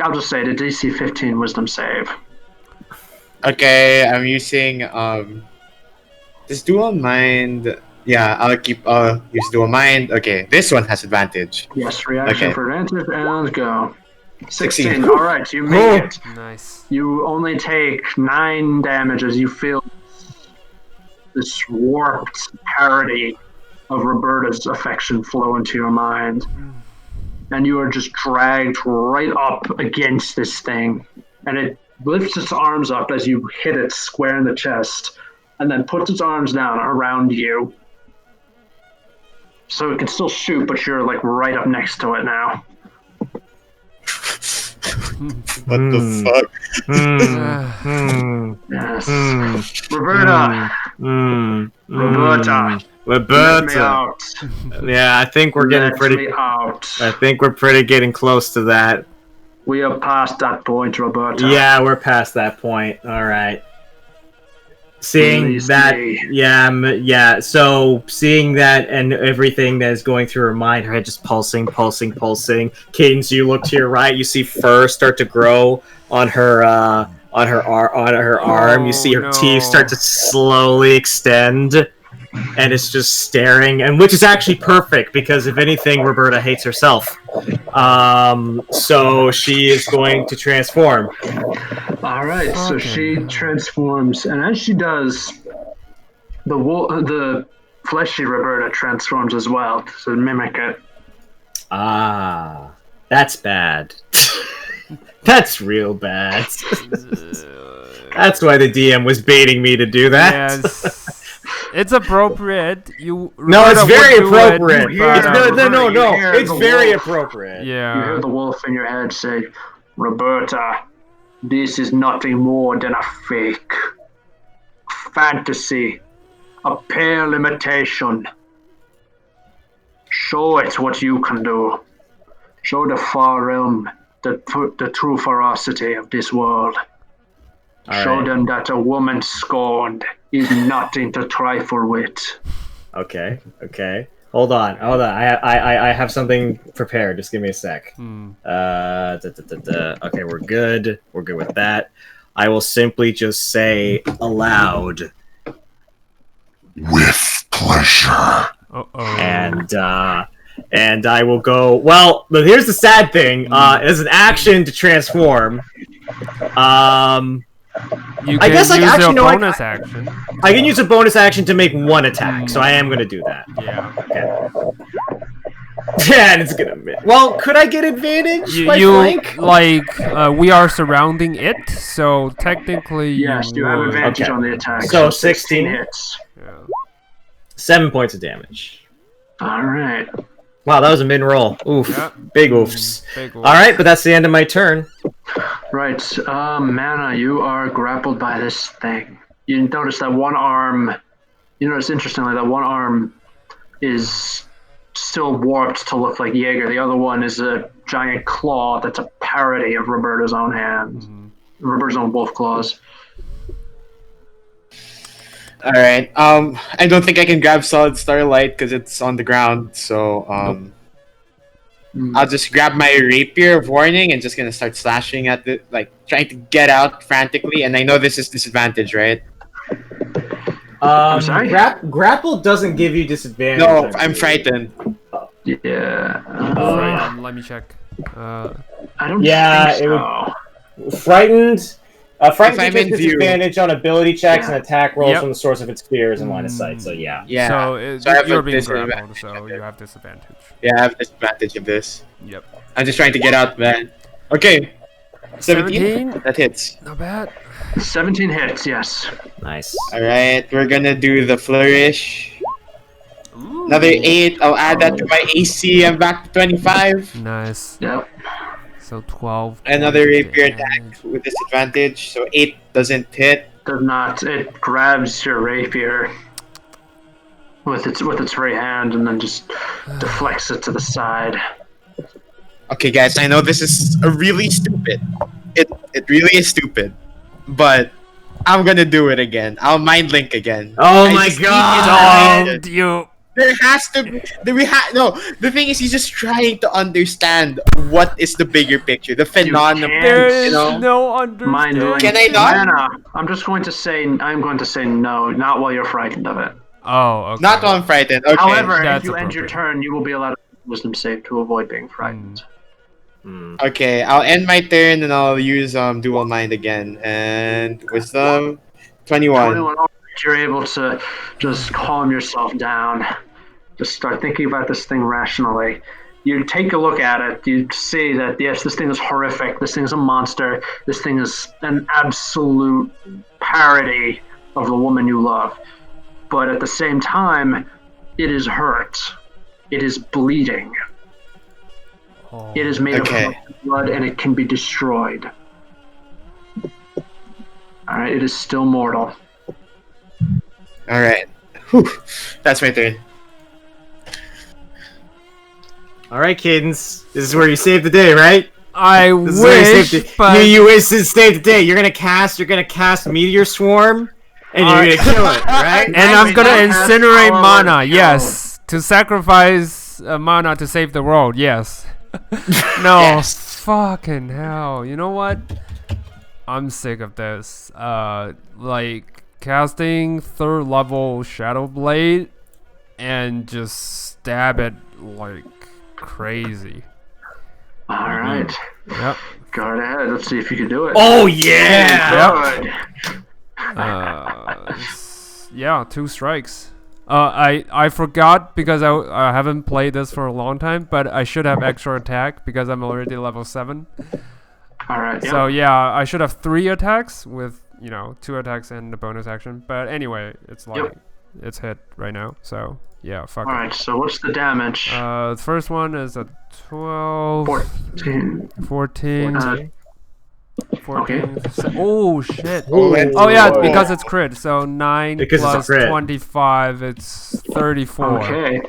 A: I'll just say the DC 15 Wisdom save.
D: Okay, I'm using this dual mind. Yeah, I'll use dual mind. Okay, this one has advantage.
A: Yes, reaction
D: Okay.
A: for advantage, and go. 16.
D: 16.
A: All right, you make it.
B: Nice.
A: You only take 9 damage as you feel this warped parody of Roberta's affection flow into your mind. And you are just dragged right up against this thing. And it lifts its arms up as you hit it square in the chest, and then puts its arms down around you. So it can still shoot, but you're like right up next to it now.
D: What the fuck?
A: Yes. Roberta. Roberta. Let me
C: Roberta.
A: out.
C: Yeah, I think we're getting
A: Let
C: pretty.
A: me out.
C: I think we're pretty getting close to that.
A: We are past that point, Roberta.
C: Yeah, we're past that point. All right. Seeing
A: Release
C: that,
A: me.
C: yeah. So seeing that and everything that is going through her mind, her head just pulsing. Cadence, you look to your right, you see fur start to grow on her arm. You see her teeth start to slowly extend, and it's just staring, and which is actually perfect because if anything, Roberta hates herself. So she is going to transform.
A: All right, so she transforms, and as she does, the fleshy Roberta transforms as well to mimic it.
C: Ah, that's bad. That's real bad. That's why the DM was baiting me to do that.
B: Yes. It's appropriate.
C: No, it's very appropriate. No. It's very appropriate.
B: Yeah.
A: You hear the wolf in your head say, Roberta, this is nothing more than a fake fantasy, a pale imitation. Show it what you can do. Show the far realm the true ferocity of this world. Show them that a woman scorned is nothing to trifle with.
C: Okay. Hold on. I have something prepared. Just give me a sec. Okay, we're good. We're good with that. I will simply just say aloud.
E: With pleasure.
C: And I will go. Well, but here's the sad thing. As an action to transform,
B: you can
C: I guess
B: use
C: actually
B: a
C: no.
B: bonus action.
C: I can use a bonus action to make one attack, so I am going to do that.
B: Yeah.
C: Okay. Yeah, and it's gonna miss. Well, could I get advantage?
B: We are surrounding it, so technically.
A: Yes, you have
B: would.
A: advantage on the attack.
C: So 16
A: hits.
B: Yeah.
C: 7 points of damage.
A: All right.
C: Wow, that was a mid roll. Oof.
B: Yeah.
C: Big oofs.
B: Big
C: All right, but that's the end of my turn.
A: Right. Mana, you are grappled by this thing. You notice that one arm. You notice interestingly that one arm is still warped to look like Jaeger. The other one is a giant claw that's a parody of Roberta's own hand. Roberta's own wolf claws.
D: All right. I don't think I can grab Solid Starlight because it's on the ground. So I'll just grab my Rapier of Warning and just gonna start slashing at the trying to get out frantically. And I know this is disadvantage, right?
A: I'm sorry?
C: Grapple doesn't give you disadvantage.
D: No, I'm frightened.
A: Yeah.
B: Let me check.
A: I don't
C: Yeah,
A: think so.
C: Frightened. Frightened
D: I'm
C: takes
D: in view.
C: disadvantage on ability checks and attack rolls
B: Yep.
C: from the source of its fear is in line of sight. So yeah.
D: Yeah.
B: So,
D: I have
B: you're
D: a
B: being grappled,
D: disadvantage.
B: so you have disadvantage.
D: Yeah, I have disadvantage of this.
B: Yep.
D: I'm just trying to get out, man. Okay. 17?
B: 17?
D: That hits.
B: Not bad.
A: 17 hits, yes.
C: Nice.
D: Alright, we're gonna do the flourish.
B: Ooh.
D: Another 8. I'll add that to my AC. I'm back to 25.
B: Nice.
A: Yep.
B: So 12.
D: Another rapier
B: damage.
D: attack with disadvantage. So 8 doesn't hit.
A: Does not. It grabs your rapier with its right hand and then just deflects it to the side.
D: Okay, guys, I know this is really stupid. It really is stupid. But I'm gonna do it again. I'll mind link again.
C: Oh
D: I
C: my
D: just need
C: god!
D: you to-
B: Don't you?
D: There has to be. No, the thing is, he's just trying to understand what is the bigger picture, the phenomenon.
A: can't.
B: There
D: You
B: is
D: know?
B: no
A: Mind
B: understanding.
D: Can I not?
A: Mana, I'm going to say no, not while you're frightened of it.
B: Oh, okay.
D: Not while I'm frightened. Okay.
A: However, if
B: That's
A: you end your
B: appropriate.
A: turn, you will be allowed to wisdom save to avoid being frightened.
D: Okay, I'll end my turn and I'll use dual mind again and wisdom 21.
A: 21, you're able to just calm yourself down. Just start thinking about this thing rationally. You take a look at it, you see that yes, this thing is horrific, this thing is a monster, this thing is an absolute parody of the woman you love. But at the same time, it is hurt. It is bleeding.
B: Oh.
A: It is made
D: Okay.
A: of blood and it can be destroyed. Alright, it is still mortal.
D: Alright. Whew. That's my turn.
C: All right, Cadence. This is where you save the day, right?
B: I wish, but
C: you wish to save the day. You're gonna cast Meteor Swarm, and you're gonna kill it, right?
B: and I'm gonna incinerate mana.
A: kill.
B: Yes, to sacrifice mana to save the world. Yes. No,
C: Yes.
B: fucking hell. You know what? I'm sick of this. Like casting 3rd level Shadow Blade and just stab it like crazy.
A: All right.
B: Yep.
A: Go right ahead. Let's see if you can do it.
C: Oh yeah!
A: Good.
B: Yeah, 2 strikes. I forgot because I haven't played this for a long time, but I should have extra attack because I'm already level 7.
A: All right.
B: So yeah, I should have 3 attacks with 2 attacks and the bonus action. But anyway, it's like it's hit right now. So yeah, fuck
A: All
B: it.
A: right. So what's the damage?
B: The first one is a 12,
A: 14.
B: 14. 14.
A: Okay.
B: Oh shit.
D: Oh,
B: Oh yeah,
A: Whoa.
B: because it's crit. So 9
C: Because it's a
B: plus
C: crit.
B: 25, it's 34.
A: Okay.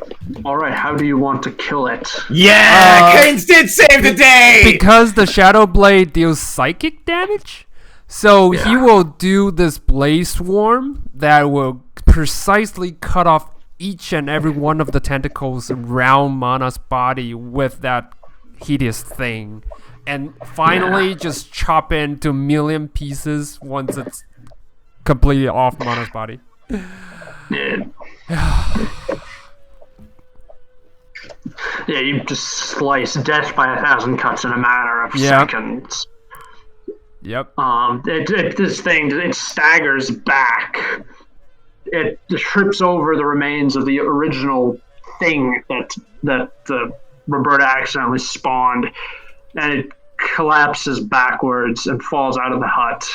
A: All right. How do you want to kill it?
C: Yeah! Cadence did save the day!
B: Because the Shadow Blade deals psychic damage, so he will do this Blaze Swarm that will precisely cut off each and every one of the tentacles around Mana's body with that hideous thing. And finally just chop into a million pieces once it's completely off Mana's body.
A: Yeah. Yeah, you just slice death by 1,000 cuts in a matter of seconds.
B: Yep.
A: This thing, it staggers back. It trips over the remains of the original thing that Roberta accidentally spawned, and it collapses backwards and falls out of the hut.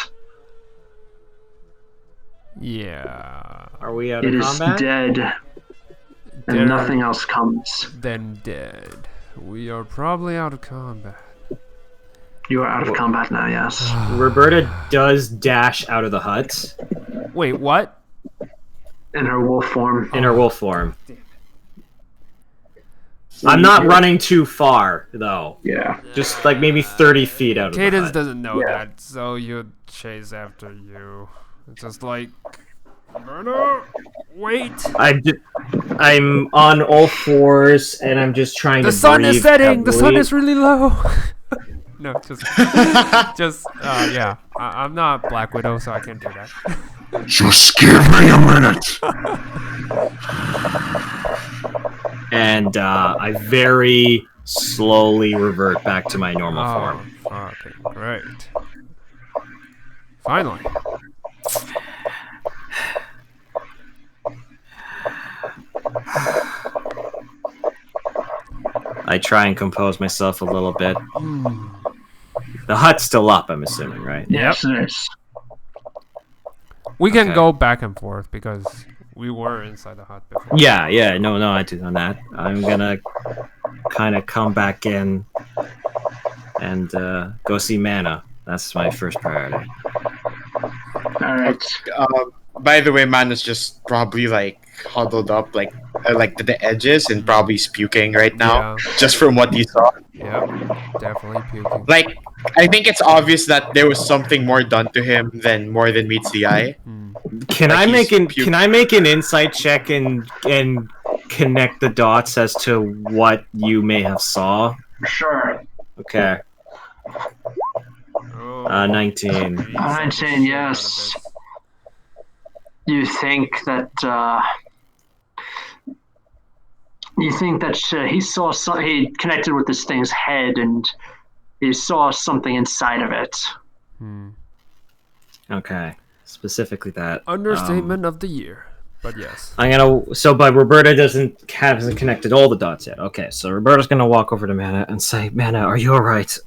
B: Yeah.
C: Are we out
A: It
C: of
A: is
C: combat?
A: dead, and
B: Dead.
A: nothing else comes.
B: Then dead. We are probably out of combat.
A: You are out of combat now, yes.
C: Roberta does dash out of the hut
B: Wait, what?
A: In her wolf form.
C: in her wolf form. I'm not running too far, though.
A: Yeah.
C: Just like maybe 30 feet out of the
B: Cadence
C: hut.
B: doesn't know
A: Yeah.
B: that, so you chase after you. It's just like, Roberta, wait.
C: I'm on all fours, and I'm just trying
B: The
C: to
B: sun is
C: breathe
B: setting. The sun
C: heavily.
B: is really low. No, just, yeah. I'm not Black Widow, so I can't do that.
E: Just give me a minute.
C: And I very slowly revert back to my normal form.
B: Fucking great. Finally.
C: I try and compose myself a little bit. The hut's still up, I'm assuming, right?
A: Yes, it is.
B: We can
C: Okay.
B: go back and forth because we were inside the hut before.
C: Yeah, no, I do on that. I'm gonna kind of come back in and go see Mana. That's my first priority.
A: All right.
D: By the way, man is just probably like huddled up, like to the edges, and probably puking right now, just from what he saw.
B: Yep, definitely puking.
D: Like, I think it's obvious that there was something more done to him than more than meets the eye.
C: Can
D: Like
C: I make
D: he's
C: an
D: puke-
C: Can I make an insight check and connect the dots as to what you may have saw?
A: Sure.
C: Okay, 19.
A: I'm saying yes. You think that he saw he connected with this thing's head and he saw something inside of it.
C: Okay, specifically that.
B: Understatement of the year, but yes.
C: I'm gonna. But Roberta hasn't connected all the dots yet. Okay, so Roberta's gonna walk over to Mana and say, "Mana, are you all right?"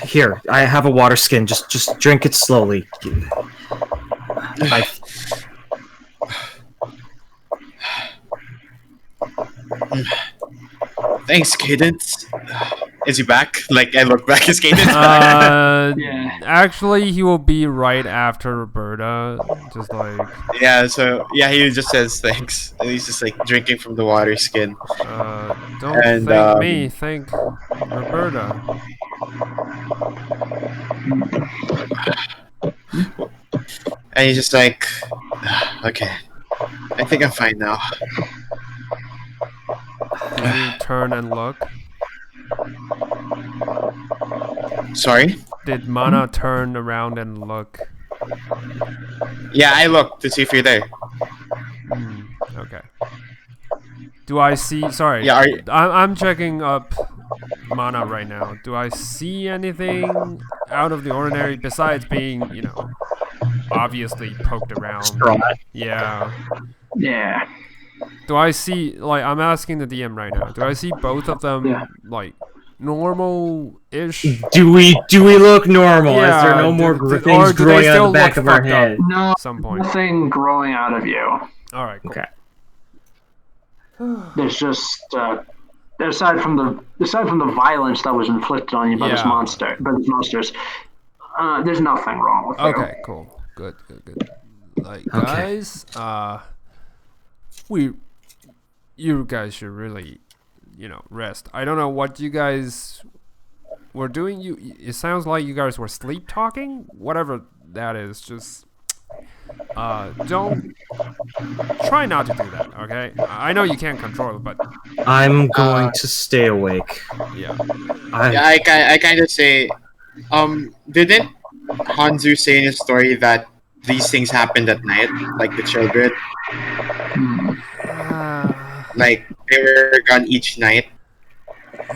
C: Here, I have a water skin. Just drink it slowly. I,
D: Thanks, Cadence. Is he back? Like, I look back, is Cadence back?
A: Yeah.
B: Actually, he will be right after Roberta. Roberta, just like,
D: Yeah, so yeah, he just says thanks, and he's just like drinking from the water skin.
B: don't
D: And,
B: thank me, thank Roberta.
D: And he's just like, okay, I think I'm fine now.
B: Did you turn and look?
D: Sorry?
B: Did Mana turn around and look?
D: Yeah, I looked to see if you're there.
B: Okay. Do I see? Sorry,
D: Yeah, are you,
B: I'm checking up Mana right now. Do I see anything out of the ordinary besides being, obviously poked around?
C: Straw.
B: Yeah.
A: Yeah.
B: Do I see, like, I'm asking the DM right now. Do I see both of them,
A: Yeah.
B: like, normal-ish?
C: Do we look normal? Is there
B: Yeah,
C: no more
B: or
C: things
B: do they
C: growing out
B: still
C: of the back
B: look
C: of our
B: fucked up?
C: head?
A: No,
B: At some point.
A: nothing growing out of you.
B: All right, cool.
C: Okay.
A: There's just aside from the violence that was inflicted on you by
B: Yeah.
A: these monsters, there's nothing wrong with you.
B: Okay, cool. Good. Like,
C: Okay.
B: guys, you guys should really, rest. I don't know what you guys were doing. It sounds like you guys were sleep talking. Whatever that is, just don't try not to do that. Okay, I know you can't control it, but
C: I'm going to stay awake.
B: yeah.
D: yeah, I kind of say, didn't Hanzu say in his story that these things happened at night, like the children, like they were gone each night?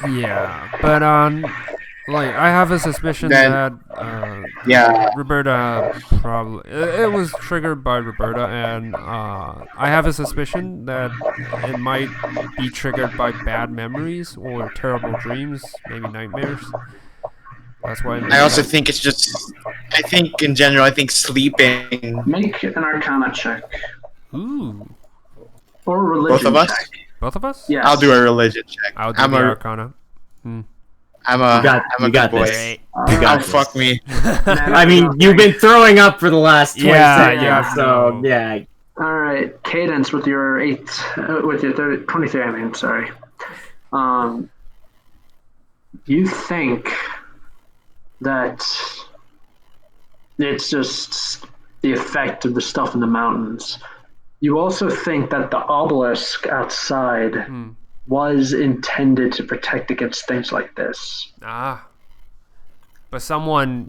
B: Yeah, but like I have a suspicion
D: Then-
B: that
D: Yeah,
B: Roberta probably it was triggered by Roberta, and I have a suspicion that it might be triggered by bad memories or terrible dreams, maybe nightmares. That's why.
D: I also think it's just. I think in general, I think sleeping.
A: Make an Arcana check
B: Ooh,
A: or a religion
D: Both of us?
A: check.
B: both of us?
A: Yes.
D: I'll do a religion check.
B: I'll do
D: I'm
B: the
D: a
B: Arcana.
D: I'm
C: You
D: a
C: got
D: good boy.
C: this.
A: All
C: You got
D: Oh
A: right.
C: this.
D: fuck me!
C: I mean, you've been throwing up for the last 20
B: Yeah,
C: seconds,
B: yeah,
C: so
B: no.
C: yeah.
A: All right, Cadence with your 23. I mean, sorry. You think that it's just the effect of the stuff in the mountains. You also think that the obelisk outside was intended to protect against things like this.
B: But someone,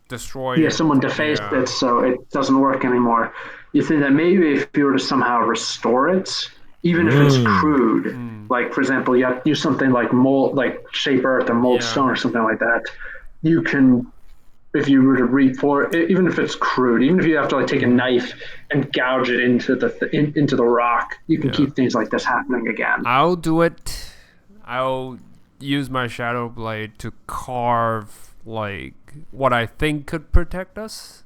B: destroyed
A: Yeah,
B: it.
A: someone defaced
B: Yeah.
A: it, so it doesn't work anymore. You think that maybe if you were to somehow restore it, even if it's crude, like for example, you have to use something like mold, like shape earth or mold
B: Yeah.
A: stone or something like that. You can, if you were to even if it's crude, even if you have to like take a knife and gouge it into the rock, you can keep things like this happening again.
B: I'll do it. I'll use my shadow blade to carve like what I think could protect us.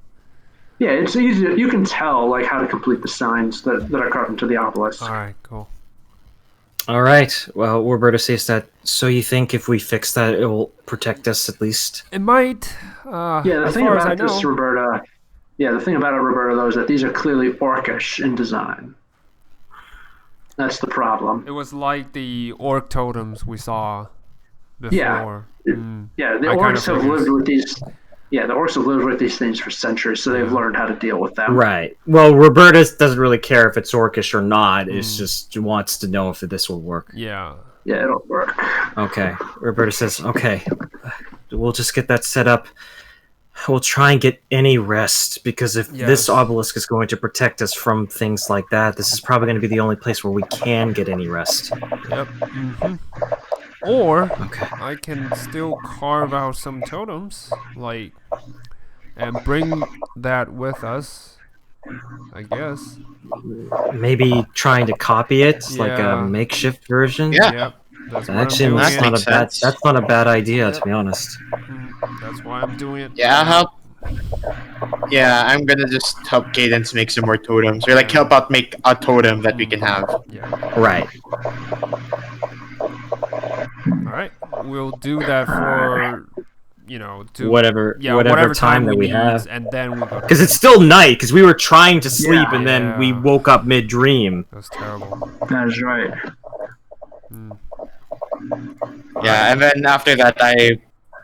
A: Yeah, it's easy. You can tell like how to complete the signs that are carved into the obelisk.
B: All right, cool.
C: All right. Well, Roberta says that. So you think if we fix that, it will protect us at least?
B: It might.
A: Yeah, the
B: as
A: thing
B: far as I
A: about this,
B: know.
A: Roberta. Yeah, the thing about it, Roberta, though, is that these are clearly orcish in design. That's the problem.
B: It was like the orc totems we saw before.
A: Yeah. Yeah, the
B: I kind
A: orcs
B: of
A: have
B: figured.
A: lived with these. Yeah, the orcs have lived with these things for centuries, so they've learned how to deal with them.
C: Right. Well, Roberta doesn't really care if it's orcish or not. It's just she wants to know if this will work.
B: Yeah.
A: Yeah, it'll work.
C: Okay. Roberta says, okay, we'll just get that set up. We'll try and get any rest, because if this
B: Yes.
C: obelisk is going to protect us from things like that, this is probably going to be the only place where we can get any rest.
B: Yep. Or
C: Okay.
B: I can still carve out some totems, like, and bring that with us. I guess.
C: Maybe trying to copy it, like a
B: Yeah.
C: makeshift version.
D: Yeah.
B: Yep. That's why
C: Actually,
B: I'm doing
C: that's
B: it.
C: not
D: Makes
C: a bad.
D: sense.
C: That's not a bad idea, to be honest.
B: That's why I'm doing it.
D: Yeah, I'll help. Yeah, I'm gonna just help Cadence make some more totems, or like help out make a totem that we can have.
B: Yeah.
C: Right.
B: All right. We'll do that for to
C: whatever time that we
B: need,
C: have,
B: and then we go.
C: Because it's still night. Because we were trying to sleep, and then we
B: Yeah.
C: woke up mid-dream.
B: That was terrible.
A: That is right.
D: Yeah, and then after that,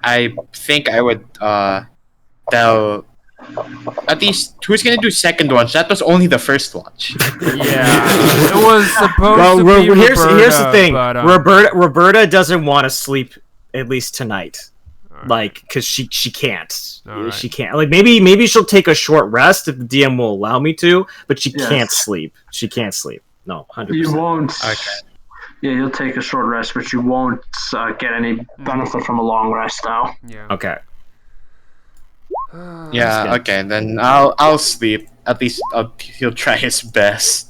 D: I think I would tell at least who's gonna do second watch. That was only the first watch.
B: Yeah, it was supposed
C: Well,
B: to be
C: here's the thing.
B: but,
C: Roberta doesn't want to sleep at least tonight. Like, because she can't.
B: Alright.
C: She can't. Like, maybe she'll take a short rest if the DM will allow me to, but she can't sleep. She can't sleep. No, 100%.
A: You won't.
D: Okay.
A: Yeah, you'll take a short rest, but you won't get any benefit from a long rest, though.
B: Yeah.
C: Okay.
D: Yeah. Okay. Then I'll sleep. At least he'll try his best.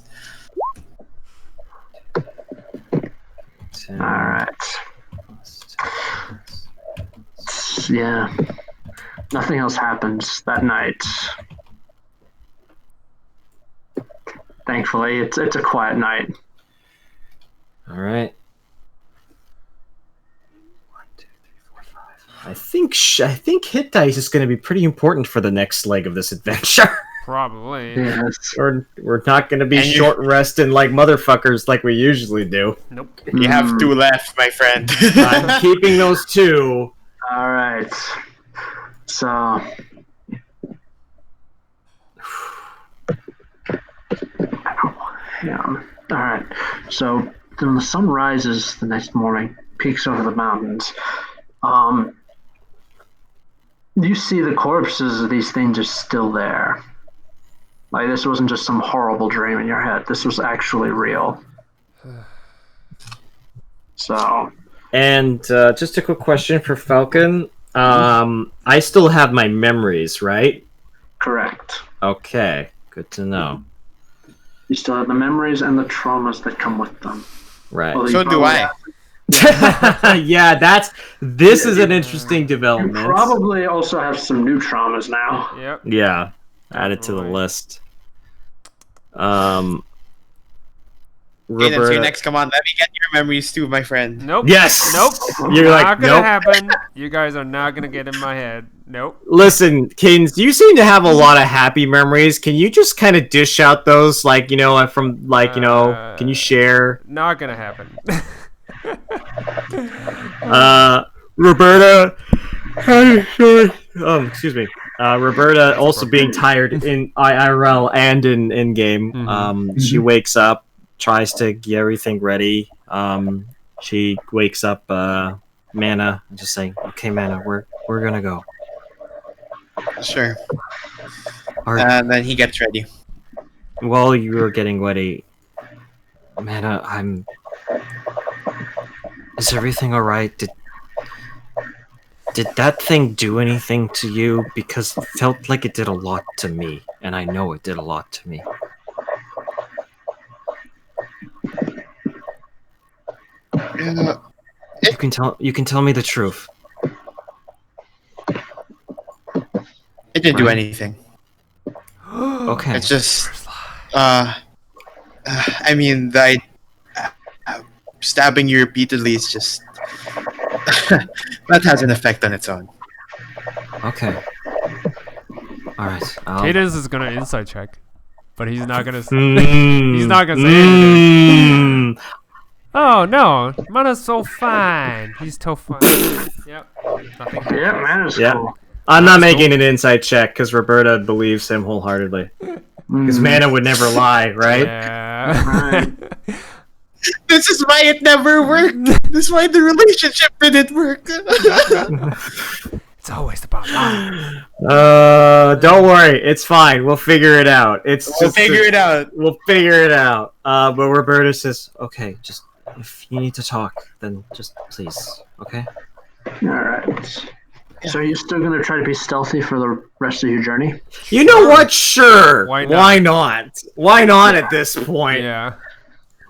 A: All right. Yeah. Nothing else happens that night. Thankfully, it's a quiet night.
C: All right. 1, 2, 3, 4, 5. I think hit dice is going to be pretty important for the next leg of this adventure.
B: Probably.
A: Yes.
C: We're not going to be
D: And you-
C: short resting like motherfuckers like we usually do.
B: Nope.
D: You have 2 left, my friend.
C: I'm keeping those 2.
A: All right. So. Yeah. All right. So when the sun rises the next morning, peeks over the mountains, you see the corpses of these things are still there. Like, this wasn't just some horrible dream in your head. This was actually real. So.
C: And just a quick question for Falcon. I still have my memories, right?
A: Correct.
C: Okay, good to know.
A: You still have the memories and the traumas that come with them.
C: Right.
A: Well,
D: So
A: you
D: do
A: probably
D: I.
C: Yeah, this is an interesting
A: You
C: development.
A: probably also have some new traumas now.
B: Yep.
C: Yeah, add it to the
B: Right.
C: list.
D: Okay, that's your next. Come on, let me get your memories too, my friend.
B: Nope.
C: Yes.
B: Nope.
C: You're
B: Not
C: like,
B: gonna
C: nope.
B: happen. You guys are not gonna get in my head. Nope.
C: Listen, Cadence, you seem to have a lot of happy memories. Can you just kind of dish out those, like, from, like, can you share?
B: Not gonna happen.
C: Roberta, excuse me. Roberta also being tired in IRL and in game. She wakes up, tries to get everything ready. She wakes up Mana, just saying, "Okay, Mana, we're gonna go."
D: Sure.
C: Are-
D: And then he gets ready.
C: While you were getting ready, Mana, Is everything alright? Did that thing do anything to you? Because it felt like it did a lot to me, and I know it did a lot to me. You can tell me the truth.
D: It didn't do anything.
C: Okay.
D: It's just, I mean, stabbing you repeatedly is just that has an effect on its own.
C: Okay. Alright.
B: Cadence is gonna insight check, but he's not gonna. He's
C: He's
B: not gonna say anything. Oh no, Mana's so fine. He's so fine. Yep. Nothing happened.
A: Yeah, man, it's
C: Yeah.
A: cool.
C: I'm not making an insight check because Roberta believes him wholeheartedly. Because Mana would never lie, right?
B: Yeah.
D: This is why it never worked. This is why the relationship didn't work.
B: It's always about lying.
C: Don't worry, it's fine. We'll figure it out.
D: We'll figure it out.
C: We'll figure it out. But Roberta says, "Okay, just if you need to talk, then just please, okay?"
A: All right. So are you still going to try to be stealthy for the rest of your journey?
C: You know what? Sure.
B: Why not?
C: Why not? Why not at this point?
B: Yeah.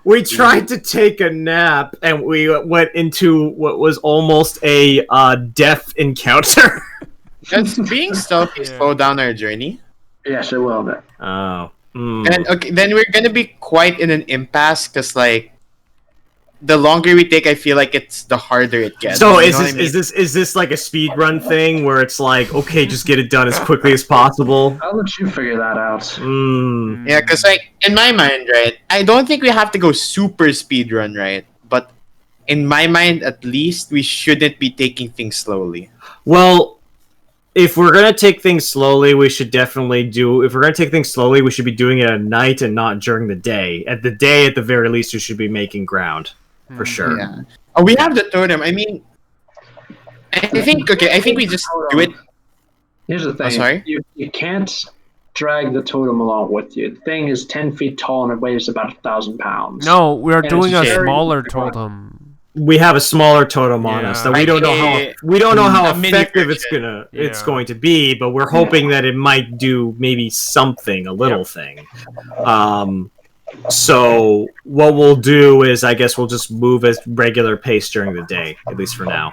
C: We tried to take a nap, and we went into what was almost a death encounter.
D: Just being stealthy slow down our journey.
A: Yes, it will. But
C: Oh.
D: And okay, then we're gonna be quite in an impasse because like the longer we take, I feel like it's the harder it gets.
C: So
D: You
C: is
D: know what
C: this
D: I mean?
C: is this like a speed run thing where it's like, okay, just get it done as quickly as possible?
A: I'll let you figure that out.
C: Mm.
D: Yeah, because like in my mind, right, I don't think we have to go super speed run, right? But in my mind, at least, we shouldn't be taking things slowly.
C: Well, if we're gonna take things slowly, we should definitely do. If we're gonna take things slowly, we should be doing it at night and not during the day. At the day, at the very least, we should be making ground for sure.
D: Yeah. Oh, we have the totem. I mean, I think okay. I think we just do it.
A: Here's the thing.
D: sorry?
A: You can't drag the totem along with you. The thing is 10 feet tall and it weighs about 1,000 pounds.
B: No, we're
A: And
B: doing
A: it's
B: a
A: very
B: smaller
A: difficult.
B: totem.
C: We have a smaller totem on us that we
D: Like
C: don't know how
D: a mini
C: effective it's
D: version.
C: going to be, but we're hoping that it might do maybe something, a little thing. So what we'll do is, I guess we'll just move at regular pace during the day, at least for now.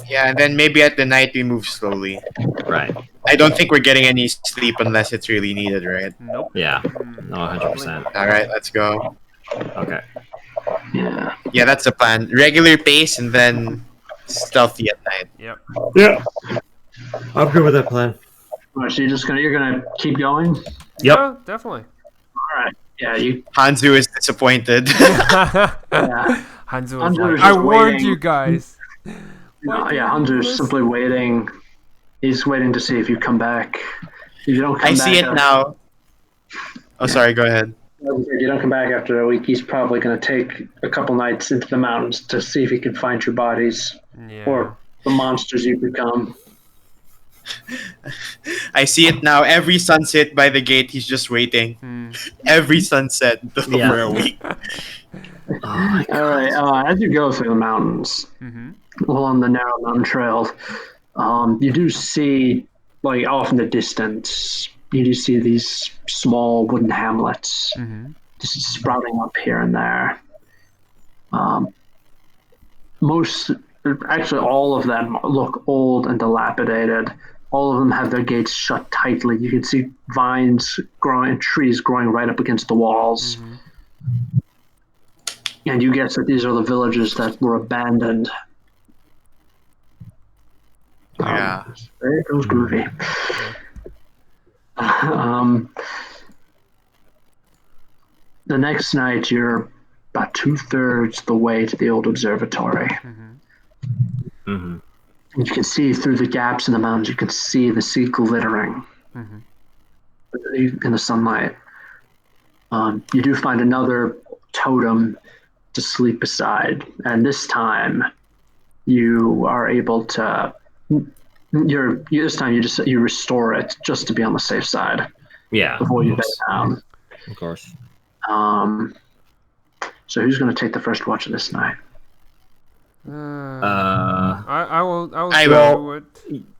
D: Yeah, and then maybe at the night we move slowly.
C: Right.
D: I don't think we're getting any sleep unless it's really needed, right?
B: Nope.
C: Yeah. No, 100%.
D: All right, let's go.
C: Okay.
A: Yeah.
D: Yeah, that's the plan. Regular pace and then stealthy at night.
B: Yep.
C: Yeah. I'm good with that plan.
A: Alright, so you're gonna keep going?
C: Yep.
B: Yeah, definitely.
A: Alright. Yeah, you
D: Hanzu is disappointed.
A: yeah.
B: Hanzu
A: Hanzu
B: was like,
A: is
B: I
A: just
B: warned
A: waiting.
B: you guys.
A: Yeah, Hanzu's simply waiting. He's waiting to see if you come back. If you don't come
D: I
A: back
D: see it now. Oh, sorry. Go ahead.
A: If you don't come back after a week, he's probably going to take a couple nights into the mountains to see if he can find your bodies
B: Yeah.
A: or the monsters you become.
D: I see it now. Every sunset by the gate, he's just waiting. Every sunset for a week.
C: Oh
A: All right. As you go through the mountains, along the narrow mountain trail, you do see, like off in the distance, you do see these small wooden hamlets just sprouting up here and there. Actually, all of them look old and dilapidated. All of them have their gates shut tightly. You can see vines growing, trees growing right up against the walls. And you guess that these are the villages that were abandoned.
D: Yeah.
A: There goes Groovy. The next night, you're about 2/3 the way to the old observatory.
C: Mm-hmm.
A: And you can see through the gaps in the mountains, you can see the sea glittering in the sunlight. You do find another totem to sleep beside, and this time you are able to. This time you restore it just to be on the safe side
C: Yeah.
A: before you bed down.
C: Of course.
A: So who's going to take the first watch of this night?
B: I will.
D: I
B: do
D: will.
B: it.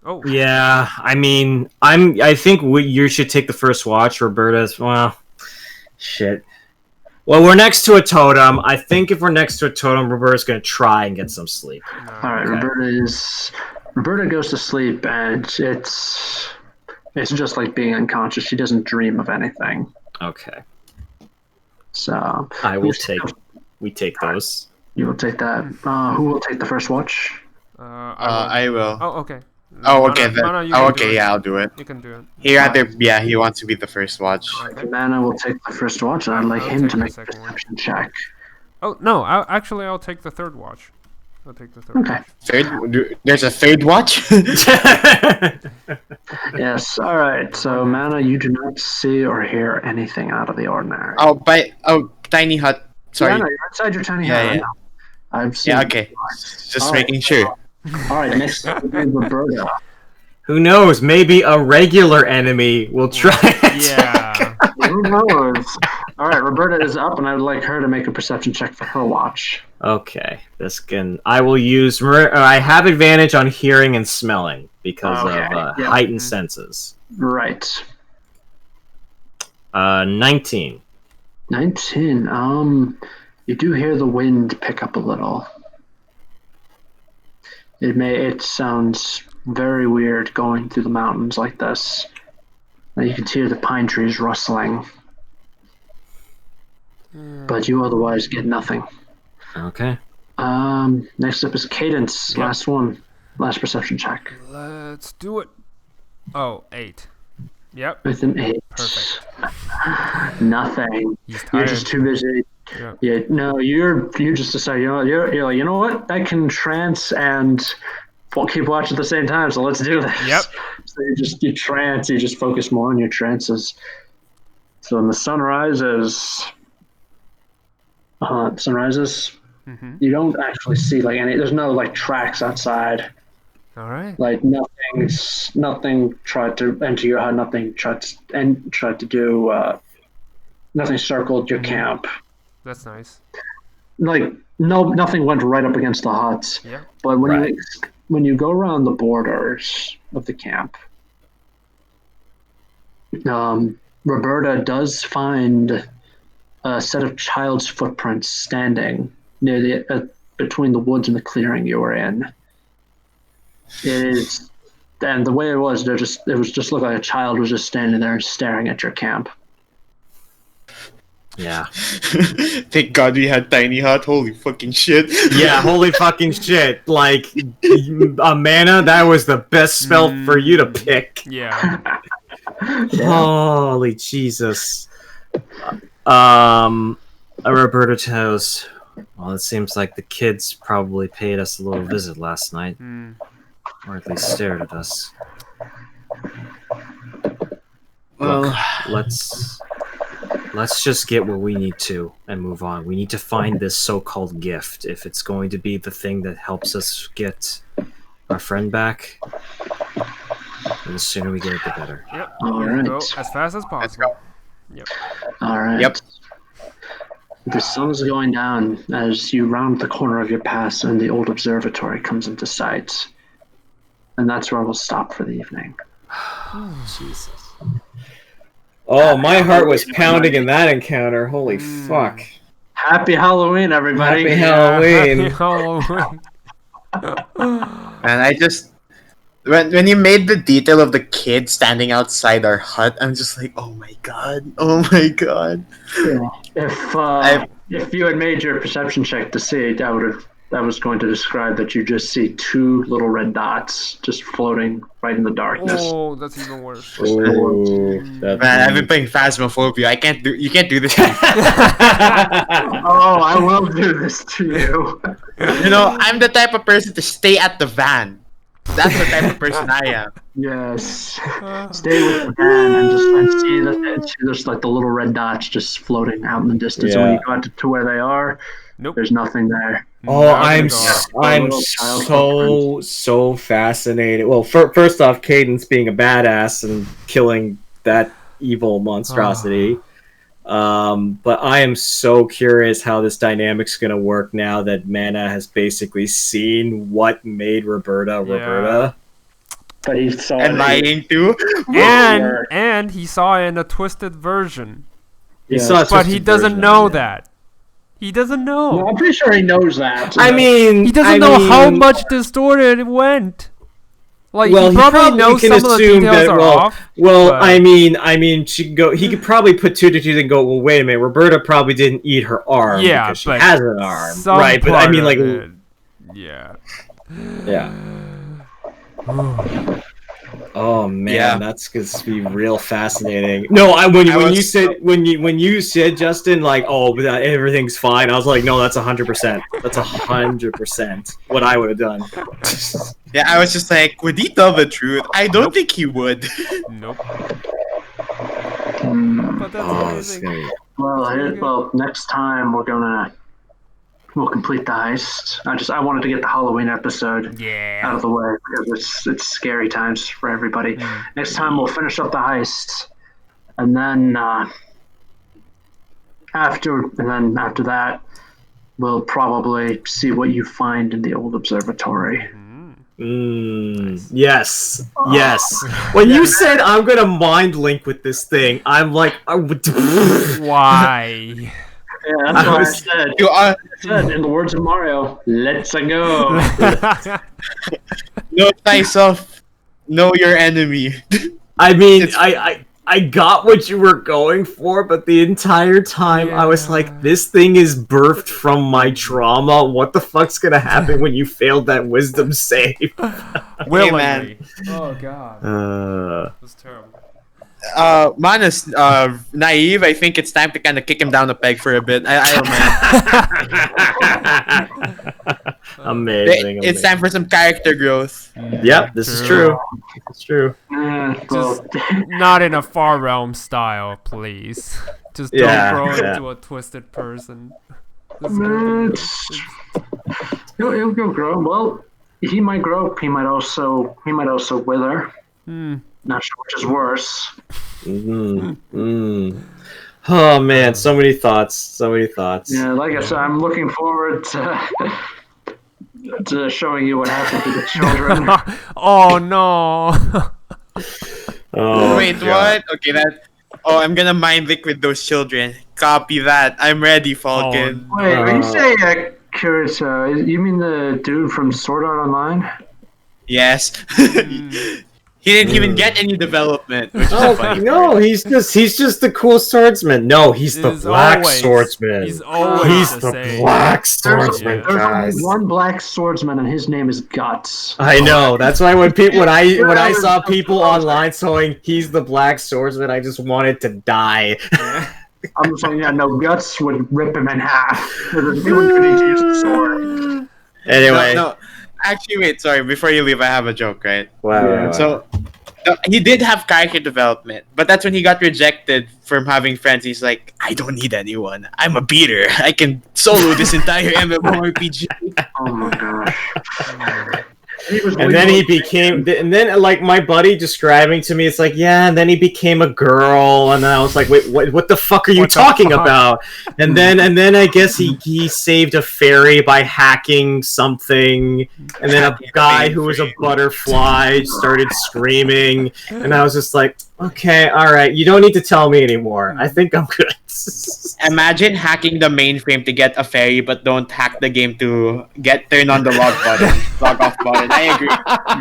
B: Oh.
C: Yeah, I mean, I think you should take the first watch, Roberta's. Well, shit. Well, we're next to a totem. I think if we're next to a totem, Roberta's gonna try and get some sleep.
A: All right,
C: Okay.
A: Roberta goes to sleep, and it's just like being unconscious. She doesn't dream of anything.
C: Okay.
A: So
C: We take those.
A: you will take that. Who will take the first watch?
D: I will.
B: Oh, okay.
D: Oh, okay.
B: Mana, you
D: Oh,
B: can do
D: okay.
B: it.
D: Yeah, I'll do it.
B: You can do it.
D: He wants to be the first watch.
B: Okay.
A: Mana will take the first watch, and I'd like
B: I'll
A: him
B: take
A: to
B: the
A: make a
B: second one.
A: perception check.
B: Oh no! I'll take the third watch. I'll take the third.
A: Okay.
D: There's a third watch.
A: Yes. All right. So, Mana, you do not see or hear anything out of the ordinary.
D: Tiny hut. Sorry.
A: Yeah, no, you're inside your tiny
D: Yeah,
A: hut.
D: yeah.
A: I've seen.
D: Yeah. Okay. Just
A: All
D: making sure.
A: All right, Miss Roberta.
C: Who knows? Maybe a regular enemy will try it.
B: Yeah.
A: Who knows? All right, Roberta is up, and I would like her to make a perception check for her watch.
C: Okay. I will use. I have advantage on hearing and smelling because
A: Okay,
C: of
A: yeah.
C: heightened senses.
A: Right.
C: 19.
A: 19. You do hear the wind pick up a little. It sounds very weird going through the mountains like this. You can hear the pine trees rustling. but you otherwise get nothing.
C: Okay.
A: Next up is Cadence.
B: Yep.
A: Last one. Last perception check.
B: Let's do it. Oh, 8. Yep.
A: With an 8.
B: Perfect.
A: Nothing.
B: He's
A: You're
B: tired.
A: just too busy.
B: Yep.
A: Yeah, no, you just decide. You're like, you know what? I can trance and keep watching at the same time. So let's do this.
B: Yep.
A: So you trance. You just focus more on your trances. So when the sun rises,
B: Mm-hmm.
A: you don't actually see like any. There's no like tracks outside.
B: All right.
A: Like nothing tried to enter your hut. Nothing tried to do. Nothing circled your camp.
B: That's nice.
A: Like nothing went right up against the huts.
B: Yeah.
A: But when you go around the borders of the camp, Roberta does find a set of child's footprints standing near between the woods and the clearing you were in. And the way it was just looked like a child was just standing there staring at your camp.
C: Yeah.
D: Thank God we had tiny hut. Holy fucking shit.
C: Yeah, holy fucking shit. Like, mana, that was the best spell for you to pick.
B: Yeah.
C: Holy Jesus. Roberta tells, well, it seems like the kids probably paid us a little visit last night. Or at least stared at us.
D: Well,
C: Look, let's just get what we need to and move on. We need to find this so-called gift. If it's going to be the thing that helps us get our friend back, then the sooner we get it, the better.
B: Yep.
A: All right.
B: Go as fast as possible. Yep.
A: All right.
D: Yep.
A: The sun's going down as you round the corner of your pass and the old observatory comes into sight. And that's where we'll stop for the evening.
C: Jesus. Oh, my heart was pounding in that encounter. Holy fuck.
A: Happy Halloween, everybody.
C: Happy Halloween.
B: Happy Halloween.
D: and I just when you made the detail of the kid standing outside our hut, I'm just like, oh my god.
A: Yeah. If you had made your perception check to see it, I was going to describe that you just see two little red dots just floating right in the darkness.
B: Oh, that's even worse.
D: Man, I've been playing Phasmophobia. You can't do this to me.
A: Oh, I will do this to you.
D: You know, I'm the type of person to stay at the van. That's the type of person I am.
A: Yes. Stay with the van and see there's like the little red dots just floating out in the distance. And when you got to where they are, there's nothing there.
C: Oh, I'm so fascinated. Well, first off, Cadence being a badass and killing that evil monstrosity. But I am so curious how this dynamic's going to work now that Mana has basically seen what made Roberta.
A: But he saw
D: and lying too.
B: And he saw it in a twisted version.
C: But
B: he doesn't know that. He doesn't know.
A: No, I'm pretty sure he knows that.
C: I mean,
B: he doesn't know how much distorted it went. Like,
C: well,
B: he probably knows some of the details are off.
C: Well, but... I mean, he could probably put two to two and go, well, wait a minute, Roberta probably didn't eat her arm because she has an arm, right? But I mean, like,
B: yeah.
C: Oh man, that's gonna be real fascinating. No, when you said Justin, like, oh, but everything's fine. I was like, no, that's 100%. That's 100% what I would have done.
D: Yeah, I was just like, would he tell the truth? I don't think he would.
B: Nope. But that's amazing.
A: Well, next time we'll complete the heist. I wanted to get the Halloween episode out of the way because it's scary times for everybody. Next time we'll finish up the heist, and then after that, we'll probably see what you find in the old observatory.
C: Yes. When you said I'm gonna mind link with this thing, I'm like,
B: why?
A: Yeah, that's what I said. I said, in the words of Mario, let's go.
D: Know thyself, know your enemy.
C: I mean, I got what you were going for, but the entire time I was like,
B: Yeah.
C: this thing is birthed from my trauma. What the fuck's gonna happen when you failed that wisdom save?
B: Willingly. Oh god. That's terrible.
D: Mana's naive. I think it's time to kind of kick him down a peg for a bit. I don't mind.
C: Amazing.
D: It's time for some character growth.
C: Yep, this is true. It's true.
B: Just not in a Far Realm style, please. Just don't
C: Yeah,
B: grow
C: yeah.
B: into a twisted person.
A: He'll grow. Well, he might grow. He might also wither. Not sure which is worse.
C: Oh man, so many thoughts.
A: Yeah, like I said, I'm looking forward to showing you what happened to the children.
B: Oh no.
C: Oh,
D: Wait,
C: God.
D: what? Okay, that. Oh, I'm gonna mind Vic with those children. Copy that. I'm ready, Falcon.
A: Wait, when you say Kirito, you mean the dude from Sword Art Online?
D: Yes. He didn't even get any development, which is
C: Oh
D: funny.
C: no, he's just the cool swordsman. No, he's the
B: He's
C: black
B: always-
C: swordsman.
B: he's always
C: He's
B: the
C: the
B: same.
C: black
A: There's
C: swordsman, guys.
A: only one black swordsman, and his name is Guts.
C: I know. That's why when I saw people online saying he's the black swordsman, I just wanted to die.
A: I'm just like, yeah, no, Guts would rip him in half. He wouldn't need to use the sword.
C: Anyway,
D: No. Actually, wait. Sorry. Before you leave, I have a joke, right?
C: wow.
D: So, he did have character development, but that's when he got rejected from having friends. He's like, I don't need anyone. I'm a beater. I can solo this entire MMORPG.
A: Oh my gosh.
C: And then he became, and then like my buddy describing to me, it's like, yeah, and then he became a girl, and then I was like, wait, what the fuck are you
B: What the
C: talking
B: fuck?
C: about? And then I guess he saved a fairy by hacking something, and then a guy who was a butterfly started screaming, and I was just like, okay, all right, you don't need to tell me anymore. I think I'm good.
D: Imagine hacking the mainframe to get a fairy, but don't hack the game to turn on the log off button. I agree.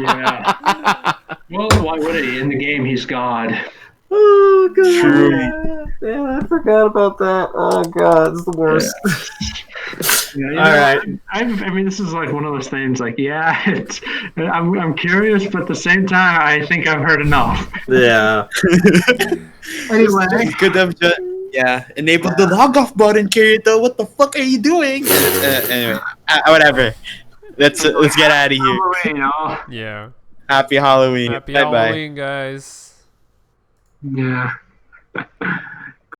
A: Yeah. Well, why would he? In the game, he's God.
C: Oh god.
D: True.
C: Yeah, I forgot about that. Oh god, it's the worst.
A: Yeah, you
C: All right.
A: I mean, this is like one of those things. Like, yeah, I'm curious, but at the same time, I think I've heard enough.
C: Yeah.
A: Anyway,
D: Could have just enabled the log off button, Kirito. What the fuck are you doing? Anyway, whatever. Let's get out of here.
A: you know,
B: Yeah.
D: Happy Halloween.
B: Happy
D: Bye bye.
B: Halloween, guys.
A: yeah.